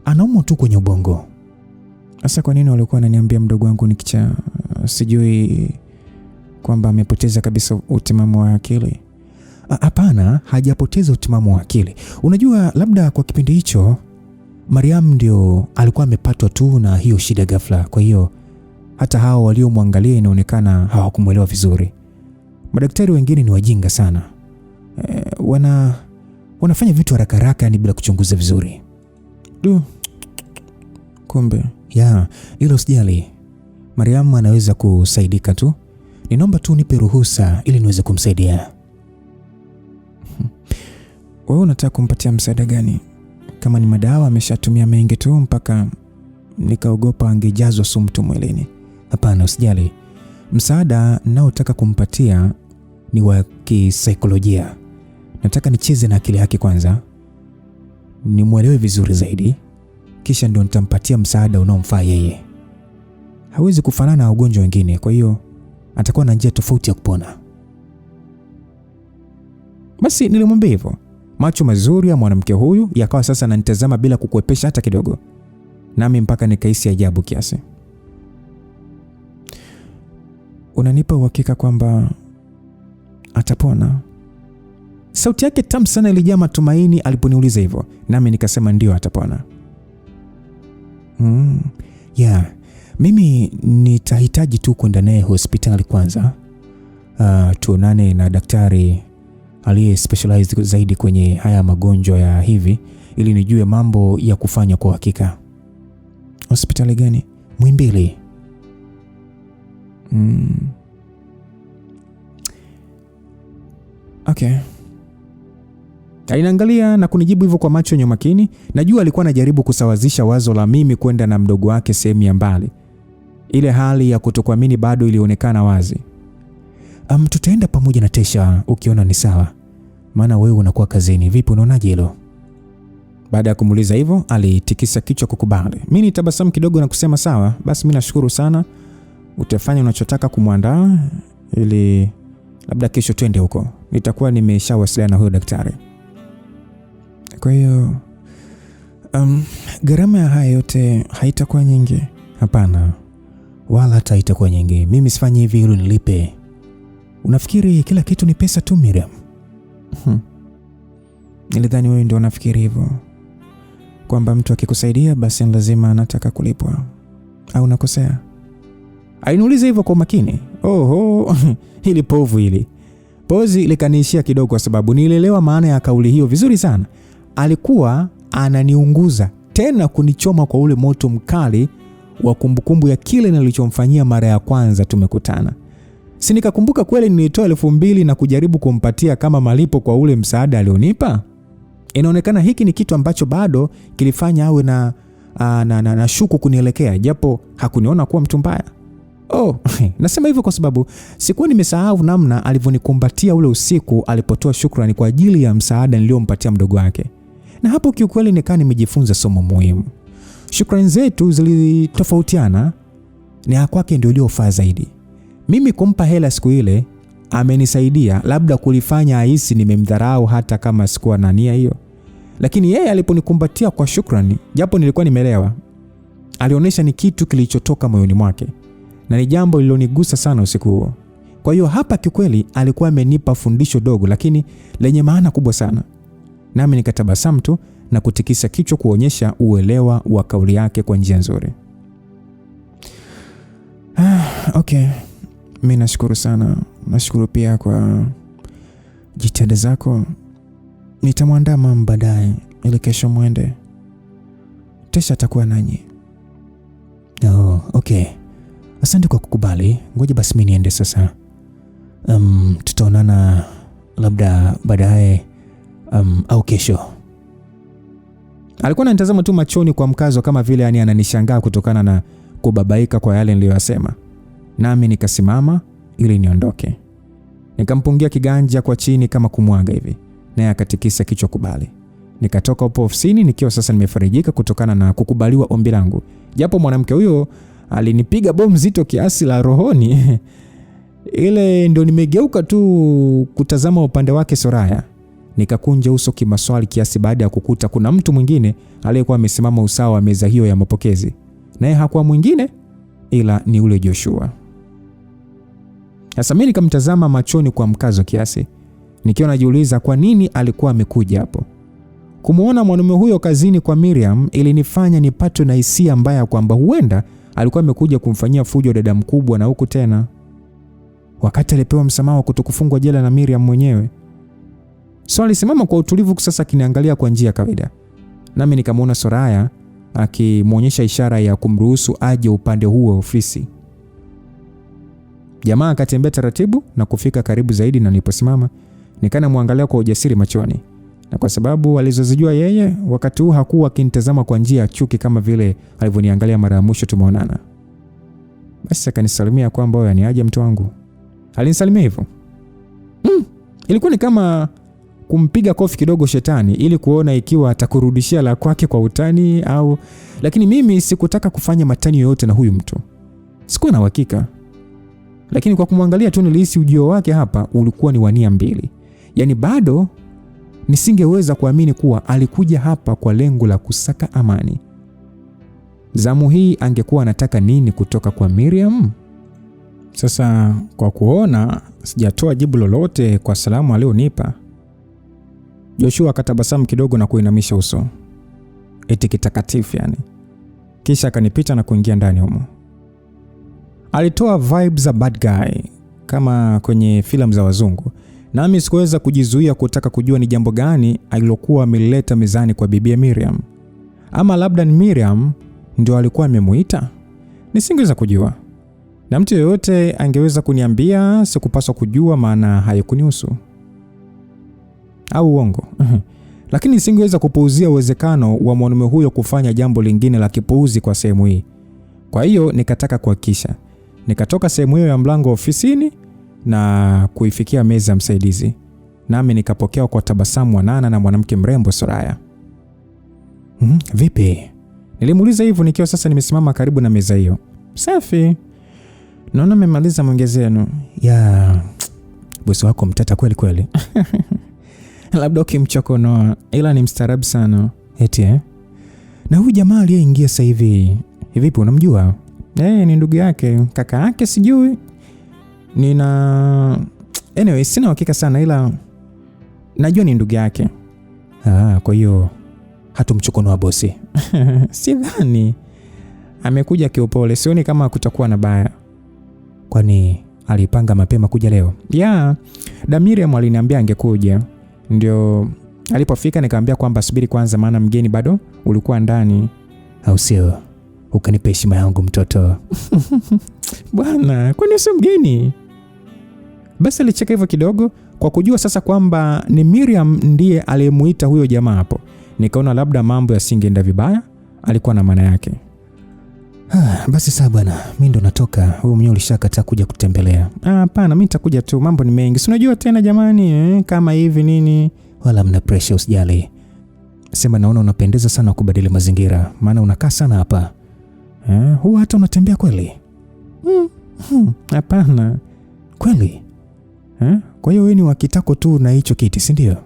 Anaumwa tu kwenye ubongo. Sasa kwa nini walikuwa wananiambia mdogo wangu ni kichaa? Sijui kwamba amepoteza kabisa utimamu wa akili. Hapana, hajapoteza utimamu wa akili. Unajua, labda kwa kipindi hicho Mariam ndio alikuwa amepatwa tu na hiyo shida ghafla. Kwa hiyo hata hao waliomwangalia inaonekana hawakumuelewa vizuri. Madaktari wengine ni wajinga sana. Wanafanya vitu haraka haraka, yani bila kuchunguza vizuri. Kumbe. Ya, hilo usijali. Mariam anaweza kusaidika tu. Ninaomba tu nipe ruhusa ili niweze kumsaidia. Wewe unataka kumpatia msaada gani? Kama ni madawa ameshatumia mengi tu mpaka nikaogopa angejazwa sumu tu mwilini. Hapana, usijali. Msaada ninaotaka kumpatia ni wa kisaikolojia. Nataka nicheze na akili yake kwanza, nimwelewe vizuri zaidi, kisha ndio nitampatia msaada unaomfaa yeye. Hawezi kufanana na wagonjwa wengine, kwa hiyo atakuwa na njia tofauti ya kupona. Basi nilimwambia hivyo. Macho mazuri ya mwanamke huyu yakawa sasa ananitazama bila kukuepesha hata kidogo. Nami mpaka nikahisi ajabu kiasi. Unanipa uhakika kwamba atapona? Sauti yake tamu sana ilijaa matumaini aliponiuliza hivyo. Nami nikasema ndio, atapona. Ya, mimi nitahitaji tu kwenda naye hospitali kwanza. Tuonane na daktari aliye specialized zaidi kwenye haya magonjwa ya hivi, ili nijue mambo ya kufanya kwa hakika. Hospitali gani? Muhimbili. Okay. Aliniangalia na kunijibu hivyo kwa macho yenye makini. Najua alikuwa anajaribu kusawazisha wazo la mimi kwenda na mdogo wake sehemu ya mbali. Ile hali ya kutokuamini bado ilionekana wazi. Tutaenda pamoja na Tesha ukiona ni sawa. Maana wewe unakuwa kazini. Vipi, unaonaje hilo? Baada ya kumuuliza hivyo, alitikisa kichwa kukubali. Mimi nitabasamu kidogo na kusema sawa, basi mimi nashukuru sana. Utafanya unachotaka kumwandaa ili labda kesho twende huko. Nitakuwa nimeshawasiliana na huyo daktari. Kwa hiyo gharama ya haya yote haitakuwa nyingi? Hapana, wala hata haitakuwa nyingi. Mimi sifanyi hivi ili nilipe. Unafikiri kila kitu ni pesa tu, Miriam? Nilidhani wewe ndio unafikiri hivyo, kwamba mtu akikusaidia basi lazima anataka kulipwa. Au nakosea? Aliniuliza hivyo kwa makini. Oho, hili povu hili. Pozi likaniishia kidogo kwa sababu nielewa maana ya kauli hiyo vizuri sana. Alikuwa ananiunguza tena kunichoma kwa ule moto mkali wa kumbukumbu ya kile nilichomfanyia mara ya kwanza tumekutana. Si nikakumbuka kweli nilitoa 2,000 na kujaribu kumpatia kama malipo kwa ule msaada alionipa. Inaonekana hiki ni kitu ambacho bado kilifanya awe na shuku kunielekea, japo hakuniona kuwa mtu mbaya. Nasema hivyo kwa sababu sikuwa nimesahau namna alivyonikumbatia ule usiku alipotoa shukrani kwa ajili ya msaada niliompatia mdogo wake. Na hapo kiukweli nikaa nimejifunza somo muhimu. Shukrani zetu zilitofautiana, na kwake ndio iliyofaa zaidi. Mimi kumpa hela siku ile amenisaidia labda kulifanya ahisi nimemdharau hata kama sikuwa na nia hiyo. Lakini yeye aliponikumbatia kwa shukrani, japo nilikuwa nimelewa, alionyesha ni kitu kilichotoka moyoni mwake. Na ni jambo lililonigusa sana usiku huo. Kwa hiyo hapa kikweli alikuwa amenipa fundisho dogo lakini lenye maana kubwa sana. Nami nikatabasamu tu na kutikisa kichwa kuonyesha uelewa wa kauli yake kwa njia nzuri. Okay. Mimi nashukuru sana. Nashukuru pia kwa jitihada zako. Nitamwandaa mama baadaye ili kesho mwende. Tesha atakuwa nanyi. Okay. Asante kwa kukubali. Ngoja basi mimi niende sasa. Tutaonana labda baadaye au kesho. Alikuwa ananitazama tu machoni kwa mkazo kama vile yani ananishangaa kutokana na kubabaika kwa yale niliyosema. Nami nikasimama ili niondoke. Nikampungia kiganja kwa chini kama kumwaga hivi. Naye akatikisa kichwa kubali. Nikatoka hapo ofisini nikiwa sasa nimefarijika kutokana na kukubaliwa ombi langu. Japo mwanamke huyo alinipiga bomu zito kiasi la rohoni. Ile ndio nimegeuka tu kutazama upande wake Soraya, nikakunja uso kimaswali kiasi baada ya kukuta kuna mtu mwingine aliyekuwa amesimama usawa wa meza hiyo ya mapokezi, naye hakuwa mwingine ila ni ule Joshua. Sasa mimi nikamtazama machoni kwa mkazo kiasi, nikiwa najiuliza kwa nini alikuwa amekuja hapo. Kumuona mwanamume huyo kazini kwa Miriam ilinifanya nipatwe na hisia mbaya kwamba huenda alikuwa amekuja kumfanyia fujo dada mkubwa, na huku tena wakati alipewa msamaha wa kutokufungwa jela na Miriam mwenyewe. So alisimama kwa utulivu sasa akiniangalia kwa njia kawaida. Nami nikamwona Soraya akimuonyesha ishara ya kumruhusu aje upande huo wa ofisi. Jamaa akatembea taratibu na kufika karibu zaidi, na niliposimama nikana muangalia kwa ujasiri machoni. Na kwa sababu alizozijua yeye, wakati huu hakuwa akinitazama kwa njia ya chuki kama vile alivyoniangalia mara ya mwisho tumeonana. Basi akanisalimia kwamba wewe ni aje mtu wangu. Alinisalimia hivyo. Ilikuwa ni kama kumpiga kofi kidogo shetani ili kuona ikiwa atakurudishia la kwake kwa utani au, lakini mimi sikutaka kufanya matani yoyote na huyu mtu. Sikuwa na uhakika. Lakini kwa kumwangalia tu nilihisi ujio wake hapa ulikuwa ni wania mbili. Yaani bado nisingeweza kuamini kuwa alikuja hapa kwa lengo la kusaka amani. Zamu hii angekuwa anataka nini kutoka kwa Miriam? Sasa kwa kuona sijatoa jibu lolote kwa salamu alionipa, Joshua akatabasamu kidogo na kuinamisha uso. Eti kitakatifu yani. Kisha akanipita na kuingia ndani humo. Alitoa vibes za bad guy kama kwenye filamu za wazungu. Nami sikuweza kujizuia kutaka kujua ni jambo gani alilokuwa ameleta mezani kwa bibi Miriam. Ama labda ni Miriam ndio alikuwa amemuita. Nisingeweza kujua. Na mtu yeyote angeweza kuniambia sikupaswa kujua, maana hayakunihusu. Au uongo. Lakini nisingeweza kupuuzia uwezekano wa mwanamume huyo kufanya jambo lingine la kipuuzi kwa sehemu hii. Kwa hiyo nikataka kuhakikisha. Nikatoka sehemu hiyo ya mlango ofisini na kuifikia meza ya msaidizi. Nami nikapokewa kwa tabasamu wanana na mwanamke mrembo Soraya. Vipi? Nilimuuliza hivyo nikiwa sasa nimesimama karibu na meza hiyo. Safi. Naona mmemaliza mwongezeno. Ya bosi wako mtata kweli kweli. Labda ukimchokonoa, ila ni mstaarabu sana. Eti Na huyu jamaa aliyeingia sasa hivi, vipi unamjua? Ni ndugu yake, kaka yake sijui. Anyway, sina uhakika sana ila najua ni ndugu yake. Kwa hiyo hatumchokonoa bosi. Sidhani. Amekuja kiupole, sioni kama kutakuwa na baya. Kwani alipanga mapema kuja leo? Miriam aliniambia angekuja. Ndio alipofika nikamwambia kwamba subiri kwanza maana mgeni bado ulikuwa ndani. Au sio? Ukanipa heshima yangu mtoto. Bwana, kwani sio mgeni? Basi alicheka hivyo kidogo kwa kujua sasa kwamba ni Miriam ndiye aliyemuita huyo jamaa hapo. Nikaona labda mambo yasingeenda vibaya, alikuwa na maana yake. Basi sawa bwana, mimi ndo natoka. Wewe mwenyewe ulishakataa kuja kutembelea. Hapana, mimi nitakuja tu, mambo ni mengi. Si unajua tena jamani, kama hivi nini? Wala mna pressure, usijali. Sema naona unapendeza sana kubadili mazingira, maana unakaa sana hapa. Huwa hata unatembea kweli? Hapana. Kweli? Kwa hiyo wewe ni wakitako tu na hicho kiti, si ndio?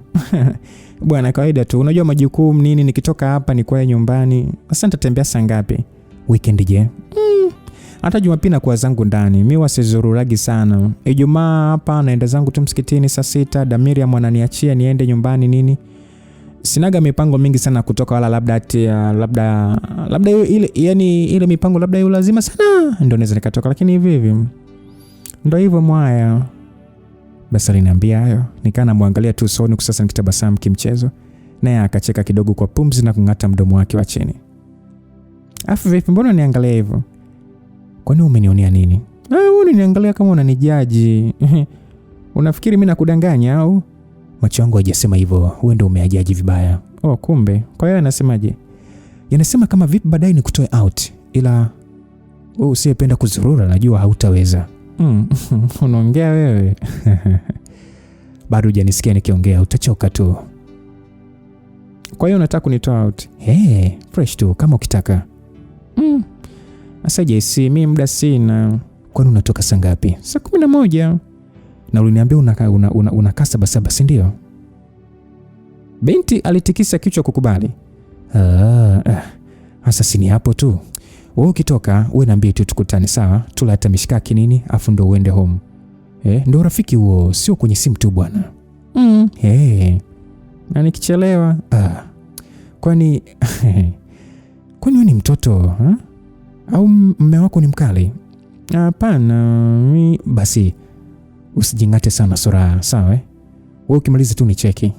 Bwana, kawaida tu. Unajua majukumu nini, nikitoka hapa ni kwa nyumbani. Sasa nitatembea saa ngapi? Weekend je? Hata Jumapili na kwa zangu ndani. Mimi wasizururagi sana. Ijumaa hapa naenda zangu tu msikitini saa 6. Miriam ananiachia niende nyumbani nini. Sinaga mipango mingi sana kutoka, wala labda ile mipango labda hiyo lazima sana ndio naweza nikatoka, lakini hivi ndio hivyo mwaya. Basi aliniambia hayo, nikana muangalia tu usoni sasa nikitabasamu kimchezo, naye akacheka kidogo kwa pumzi na kungata mdomo wake wa chini. Afu vipi, mbona niangalia hivyo? Kwani umenionea nini? Unaniangalia kama unanijaji. Unafikiri mimi nakudanganya au? Macho yangu hajasema hivyo, wewe ndio umeajaji vibaya. Kumbe. Kwa hiyo anasemaje? Yanasema kama vipi baadaye nikutoe out, ila wewe usiyependa kuzurura najua hautaweza. Unaongea wewe. Bado hujanisikia nikiongea, utachoka tu. Kwa hiyo unataka kunitoa out? Fresh tu kama ukitaka. Asa JC, mimi muda sina. Kwani unatoka saa ngapi? Saa 11. Na uliniambia unakaa Sabasaba, si ndio? Binti alitikisa kichwa kukubali. Sasa si ni hapo tu. Wewe ukitoka uwe niambie tu tukutane, sawa? Tula hata mishikaki nini afu ndo uende home. Ndio rafiki huo, sio kwenye simu tu bwana. Na nikichelewa kwani wewe ni mtoto ha? Au mume wako ni mkali? Hapana, basi usijingate sana Sora, sawa? Wewe ukimaliza tu ni cheki.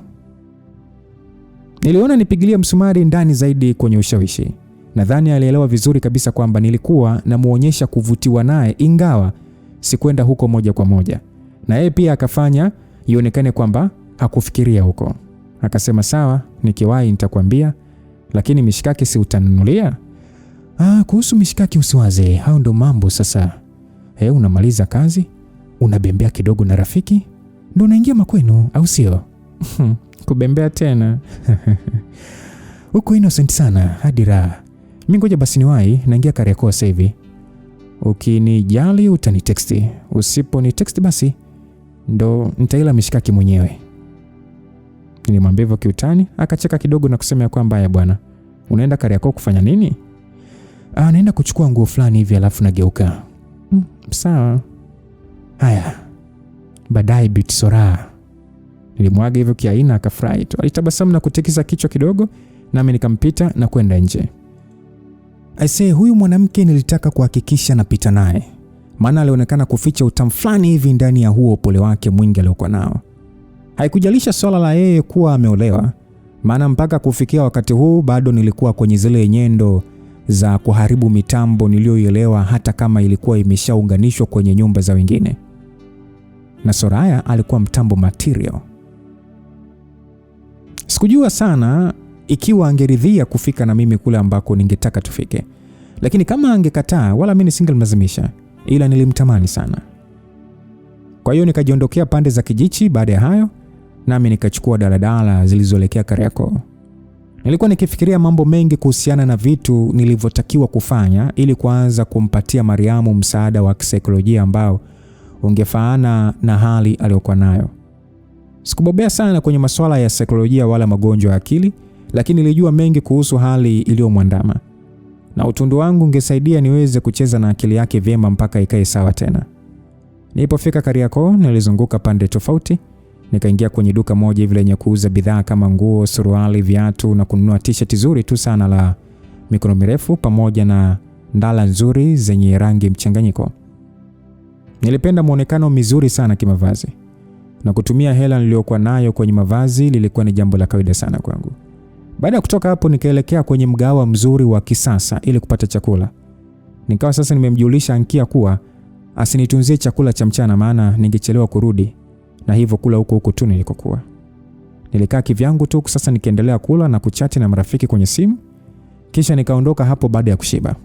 Niliona nipigilia msumari ndani zaidi kwenye ushawishi. Nadhani alielewa vizuri kabisa kwamba nilikuwa namuonyesha kuvutiwa naye, ingawa sikwenda huko moja kwa moja. Na yeye pia akafanya ionekane kwamba hakufikiria huko. Akasema sawa, nikiwahi nitakwambia, lakini mishikaki si utanunulia? Kuhusu mishikaki usiwaze, hao ndo mambo sasa. Unamaliza kazi, unabembea kidogo na rafiki, ndo unaingia makwenu, au sio? Kubembea tena. Uko innocent sana hadi raha. Mimi ngoja basi niwahi, naingia Kariakoo sasa hivi. Ukinijali utanitexti, usipo ni text basi ndo nitaila mishikaki mwenyewe. Nilimwambia hivyo kiutani, akacheka kidogo na kusema kwamba haya bwana, unaenda Kariakoo kufanya nini? Naenda kuchukua nguo fulani hivi alafu nageuka. Sawa. Haya. Baadaye Biti Sora. Nilimwaga hivyo kiaina, akafurahi tu. Alitabasamu na kutikisa kichwa kidogo, nami nikampita na kwenda nje. Aisee, huyu mwanamke nilitaka kuhakikisha napita naye, maana alionekana kuficha utamu fulani hivi ndani ya huo upole wake mwingi aliokuwa nao. Haikujalisha swala la yeye kuwa ameolewa, maana mpaka kufikia wakati huu bado nilikuwa kwenye zile nyendo za kuharibu mitambo niliyoielewa, hata kama ilikuwa imeshaunganishwa kwenye nyumba za wengine. Na Soraya alikuwa mtambo material. Sikujua sana ikiwa angeridhia kufika na mimi kule ambako ningetaka tufike. Lakini kama angekataa, wala mimi singemlazimisha, ila nilimtamani sana. Kwa hiyo nikajiondokea pande za Kijichi. Baada ya hayo, nami nikachukua daladala zilizoelekea Kariakoo. Nilikuwa nikifikiria mambo mengi kuhusiana na vitu nilivyotakiwa kufanya ili kuanza kumpatia Mariamu msaada wa kisaikolojia ambao ungefaana na hali aliyokuwa nayo. Sikubobea sana kwenye masuala ya saikolojia wala magonjwa ya akili, lakini nilijua mengi kuhusu hali iliyomwandama. Na utundu wangu ungesaidia niweze kucheza na akili yake vyema mpaka ikae sawa tena. Nilipofika Kariakoo, nilizunguka pande tofauti, nikaingia kwenye duka moja hivi lenye kuuza bidhaa kama nguo, suruali, viatu na kununua t-shirt nzuri tu sana la mikono mirefu pamoja na ndala nzuri zenye rangi mchanganyiko. Nilipenda muonekano mzuri sana kimavazi, na kutumia hela niliyokuwa nayo kwenye mavazi lilikuwa ni jambo la kawaida sana kwangu. Baada ya kutoka hapo, nikaelekea kwenye mgahawa mzuri wa kisasa ili kupata chakula. Nikawa sasa nimemjulisha Ankia kuwa asinitunzie chakula cha mchana, maana ningechelewa kurudi, na hivyo kula huko tu nilikokuwa. Nilikaa kivyangu tu sasa, nikiendelea kula na kuchati na marafiki kwenye simu. Kisha nikaondoka hapo baada ya kushiba.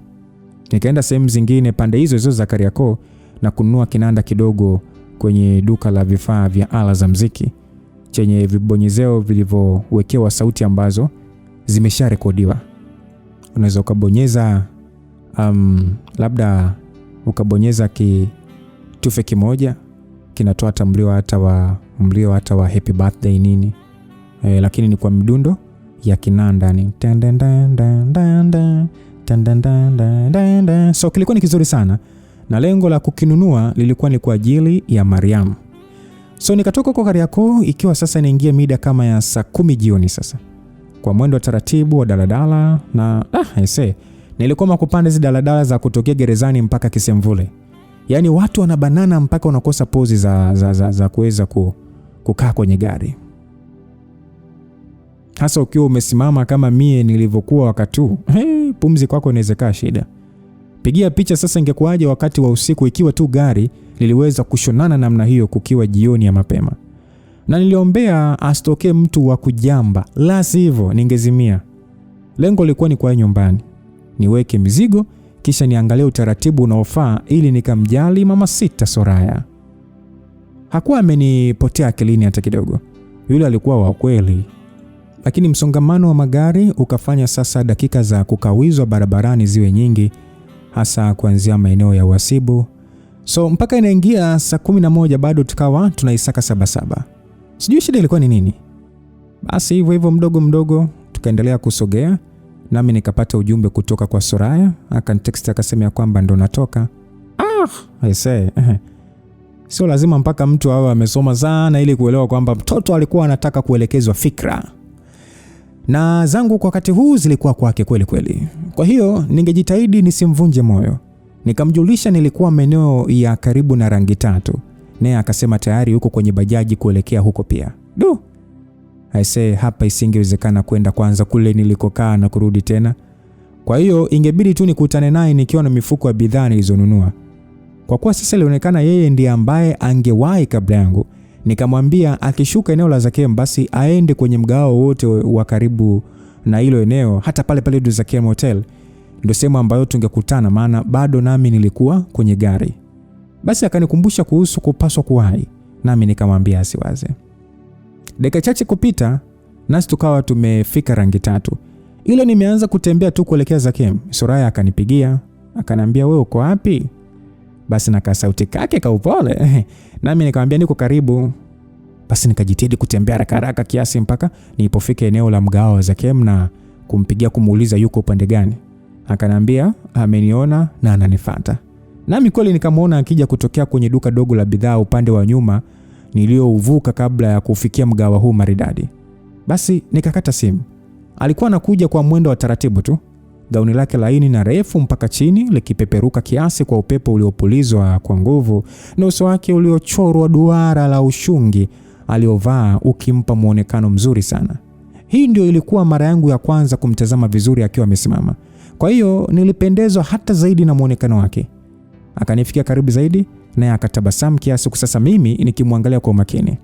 Nikaenda sehemu zingine pande hizo za Kariakoo na kununua kinanda kidogo kwenye duka la vifaa vya ala za muziki chenye vibonyezeo vilivyowekewa sauti ambazo zimesharekodiwa. Unaweza ukabonyeza labda ukabonyeza kitufe kimoja kinatoa mlio hata wa happy birthday nini, lakini ni kwa mdundo ya kinanda ni so kilikuwa ni kizuri sana, na lengo la kukinunua lilikuwa ni kwa ajili ya Mariam. So nikatoka kwa Kariakoo ikiwa sasa inaingia mida kama ya saa 10 jioni sasa, kwa mwendo wa taratibu wa daladala. Na nilikuwa makupande hizo daladala za kutokea gerezani mpaka Kisemvule. Yaani watu wanabanana mpaka unakosa pozi za kuweza kukaa kwenye gari, hasa ukiwa umesimama kama mie nilivyokuwa wakati huu. Pumzi kwako inaweza kaa shida. Pigia picha sasa ingekuwaje wakati wa usiku ikiwa tu gari liliweza kushonana namna hiyo kukiwa jioni ya mapema. Na niliombea asitokee mtu wa kujamba, la sivyo ningezimia. Lengo lilikuwa ni kwa nyumbani, niweke mizigo kisha niangalie utaratibu unaofaa ili nikamjali mama sita Soraya. Hakuwa amenipotea akilini hata kidogo. Yule alikuwa wa kweli. Lakini msongamano wa magari ukafanya sasa dakika za kukawizwa barabarani ziwe nyingi, hasa kuanzia maeneo ya Uhasibu, So mpaka inaingia saa 11 bado tukawa tunaisaka Sabasaba. Sijui shida ilikuwa ni nini. Basi hivyo mdogo mdogo tukaendelea kusogea, nami nikapata ujumbe kutoka kwa Soraya. Akanitext akasema ya kwamba ndo natoka. I say, sio lazima mpaka mtu awe amesoma sana ili kuelewa kwamba mtoto alikuwa anataka kuelekezwa fikra. Na zangu kwa wakati huu zilikuwa kwake kweli kweli. Kwa hiyo ningejitahidi nisimvunje moyo. Nikamjulisha nilikuwa maeneo ya karibu na Rangi Tatu. Naye akasema tayari yuko kwenye bajaji kuelekea huko pia. I say, hapa isingewezekana kwenda kwanza kule nilikokaa na kurudi tena. Kwa hiyo ingebidi tu nikutane naye nikiwa na mifuko ya bidhaa nilizonunua. Kwa kuwa sasa ilionekana yeye ndiye ambaye angewahi kabla yangu, nikamwambia akishuka eneo la Zakem basi aende kwenye mgao wote wa karibu na hilo eneo, hata pale pale Zakem Hotel ndio sehemu ambayo tungekutana, maana bado nami nilikuwa kwenye gari. Basi akanikumbusha kuhusu kupaswa kuwahi, nami nikamwambia asiwaze. Dakika chache kupita nasi tukawa tumefika Rangi Tatu. Ile nimeanza kutembea tu kuelekea Zakem, Soraya akanipigia, akaniambia wewe uko wapi? Basi na sauti kake ka upole. Nami nikamwambia niko karibu. Basi nikajitahidi kutembea haraka kiasi mpaka nilipofika eneo la mgao wa Zakem na kumpigia kumuuliza yuko upande gani. Akaniambia ameniona na ananifuata. Nami kweli nikamuona akija kutokea kwenye duka dogo la bidhaa upande wa nyuma niliouvuka kabla ya kufikia mgawa huu maridadi. Basi nikakata simu. Alikuwa anakuja kwa mwendo wa taratibu tu. Gauni lake laini na refu mpaka chini likipeperuka kiasi kwa upepo uliopulizwa kwa nguvu, na uso wake uliochorwa duara la ushungi aliovaa ukimpa muonekano mzuri sana. Hii ndio ilikuwa mara yangu ya kwanza kumtazama vizuri akiwa amesimama. Kwa hiyo nilipendezwa hata zaidi na muonekano wake. Akanifikia karibu zaidi naye akatabasamu kiasi kusasa mimi nikimwangalia kwa makini.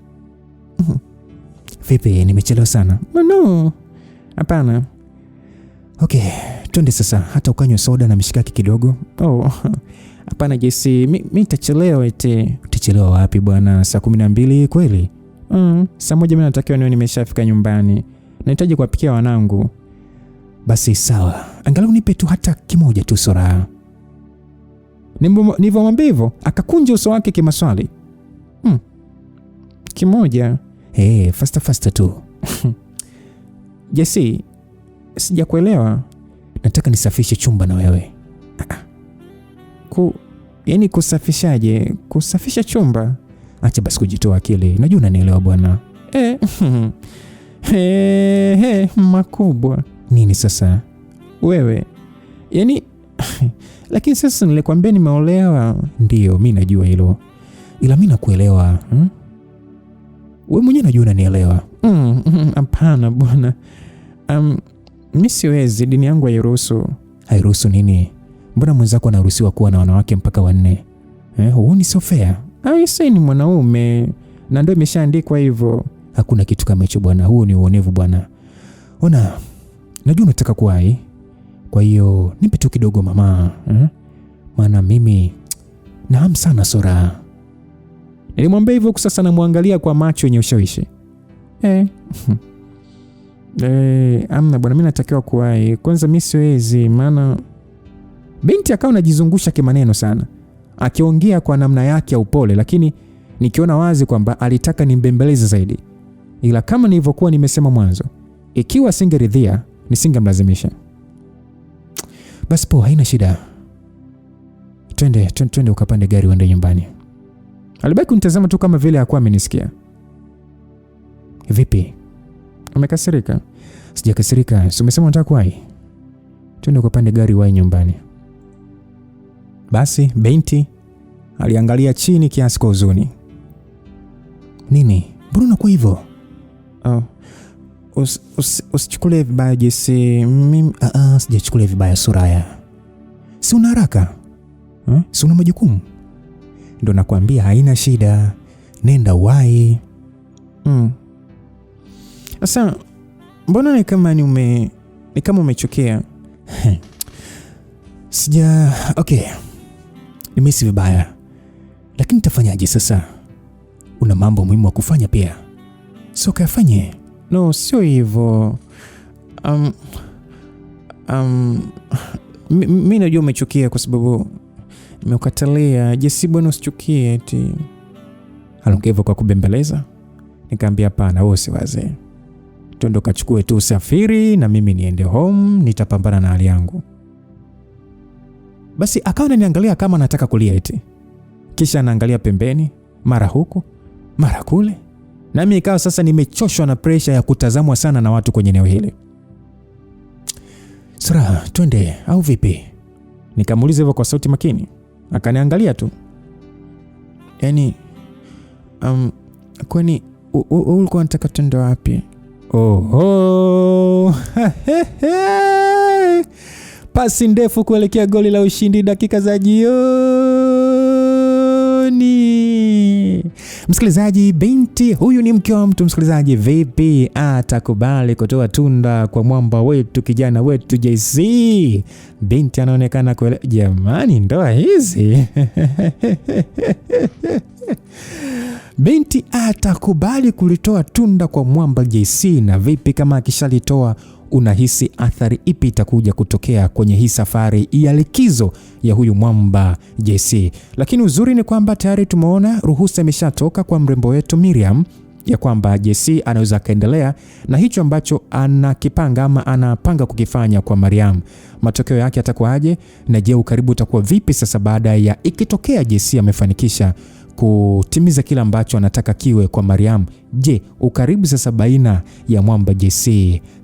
Vipi, nimechelewa sana? No. Hapana. Okay, twende sasa, hata ukanywa soda na mishikaki kidogo. Hapana Jesse, mimi nitachelewa eti. Utachelewa wapi bwana? Saa 12 kweli? Saa 1 mimi natakiwa niwe nimeshafika nyumbani. Nahitaji kuwapikia wanangu. Basi sawa. Angalau nipe tu hata kimoja tu Sora. Nilivyomwambia hivyo, akakunja uso wake kimaswali. Kimoja? Faster tu. Jesse, sijakuelewa. Nataka nisafishe chumba na wewe. Yaani kusafishaje? Kusafisha chumba? Acha basi kujitoa akili. Najua unanielewa bwana. Makubwa. Nini sasa? Wewe. Yaani lakini sasa nilikwambia nimeolewa. Ndio, mimi najua hilo. Ila mimi nakuelewa. Wewe mwenyewe najua unanielewa. Hapana bwana. Mimi siwezi, dini yangu hairuhusu. Hairuhusu nini? Mbona mwenzako anaruhusiwa kuwa na wanawake mpaka 4? Huo ni so fair. Sasa ni mwanaume na ndio imeshaandikwa hivyo. Hakuna kitu kama hicho bwana, huo ni uonevu bwana. Ona, najua unataka kuwahi. Kwa hiyo nipe tu kidogo mama. Maana mimi na hamu sana Sora. Nilimwambia hivyo sasa namwangalia kwa macho yenye ushawishi. Amna bwana, mimi natakiwa kuwahi. Kwanza mimi siwezi, maana binti akawa anajizungusha kimaneno sana. Akiongea kwa namna yake ya upole, lakini nikiona wazi kwamba alitaka nimbembeleze zaidi. Ila kama nilivyokuwa nimesema mwanzo, ikiwa singeridhia nisingemlazimisha. Basi poa, haina shida. Twende ukapande gari uende nyumbani. Alibaki kunitazama tu kama vile hakuwa amenisikia. Vipi? Umekasirika? Sijakasirika. Si umesema unataka kuwahi? Twende ukapande gari uwahi nyumbani. Basi binti aliangalia chini kiasi kwa huzuni. Nini? Mbona unakuwa hivyo? Usichukulie vibaya Jesse. Mimi sijachukulia vibaya Soraya. Si una haraka? Si una majukumu? Ndio nakwambia haina shida. Nenda uwahi. Sasa mbona ni kama umechokea? Okay. Nimesi vibaya. Lakini nitafanyaje sasa? Una mambo muhimu ya kufanya pia. Sio kafanye. No, sio hivyo. Mimi najua umechukia kwa sababu Nimekatalia, JC bwana usichukie eti. Aliongea hivyo kwa kubembeleza. Nikamwambia hapana, wewe usiwaze. Twende kachukue tu usafiri na mimi niende home, nitapambana na hali yangu. Basi akawa ananiangalia kama nataka kulia eti. Kisha anaangalia pembeni, mara huku, mara kule. Nami ikawa sasa nimechoshwa na pressure ya kutazamwa sana na watu kwenye eneo hili. Sura, twende au vipi? Nikamuuliza hivyo kwa sauti makini. Akaniangalia tu. Yaani kwani ulikuwa unataka twende wapi? Oho. Pasi ndefu kuelekea goli la ushindi dakika za jioni. Msikilizaji, binti huyu ni mke wa mtu. Msikilizaji, vipi atakubali kutoa tunda kwa mwamba wetu, kijana wetu JC? Binti anaonekana kwa jamani, ndoa hizi. Binti atakubali kulitoa tunda kwa mwamba JC, na vipi kama akishalitoa, unahisi athari ipi itakuja kutokea kwenye hii safari ya likizo ya huyu mwamba JC? Lakini uzuri ni kwamba tayari tumeona ruhusa imeshatoka kwa mrembo wetu Miriam ya kwamba JC anaweza kaendelea na hicho ambacho anakipanga ama anapanga kukifanya kwa Mariam. Matokeo yake atakuwaje, na je, ukaribu utakuwa vipi sasa baada ya ikitokea JC amefanikisha kutimiza kila ambacho anataka kiwe kwa Mariam? Je, ukaribu sasa baina ya mwamba JC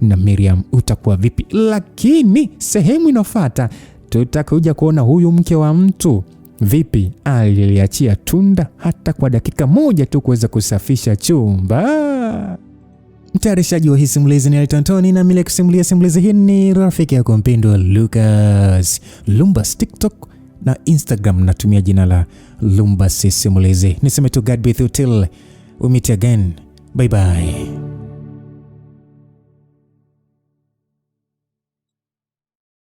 na Miriam utakuwa vipi? Lakini sehemu inayofuata tutakuja kuona huyu mke wa mtu vipi aliliachia tunda hata kwa dakika moja tu kuweza kusafisha chumba. Mtayarishaji wa hii simulizi ni Altantoni, na mimi kusimulia simulizi hii ni rafiki yako mpendwa Lucas Lumbas. TikTok na Instagram natumia jina la Lumbas Simulizi. Niseme tu God be with you till we meet again. Bye bye.